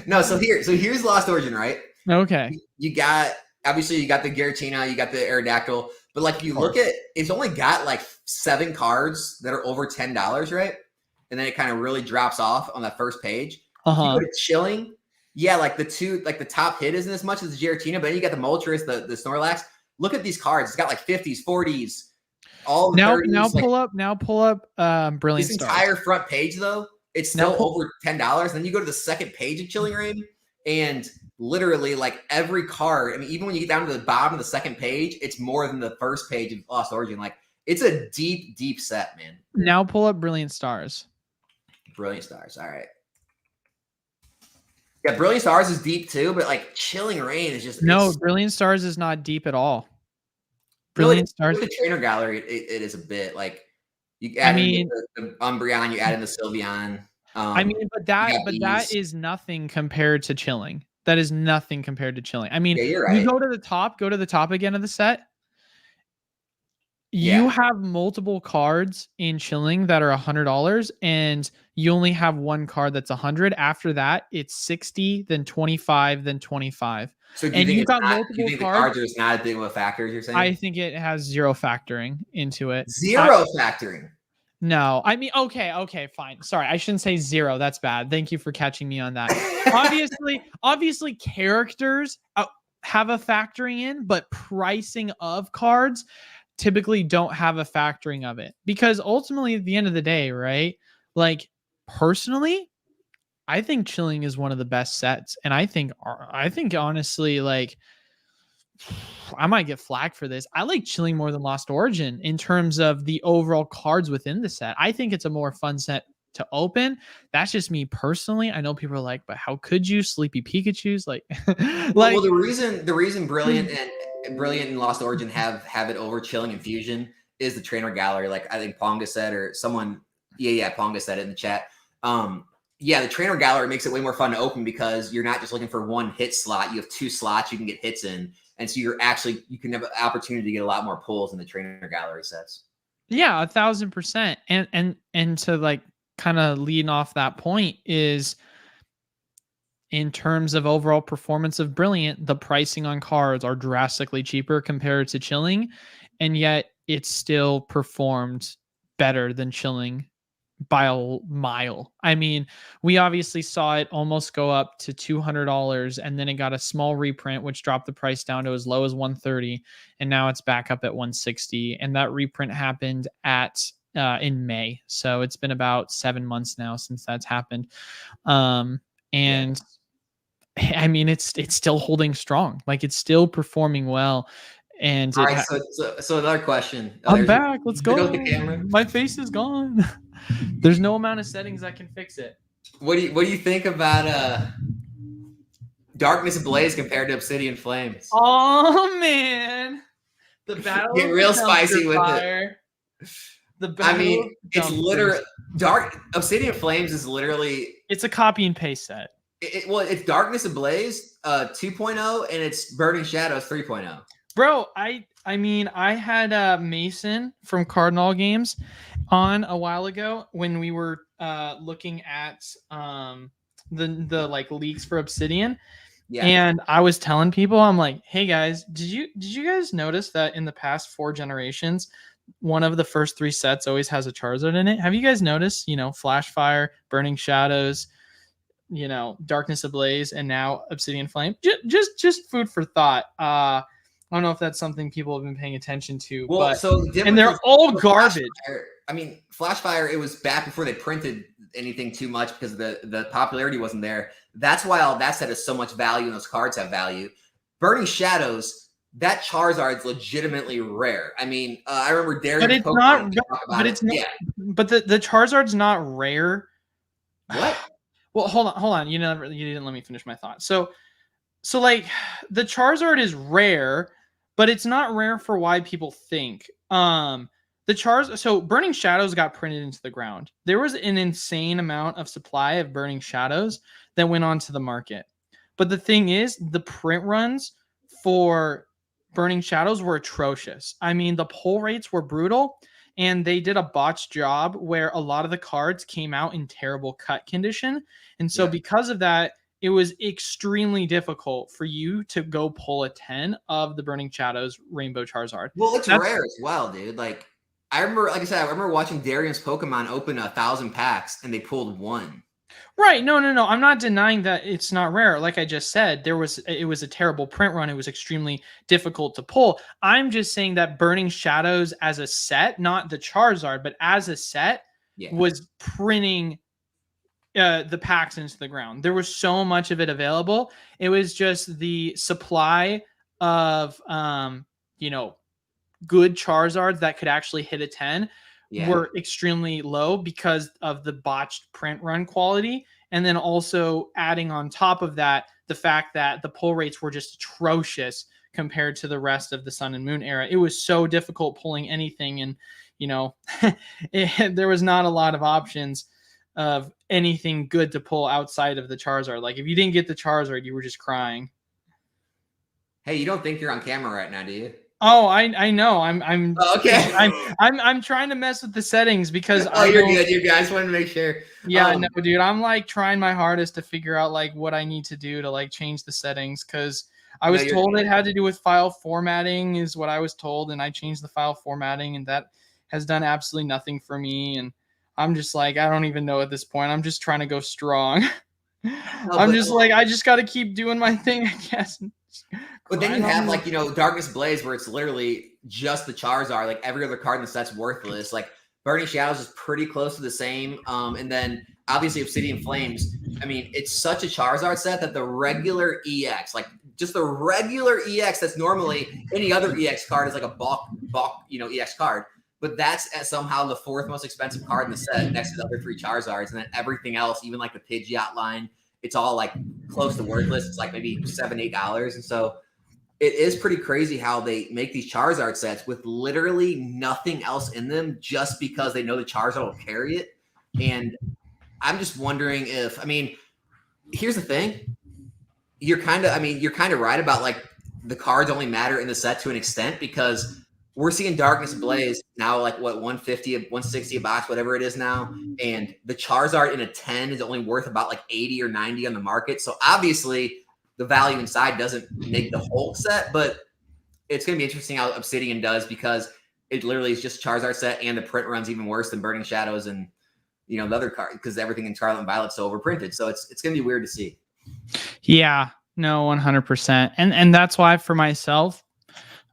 No, so here's Lost Origin, right? Okay. You got the Giratina, you got the Aerodactyl, but like you look at, it's only got like 7 cards that are over $10, right? And then it kind of really drops off on that first page. If you go to Chilling, yeah, like the top hit isn't as much as the Giratina, but then you got the Moltres, the Snorlax. look at these cards. It's got like 50s, 40s, all the Now 30s. pull up Brilliant This Stars. entire front page though, it's still over $10. Then you go to the second page of Chilling Reign, and literally like every card. I mean, even when you get down to the bottom of the second page, it's more than the first page of Lost Origin. Like it's a deep, deep set, man. Now pull up Brilliant Stars. Brilliant Stars. All right. Yeah, Brilliant Stars is deep too, but like Chilling Reign is just Brilliant Stars is not deep at all. Brilliant Stars. The trainer gallery, it is a bit like you add in the Umbreon, you add in the Sylveon. But that is nothing compared to Chilling. That is nothing compared to Chilling. I mean, you're right. You go to the top again of the set. You have multiple cards in Chilling that are $100, and you only have one card that's $100. After that, it's 60, then 25, then 25. So do you think, the cards are just not as big of a factor as you're saying? I think it has zero factoring into it. Zero factoring? No. I mean, okay, fine. Sorry, I shouldn't say zero. That's bad. Thank you for catching me on that. obviously, characters have a factoring in, but pricing of cards typically don't have a factoring of it, because ultimately at the end of the day, right? Like personally, I think Chilling is one of the best sets, and I think honestly, like I might get flack for this. I like Chilling more than Lost Origin in terms of the overall cards within the set. I think it's a more fun set to open. That's just me personally. I know people are like, but how could you? Sleepy Pikachu's like well, the reason Brilliant and Lost Origin have it over Chilling and Fusion is the trainer gallery. Like I think Ponga said, or someone, Ponga said it in the chat. The trainer gallery makes it way more fun to open because you're not just looking for one hit slot. You have 2 slots you can get hits in, and so you can have an opportunity to get a lot more pulls in the trainer gallery sets. Yeah, 1000%. And to like kind of lead off that point is, in terms of overall performance of Brilliant, the pricing on cards are drastically cheaper compared to Chilling, and yet it's still performed better than Chilling by a mile. I mean, we obviously saw it almost go up to $200, and then it got a small reprint, which dropped the price down to as low as $130, and now it's back up at $160. And that reprint happened in May, so it's been about 7 months now since that's happened. I mean, it's still holding strong. Like it's still performing well. And all right, so another question. I'm back. Let's go. The camera. My face is gone. There's no amount of settings that can fix it. What do you think about Darkness Ablaze compared to Obsidian Flames? Oh man, the battle. Get real spicy with it. It's literally Obsidian Flames is literally. It's a copy and paste set. It's Darkness Ablaze 2.0 and it's Burning Shadows 3.0. Bro, I mean, I had Mason from Cardinal Games on a while ago when we were looking at the like leaks for Obsidian. Yeah. And I was telling people, I'm like, hey guys, did you guys notice that in the past 4 generations, one of the first 3 sets always has a Charizard in it? Have you guys noticed, Flash Fire, Burning Shadows, Darkness Ablaze, and now Obsidian Flame? Just food for thought. I don't know if that's something people have been paying attention to, and they're all garbage. Flash Fire, it was back before they printed anything too much because the popularity wasn't there. That's why all that set has so much value and those cards have value. Burning Shadows, that Charizard's legitimately rare. I remember Darian. But it's not. But it's not. Yeah. But the Charizard's not rare. What? Well, hold on. You didn't let me finish my thought. So like the Charizard is rare, but it's not rare for why people think. So Burning Shadows got printed into the ground. There was an insane amount of supply of Burning Shadows that went onto the market. But the thing is, the print runs for Burning Shadows were atrocious. The pull rates were brutal, and they did a botched job where a lot of the cards came out in terrible cut condition. And so because of that, it was extremely difficult for you to go pull a 10 of the Burning Shadows Rainbow Charizard. Well, it's rare as well, dude. I remember watching Darian's Pokemon open 1,000 packs and they pulled 1. Right. No, no, no. I'm not denying that it's not rare. Like I just said, it was a terrible print run. It was extremely difficult to pull. I'm just saying that Burning Shadows as a set, not the Charizard, but as a set, Yeah. was printing the packs into the ground. There was so much of it available. It was just the supply of you know, good Charizards that could actually hit a 10 Yeah. were extremely low because of the botched print run quality. And then also adding on top of that, the fact that the pull rates were just atrocious compared to the rest of the Sun and Moon era. It was so difficult pulling anything. And, you know, there was not a lot of options of anything good to pull outside of the Charizard. Like if you didn't get the Charizard, you were just crying. Hey, you don't think you're on camera right now, do you? Oh, I know. I'm Oh, okay. I'm trying to mess with the settings because Oh, you're good. You guys want to make sure. Yeah, no, dude. I'm like trying my hardest to figure out like what I need to do to like change the settings because I was told it had to do with file formatting is what I was told, and I changed the file formatting, and that has done absolutely nothing for me. And I'm just like, I don't even know at this point. I'm just trying to go strong. I'm just like, I just got to keep doing my thing, I guess. But then you have like, you know, Darkness Blaze where it's literally just the Charizard. Like every other card in the set's worthless. Like Burning Shadows is pretty close to the same. And then obviously Obsidian Flames. I mean, it's such a Charizard set that the regular EX, like just the regular EX that's normally any other EX card is like a bulk, you know, EX card. But that's somehow the fourth most expensive card in the set next to the other three Charizards. And then everything else, even like the Pidgeot line, it's all like close to worthless. It's like maybe $7, $8. And so it is pretty crazy how they make these Charizard sets with literally nothing else in them just because they know the Charizard will carry it. And I'm just wondering if, I mean, here's the thing. You're kind of right about like the cards only matter in the set to an extent because we're seeing Darkness Blaze now like what 150, 160 a box, whatever it is now. And the Charizard in a 10 is only worth about like 80 or 90 on the market. So obviously the value inside doesn't make the whole set, but it's going to be interesting how Obsidian does because it literally is just a Charizard set and the print runs even worse than Burning Shadows and, you know, the other card because everything in Scarlet and Violet's so overprinted. So it's going to be weird to see. Yeah, no, 100%. And that's why for myself,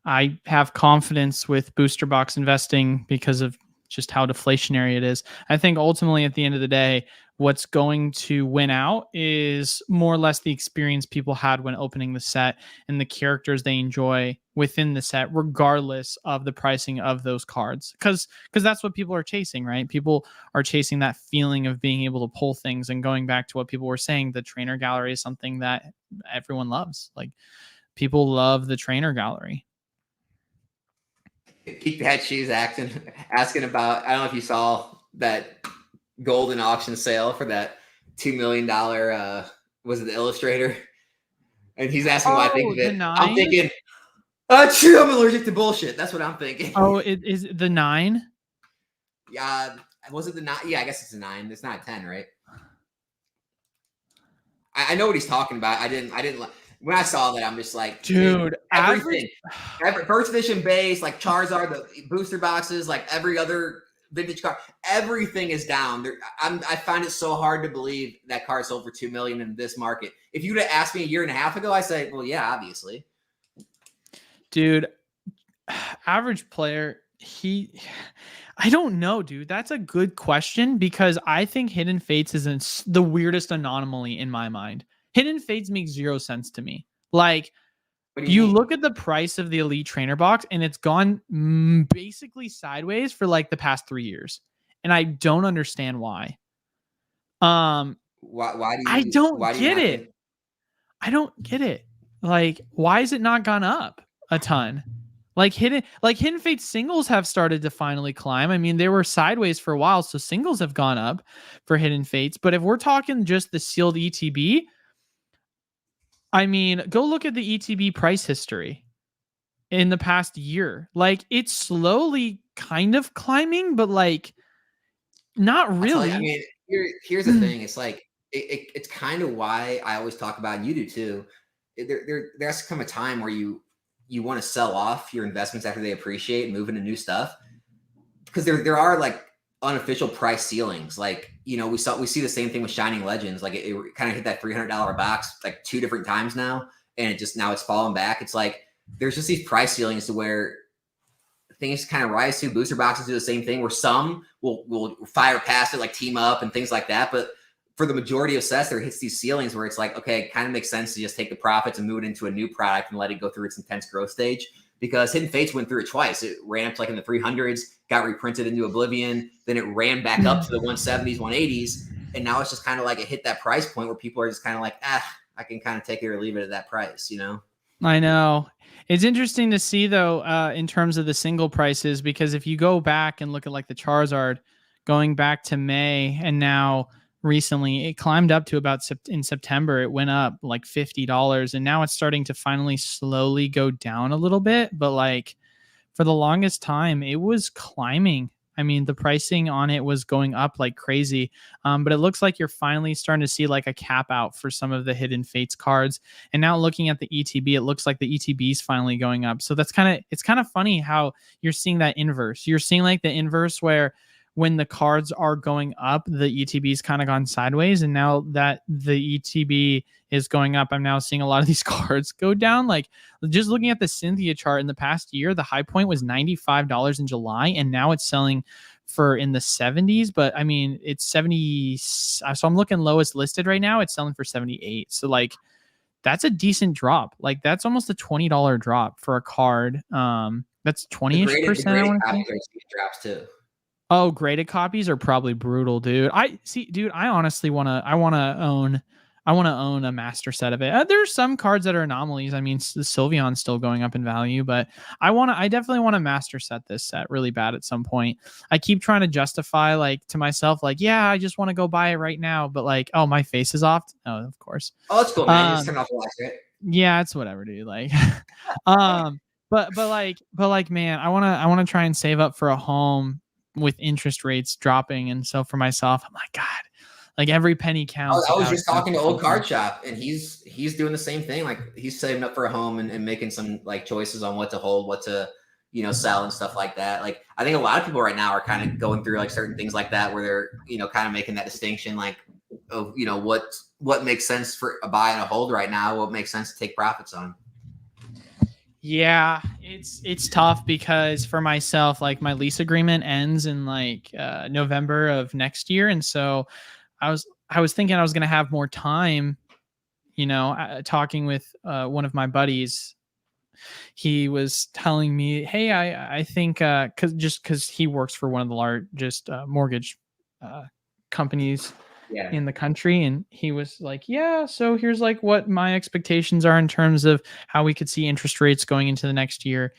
I have confidence with booster box investing because of just how deflationary it is. I think ultimately at the end of the day, what's going to win out is more or less the experience people had when opening the set and the characters they enjoy within the set, regardless of the pricing of those cards. Because that's what people are chasing, right? People are chasing that feeling of being able to pull things. And going back to what people were saying, the trainer gallery is something that everyone loves. Like people love the trainer gallery. Keep that shoes asking about, I don't know if you saw that golden auction sale for that $2 million was it the Illustrator? And he's asking what I think of it. I'm thinking, I'm allergic to bullshit. That's what I'm thinking. Oh, it is the 9? Yeah, was it the 9? Yeah, I guess it's a 9. It's not a 10, right? I know what he's talking about. I didn't when I saw that, I'm just like, dude, everything, first edition base, like Charizard, the booster boxes, like every other vintage card, everything is down. I find it so hard to believe that card sold for $2 million in this market. If you'd have asked me a year and a half ago, I say, well, yeah, obviously. Dude, average player, I don't know, dude. That's a good question because I think Hidden Fates is the weirdest anomaly in my mind. Hidden Fates makes zero sense to me. Like, you look at the price of the Elite Trainer box and it's gone basically sideways for like the past 3 years. And I don't understand why. Why do you, I don't get it. I don't get it. Like, why has it not gone up a ton? Like Hidden Fates singles have started to finally climb. I mean, they were sideways for a while, so singles have gone up for Hidden Fates. But if we're talking just the sealed ETB, I mean, go look at the ETB price history in the past year. Like, it's slowly kind of climbing, but like not really. I mean, here's the thing. It's like it's kind of why I always talk about, and you do too. There's come a time where you want to sell off your investments after they appreciate and move into new stuff because there are like unofficial price ceilings. Like you know, we see the same thing with Shining Legends. Like it kind of hit that $300 box like 2 different times now, and now it's fallen back. It's like there's just these price ceilings to where things kind of rise to. Booster boxes do the same thing, where some will fire past it, like team up and things like that. But for the majority of sets, there hits these ceilings where it's like, okay, it kind of makes sense to just take the profits and move it into a new product and let it go through its intense growth stage. Because Hidden Fates went through it twice. It ramped like in the 300s, got reprinted into Oblivion, then it ran back up to the 170s, 180s, and now it's just kind of like it hit that price point where people are just kind of like, I can kind of take it or leave it at that price, you know? I know. It's interesting to see though, in terms of the single prices, because if you go back and look at like the Charizard going back to May and now recently it climbed up to about in September, it went up like $50 and now it's starting to finally slowly go down a little bit. But like for the longest time, it was climbing. I mean, the pricing on it was going up like crazy. But it looks like you're finally starting to see like a cap out for some of the Hidden Fates cards. And now looking at the ETB, it looks like the ETB is finally going up. So it's kind of funny how you're seeing that inverse. You're seeing like the inverse where when the cards are going up, the ETB's kind of gone sideways. And now that the ETB is going up, I'm now seeing a lot of these cards go down. Like just looking at the Cynthia chart in the past year, the high point was $95 in July, and now it's selling for in the 70s. But I mean, it's 70. So I'm looking lowest listed right now. It's selling for 78. So like that's a decent drop. Like that's almost a $20 drop for a card. That's 20%. Drops too. Oh, graded copies are probably brutal, dude. I honestly want to own a master set of it. There's some cards that are anomalies. I mean, the Sylveon's still going up in value, but I definitely want to master set this set really bad at some point. I keep trying to justify like to myself, like, yeah, I just want to go buy it right now. But like, oh, my face is off. Oh, of course. Oh, that's cool, man. Just turn off the lights, right? Yeah, it's whatever, dude. Like, but like, man, I want to try and save up for a home with interest rates dropping. And so for myself, I'm like, God, like every penny counts. I was just talking to Old Card Shop, and he's doing the same thing. Like he's saving up for a home and making some like choices on what to hold, what to, you know, sell and stuff like that. Like I think a lot of people right now are kind of going through like certain things like that where they're, you know, kind of making that distinction, like of, you know, what makes sense for a buy and a hold right now, what makes sense to take profits on. Yeah, it's tough because for myself, like my lease agreement ends in like November of next year, and so I was thinking I was gonna have more time, you know, talking with one of my buddies. He was telling me, hey, I think because he works for one of the largest mortgage companies in the country, and he was like, yeah, so here's like what my expectations are in terms of how we could see interest rates going into the next year.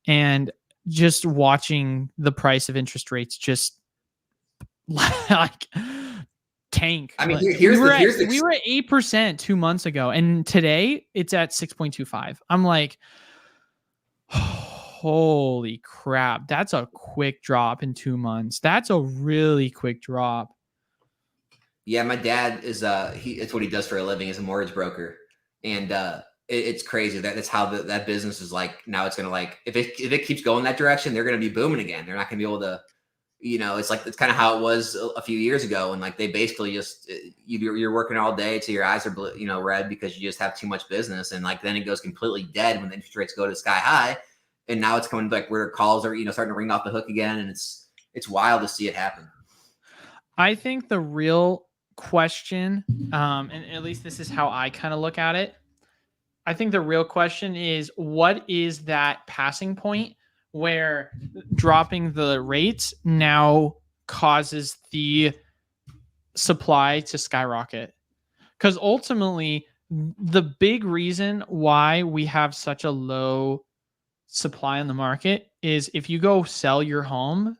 And just watching the price of interest rates just like tank. I mean, we were at 8% 2 months ago, and today it's at 6.25. I'm like, holy crap, that's a quick drop in 2 months. That's a really quick drop. Yeah, my dad is it's what he does for a living, is a mortgage broker, and it's crazy that's how that business is like now. It's gonna like if it keeps going that direction, they're gonna be booming again. They're not gonna be able to, you know, it's kind of how it was a few years ago, and like they basically just you're working all day till your eyes are red because you just have too much business, and like then it goes completely dead when the interest rates go to sky high, and now it's coming like where calls are starting to ring off the hook again, and it's wild to see it happen. I think the real question, and at least this is how I kind of look at it, I think the real question is, what is that passing point where dropping the rates now causes the supply to skyrocket? Because ultimately, the big reason why we have such a low supply in the market is if you go sell your home,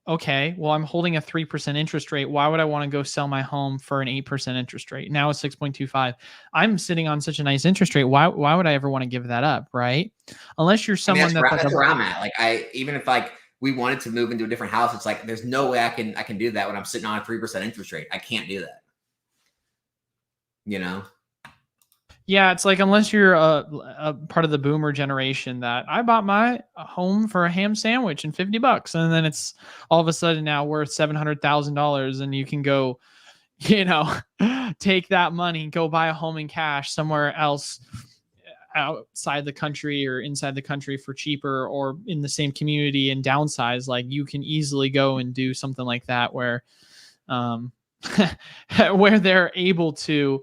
okay, well, I'm holding a 3% interest rate. Why would I want to go sell my home for an 8% interest rate? Now it's 6.25. I'm sitting on such a nice interest rate. Why would I ever want to give that up, right? Unless you're someone that's where I'm at. Like even if like we wanted to move into a different house, it's like there's no way I can do that when I'm sitting on a 3% interest rate. I can't do that. You know? Yeah, it's like unless you're a part of the boomer generation that I bought my home for a ham sandwich and $50, and then it's all of a sudden now worth $700,000, and you can go, take that money and go buy a home in cash somewhere else outside the country or inside the country for cheaper, or in the same community and downsize. Like you can easily go and do something like that where, where they're able to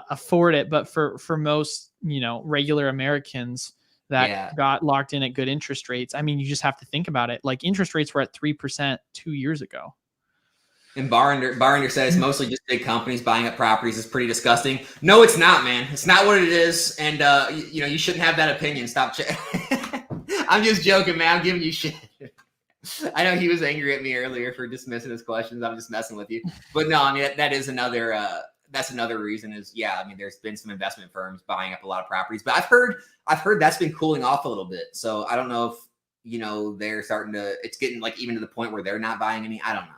afford it. But for most, regular Americans that got locked in at good interest rates, I mean, you just have to think about it. Like interest rates were at 3% 2 years ago. And Barringer said it's mostly just big companies buying up properties. It's pretty disgusting. No, it's not, man. It's not what it is. And, you shouldn't have that opinion. Stop. I'm just joking, man. I'm giving you shit. I know he was angry at me earlier for dismissing his questions. I'm just messing with you. But no, I mean, that is another, that's another reason is, I mean, there's been some investment firms buying up a lot of properties, but I've heard that's been cooling off a little bit. So I don't know if, they're starting to, it's getting like even to the point where they're not buying any. I don't know.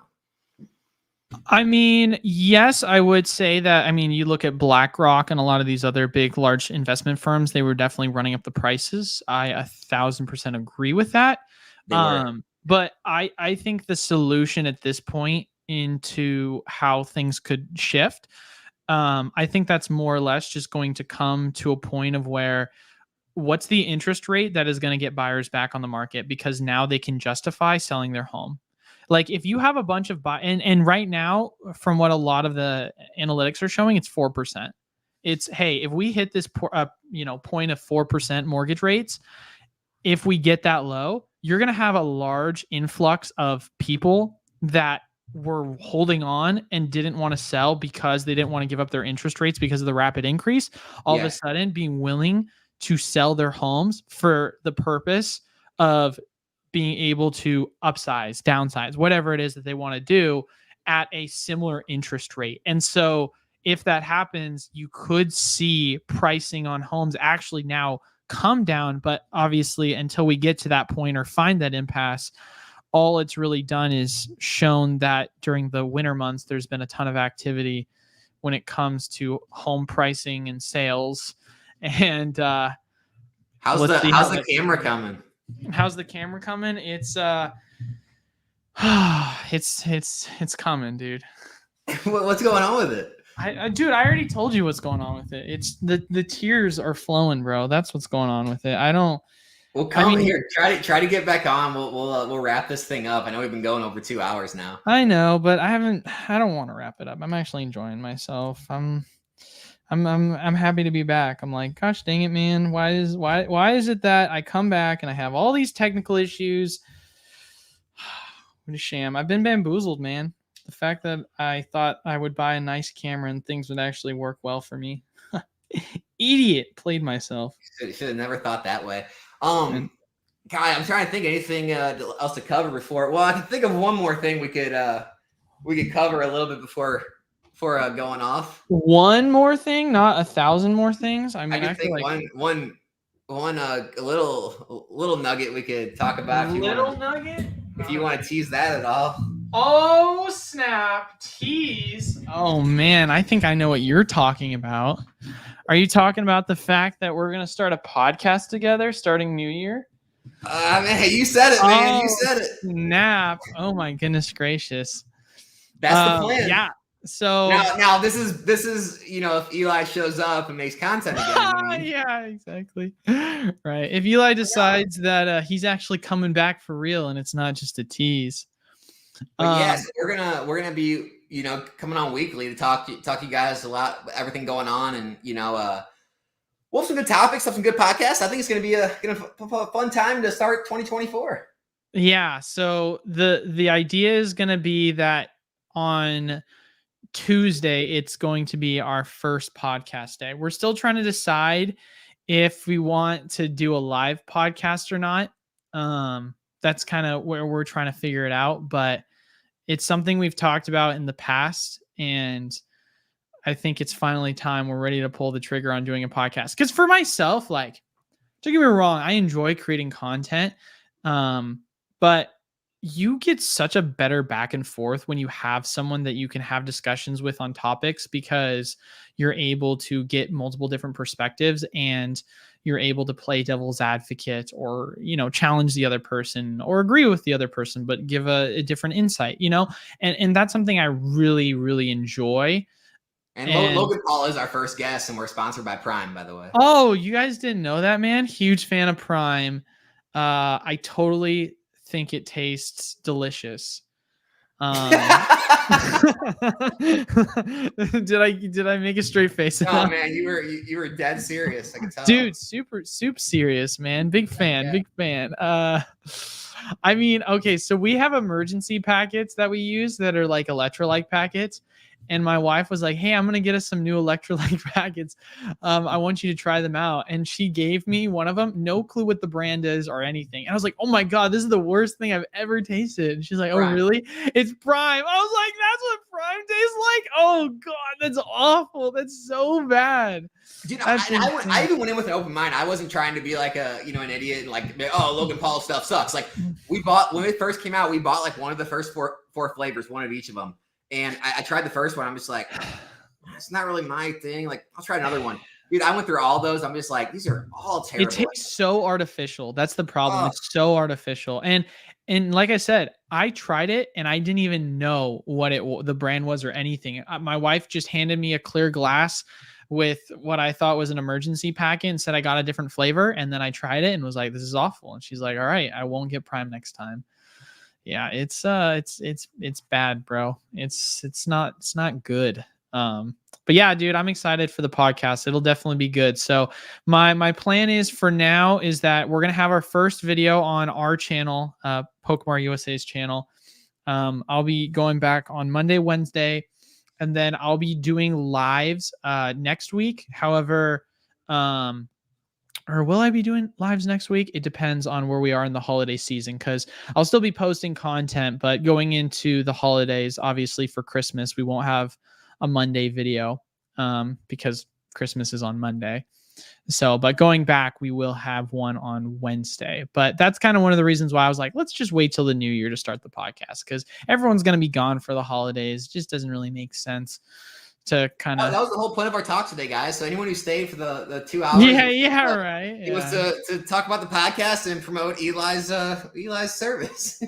I mean, yes, I would say that. I mean, you look at BlackRock and a lot of these other big, large investment firms, they were definitely running up the prices. I 1,000% agree with that. But I think the solution at this point into how things could shift, I think that's more or less just going to come to a point of where what's the interest rate that is going to get buyers back on the market, because now they can justify selling their home. Like if you have a bunch of and right now, from what a lot of the analytics are showing, it's 4%. It's, hey, if we hit this point of 4% mortgage rates, if we get that low, you're going to have a large influx of people that were holding on and didn't want to sell because they didn't want to give up their interest rates because of the rapid increase. All of a sudden being willing to sell their homes for the purpose of being able to upsize, downsize, whatever it is that they want to do at a similar interest rate. And so if that happens, you could see pricing on homes actually now come down. But obviously, until we get to that point or find that impasse, all it's really done is shown that during the winter months, there's been a ton of activity when it comes to home pricing and sales. And how's the camera coming? How's the camera coming? It's it's coming, dude. What's going on with it? Dude, I already told you what's going on with it. It's the tears are flowing, bro. That's what's going on with it. Well, come here. Try to get back on. We'll wrap this thing up. I know we've been going over 2 hours now. I know, but I don't want to wrap it up. I'm actually enjoying myself. I'm happy to be back. I'm like, gosh dang it, man. Why is it that I come back and I have all these technical issues? What a sham. I've been bamboozled, man. The fact that I thought I would buy a nice camera and things would actually work well for me. Idiot. Played myself. Should have never thought that way. God, I'm trying to think of anything else to cover before. Well, I can think of one more thing we could cover a little bit before going off. One more thing, not 1,000 more things. I mean, I think like one little nugget we could talk about. If you want to tease that at all. Oh snap! Tease. Oh man, I think I know what you're talking about. Are you talking about the fact that we're gonna start a podcast together starting New Year? Man, you said it, man. You said it. Snap! Oh my goodness gracious. That's the plan. Yeah. So now this is if Eli shows up and makes content again. Yeah, exactly. Right. If Eli decides that he's actually coming back for real and it's not just a tease. But yes, we're gonna be coming on weekly to talk to you guys about everything going on, and we'll have some good topics, have some good podcasts. I think it's gonna be a fun time to start 2024. Yeah. So the idea is gonna be that on Tuesday, it's going to be our first podcast day. We're still trying to decide if we want to do a live podcast or not. That's kind of where we're trying to figure it out, but it's something we've talked about in the past, and I think it's finally time. We're ready to pull the trigger on doing a podcast. Because for myself, like, don't get me wrong, I enjoy creating content, but you get such a better back and forth when you have someone that you can have discussions with on topics, because you're able to get multiple different perspectives and you're able to play devil's advocate, or, challenge the other person or agree with the other person, but give a different insight, and that's something I really, really enjoy. And Logan Paul is our first guest, and we're sponsored by Prime, by the way. Oh, you guys didn't know that, man? Huge fan of Prime. I totally think it tastes delicious. Did I make a straight face? Oh man, you were dead serious. I can tell. Dude, super serious, man. Big fan. Yeah. Big fan. Okay, so we have emergency packets that we use that are like electrolyte packets. And my wife was like, hey, I'm going to get us some new electrolyte packets. I want you to try them out. And she gave me one of them. No clue what the brand is or anything. And I was like, oh my God, this is the worst thing I've ever tasted. And she's like, Prime. Oh, really? It's Prime. I was like, that's what Prime tastes like? Oh God, that's awful. That's so bad. Dude, I even went in with an open mind. I wasn't trying to be like an idiot and like, oh, Logan Paul stuff sucks. Like when it first came out, we bought like one of the first four flavors, one of each of them. And I tried the first one. I'm just like, it's not really my thing. Like, I'll try another one. Dude, I went through all those. I'm just like, these are all terrible. It tastes so artificial. That's the problem. It's so artificial. And like I said, I tried it and I didn't even know what the brand was or anything. My wife just handed me a clear glass with what I thought was an emergency packet and said I got a different flavor. And then I tried it and was like, this is awful. And she's like, all right, I won't get Prime next time. Yeah, it's bad, bro. It's not good. But yeah, dude, I'm excited for the podcast. It'll definitely be good. So my plan is for now is that we're gonna have our first video on our channel, PokeMartUSA's channel. I'll be going back on Monday, Wednesday, and then I'll be doing lives next week. However, or will I be doing lives next week? It depends on where we are in the holiday season, because I'll still be posting content, but going into the holidays, obviously for Christmas, we won't have a Monday video because Christmas is on Monday. So, but going back, we will have one on Wednesday. But that's kind of one of the reasons why I was like, let's just wait till the new year to start the podcast, because everyone's going to be gone for the holidays. It just doesn't really make sense to kind of. That was the whole point of our talk today, guys. So anyone who stayed for the 2 hours, right. It was to talk about the podcast and promote Eli's service.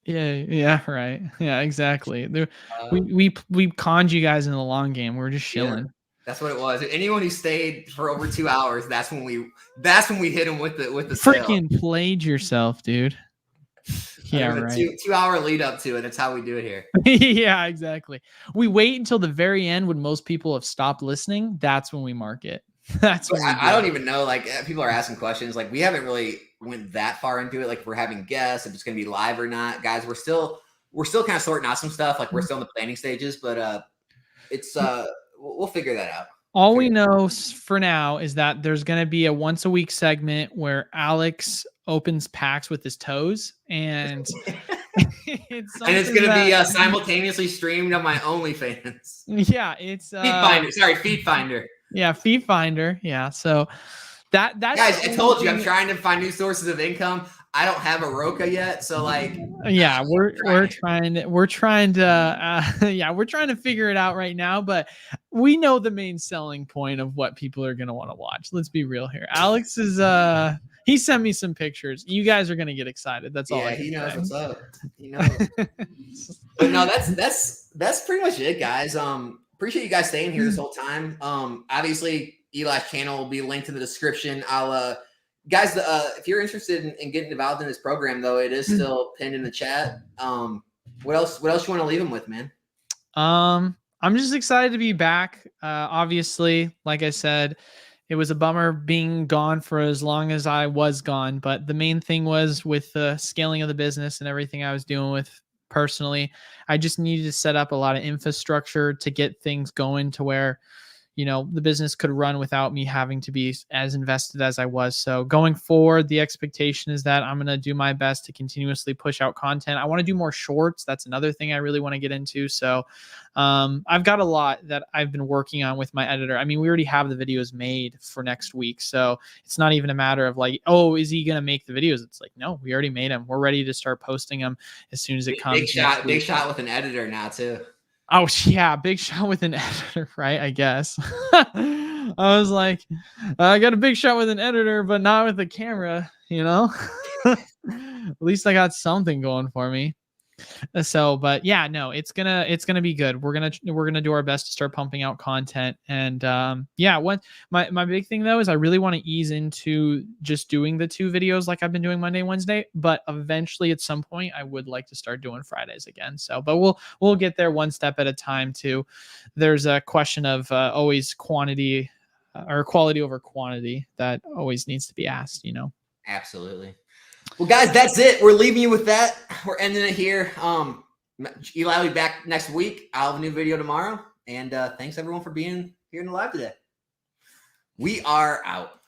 Yeah, right. Yeah, exactly. We conned you guys in the long game. We were just chilling. Yeah, that's what it was. Anyone who stayed for over 2 hours, that's when we hit him with the freaking sale. Played yourself, dude. Yeah, right. 2 hour lead up to it. That's how we do it here. Yeah, exactly. We wait until the very end when most people have stopped listening. That's when we mark it. That's when I don't even know. Like, people are asking questions. Like, we haven't really went that far into it. Like, if we're having guests, if it's going to be live or not, guys. We're still kind of sorting out some stuff. Like, we're still in the planning stages, but it's we'll figure that out. All we know for now is that there's going to be a once a week segment where Alex opens packs with his toes, and it's going to be simultaneously streamed on my OnlyFans. Yeah, it's Feed Finder. Yeah, Feed Finder. Yeah, so that's guys. I told you I'm trying to find new sources of income. I don't have a Roka yet, so like. Yeah, we're trying to figure it out right now, but we know the main selling point of what people are going to want to watch. Let's be real here. Alex is he sent me some pictures. You guys are going to get excited. That's all. Yeah, he knows what's up. He knows. But no, that's pretty much it, guys. Appreciate you guys staying here this whole time. Obviously Eli's channel will be linked in the description. I'll guys, if you're interested in getting involved in this program, though, it is still pinned in the chat. What else you want to leave them with, man? I'm just excited to be back. Obviously, like I said, it was a bummer being gone for as long as I was gone. But the main thing was with the scaling of the business and everything I was doing with personally, I just needed to set up a lot of infrastructure to get things going to where, you know, the business could run without me having to be as invested as I was. So going forward, the expectation is that I'm going to do my best to continuously push out content. I want to do more shorts. That's another thing I really want to get into. So I've got a lot that I've been working on with my editor. I mean, we already have the videos made for next week. So it's not even a matter of like, oh, is he going to make the videos? It's like, no, we already made them. We're ready to start posting them as soon as it comes. Big shot with an editor now too. Oh yeah, big shot with an editor, right? I guess. I was like, I got a big shot with an editor, but not with a camera, you know? At least I got something going for me. So, but yeah, no, it's gonna be good. We're gonna do our best to start pumping out content. And yeah, what my big thing though is I really want to ease into just doing the 2 videos like I've been doing Monday, Wednesday, but eventually at some point I would like to start doing Fridays again. So, but we'll get there one step at a time too. There's a question of always quantity or quality over quantity that always needs to be asked, you know. Absolutely. Well, guys, that's it. We're leaving you with that. We're ending it here. Eli will be back next week. I'll have a new video tomorrow. And thanks, everyone, for being here in the live today. We are out.